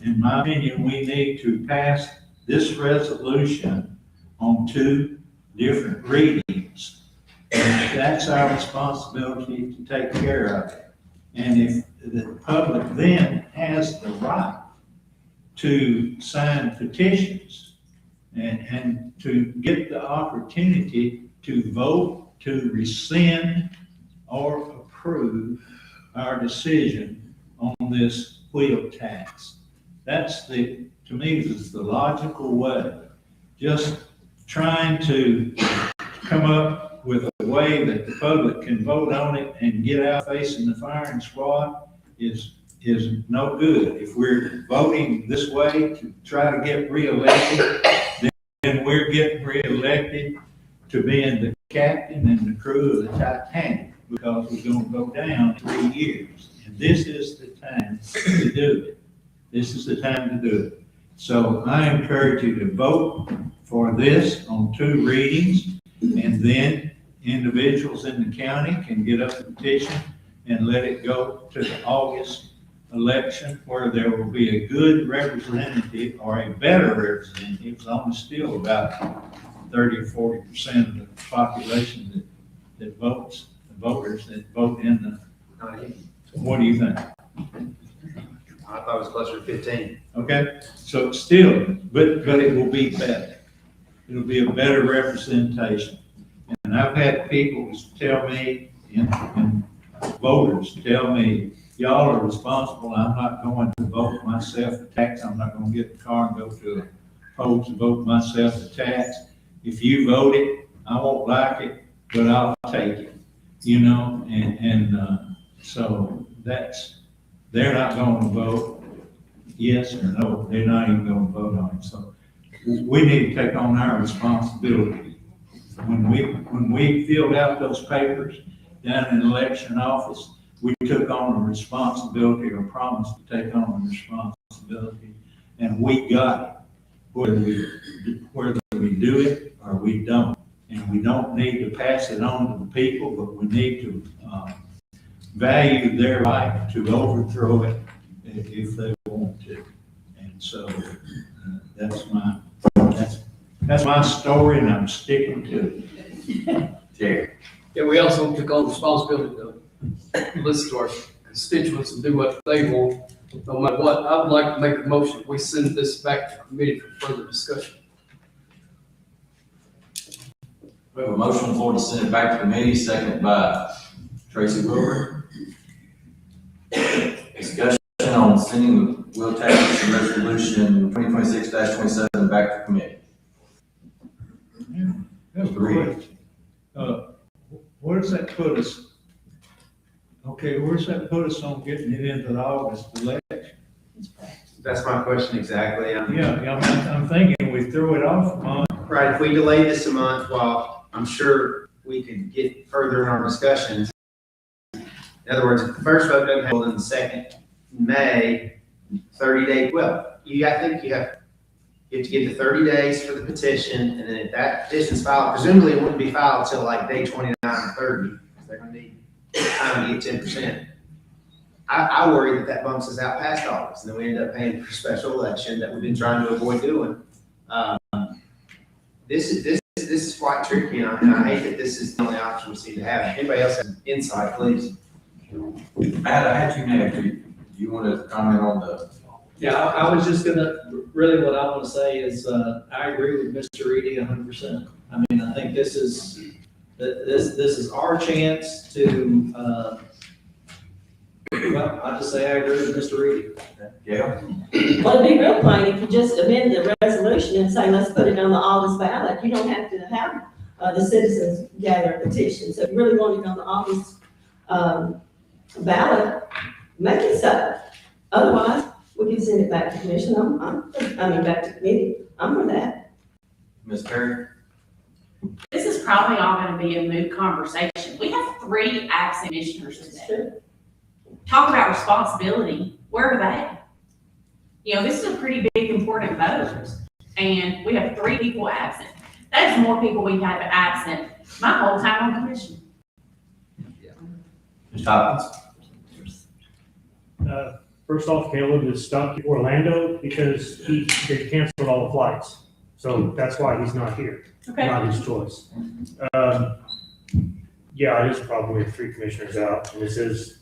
In my opinion, we need to pass this resolution on 2 different readings. And that's our responsibility to take care of it. And if the public then has the right to sign petitions and to get the opportunity to vote to rescind or approve our decision on this wheel tax. That's to me, is the logical way. Just trying to come up with a way that the public can vote on it and get out facing the firing squad is no good. If we're voting this way to try to get reelected, then we're getting reelected to being the captain and the crew of the Titanic, because we're going to go down 3 years. And this is the time to do it. This is the time to do it. So I encourage you to vote for this on 2 readings, and then individuals in the county can get up a petition and let it go to the August election, where there will be a good representative or a better representative. It's only still about 30 or 40% of the population that votes, the voters that vote in the, what do you think? I thought it was closer to 15. Okay, so still, but it will be better. It'll be a better representation. And I've had people tell me, and voters tell me, y'all are responsible, I'm not going to vote myself a tax, I'm not gonna get in the car and go to a poll to vote myself a tax. If you vote it, I won't like it, but I'll take it, you know, so they're not gonna vote yes or no, they're not even gonna vote on it, so we need to take on our responsibility. When we filled out those papers down in the election office, we took on a responsibility or promised to take on a responsibility, and we got it. Whether we do it or we don't. And we don't need to pass it on to the people, but we need to value their right to overthrow it if they want to. And so that's my story, and I'm sticking to it. Jerry. Yeah, we also took on responsibility to listen to our constituents and do what they want, no matter what. I would like to make a motion, we send this back to committee for further discussion. We have a motion on the floor to send it back to committee, seconded by Tracy Wilbur. Discussion on sending the wheel tax resolution 2026-27 back to committee. That's great. Where does that put us? Okay, where does that put us on getting it into the August election? That's my question exactly. I'm thinking we threw it off a month. Right, if we delay this a month, while I'm sure we could get further in our discussions. In other words, if the first vote doesn't happen in the second May, 30-day, well, I think you have to give the 30 days for the petition, and then if that petition's filed, presumably it wouldn't be filed till like day 29 or 30, because they're gonna need time to get 10%. I worry that bumps us out past August, and then we end up paying for a special election that we've been trying to avoid doing. This is quite tricky, and I hate that this is the only option we seem to have. Anybody else have insight, please? Matt, I had you next. Do you want to comment on the? Yeah, I was just really what I want to say is, I agree with Mr. Reedy 100%. I mean, I think this is our chance to, well, I just say I agree with Mr. Reedy. Yeah. Well, it'd be real plain if you just amend the resolution and say, let's put it on the August ballot. You don't have to have the citizens gather a petition. So if you really want it on the August ballot, make it so. Otherwise, we can send it back to commission. Back to committee. I'm for that. Ms. Perry? This is probably all gonna be a moot conversation. We have 3 absent commissioners today. Talk about responsibility. Where are they? You know, this is a pretty big, important vote, and we have 3 people absent. That is more people we have absent my whole time on commission. Ms. Hopkins? First off, Caleb is stuck in Orlando because they canceled all the flights. So that's why he's not here. Okay. Not his choice. Yeah, it is a problem. We have 3 commissioners out, and this is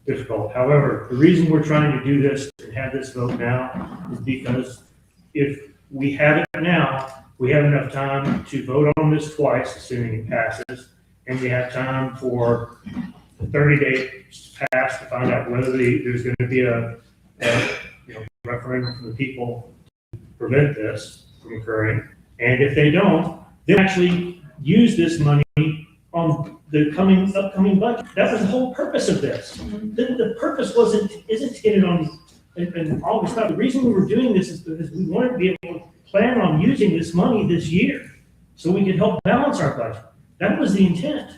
difficult. However, the reason we're trying to do this and have this vote now is because if we have it now, we have enough time to vote on this twice, assuming it passes, and we have time for the 30 days to pass to find out whether there's going to be a referendum from the people to prevent this from occurring. And if they don't, they'll actually use this money on the upcoming budget. That was the whole purpose of this. The purpose isn't to get it on in August. The reason we were doing this is because we wanted to be able to plan on using this money this year so we could help balance our budget. That was the intent.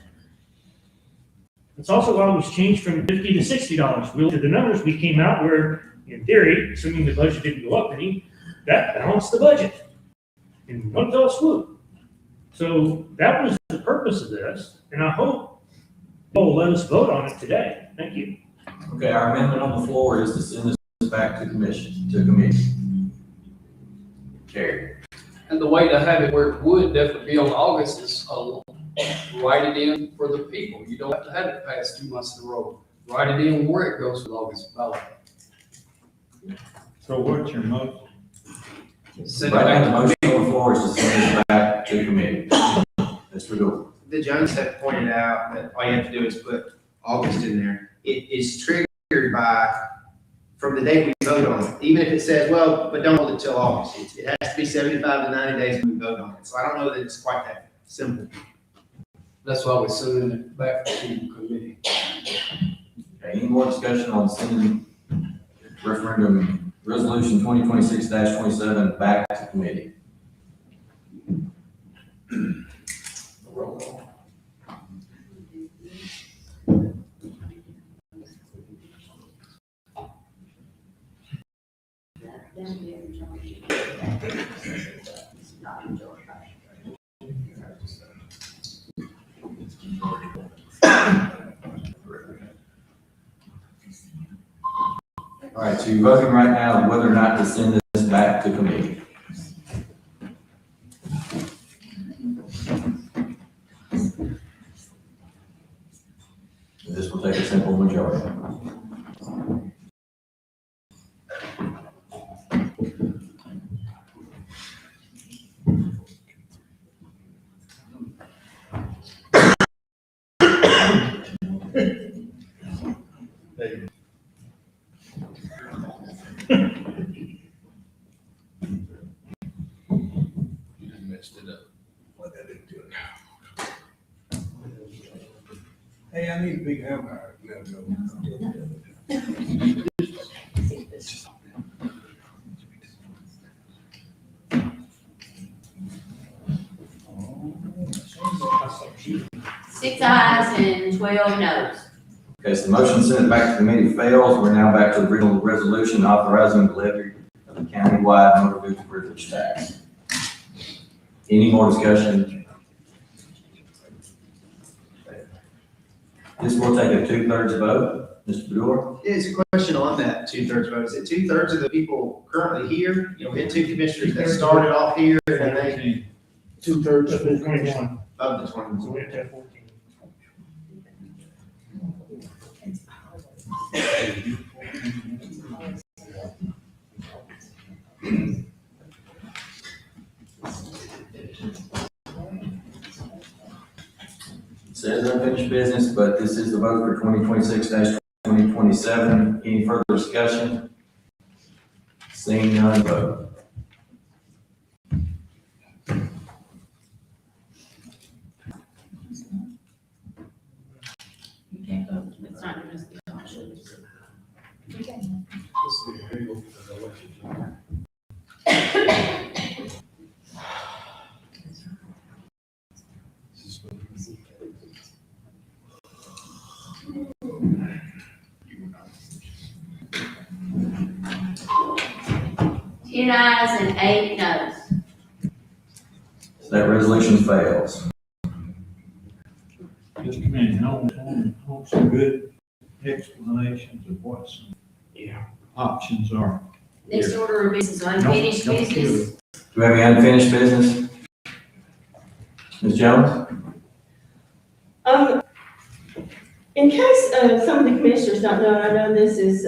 It's also why it was changed from $50 to $60. We looked at the numbers, we came out where, in theory, assuming the budget didn't go up any, that balanced the budget in one fell swoop. So that was the purpose of this, and I hope you'll let us vote on it today. Thank you. Okay, our amendment on the floor is to send this back to committee. Carrie. And the way to have it where it would definitely be on August is write it in for the people. You don't have to have it past 2 months in a row. Write it in where it goes for the August ballot. So what's your motion? Right now, the motion on the floor is to send it back to committee. Mr. Doyle. The Jones have pointed out that all you have to do is put August in there. It is triggered by, from the day we vote on it. Even if it says, well, but don't hold it till August. It has to be 75 to 90 days when we vote on it. So I don't know that it's quite that simple. That's why we're sending it back to committee. Okay, any more discussion on sending referendum resolution 2026-27 back to committee? Roll call. All right, so you're voting right now on whether or not to send this back to committee. This will take a simple majority. Messed it up. What that didn't do it. Hey, I need a big hammer. Six ayes and 12 noes. Okay, so the motion sent it back to committee fails. We're now back to the original resolution authorizing the levy of the countywide motor vehicle privilege tax. Any more discussion? This will take a 2/3 vote. Mr. Bedore? It's a question on that 2/3 vote. Is it 2/3 of the people currently here? You know, we had two commissioners that started off here and then they. 2/3 of the 21. Of the 21. So we have to have 14. It says unfinished business, but this is the vote for 2026-2027. Any further discussion? Seeing none, vote. You can't vote, it's not your business. Ten ayes and 8 noes. So that resolution fails. Just a minute, I want some good explanations of what some options are. Next order of business, unfinished Don't kill business. it. Do we have any unfinished business? Ms. Jones? In case some of the commissioners don't know, I know this is,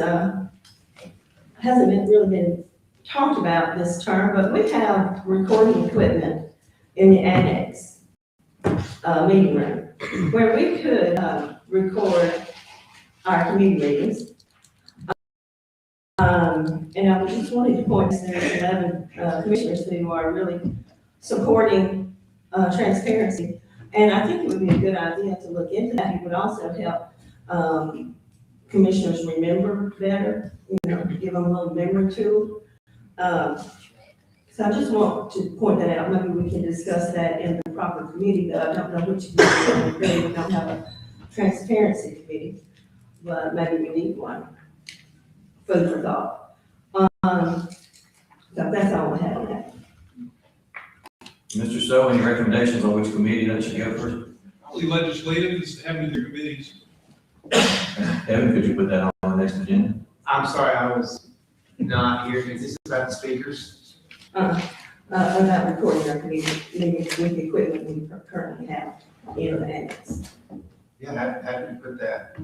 hasn't really been talked about this term, but we have recording equipment in the annex, meeting room, where we could, record our committee meetings. And I just wanted to point, there's 11, commissioners who are really supporting, transparency. And I think it would be a good idea to look into that. It would also help, commissioners remember better, you know, give them a little memory tool. So I just want to point that out. Maybe we can discuss that in the proper committee, though I don't know which committee. We don't have a transparency committee, but maybe we need one. Food for thought. So that's all I have on that. Mr. Stowe, any recommendations on which committee that should go first? Probably legislative is having their committees. Evan, could you put that on the next agenda? I'm sorry, I was not here. Is this about the speakers? About recording our committee, with the equipment we currently have in the annex. Yeah, how do you put that?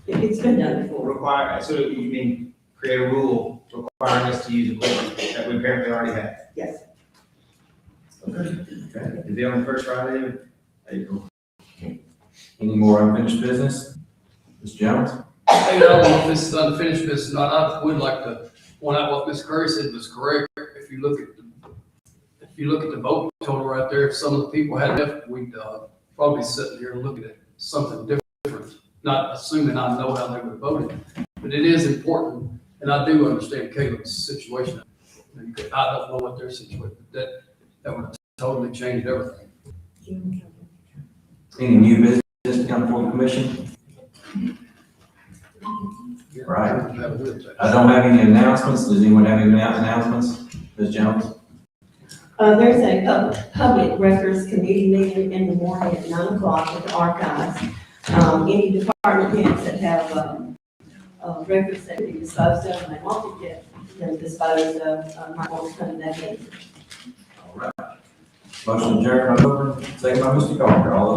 It's been done before. Require, so you mean create a rule requiring us to use equipment that we apparently already have. Yes. Okay. Is it on the first Friday of April? Any more unfinished business? Ms. Jones? Hey, I don't know if this is unfinished business or not. I would like to point out what Ms. Curry said was correct. If you look at the vote total right there, if some of the people had left, we'd probably be sitting here looking at something different, not assuming I know how they would have voted. But it is important, and I do understand Caleb's situation. I don't know what their situation, that would have totally changed everything. Any new business to come before the commission? Right. I don't have any announcements. Does anyone have any announcements? Ms. Jones? There's a public records committee meeting in the morning at 9 o'clock at the archives. Any department heads that have records that can be disposed of and they want to get them disposed of, might want to come to that meeting. All right. Motion adjourned by Milburn, second by Mr. Carter. All those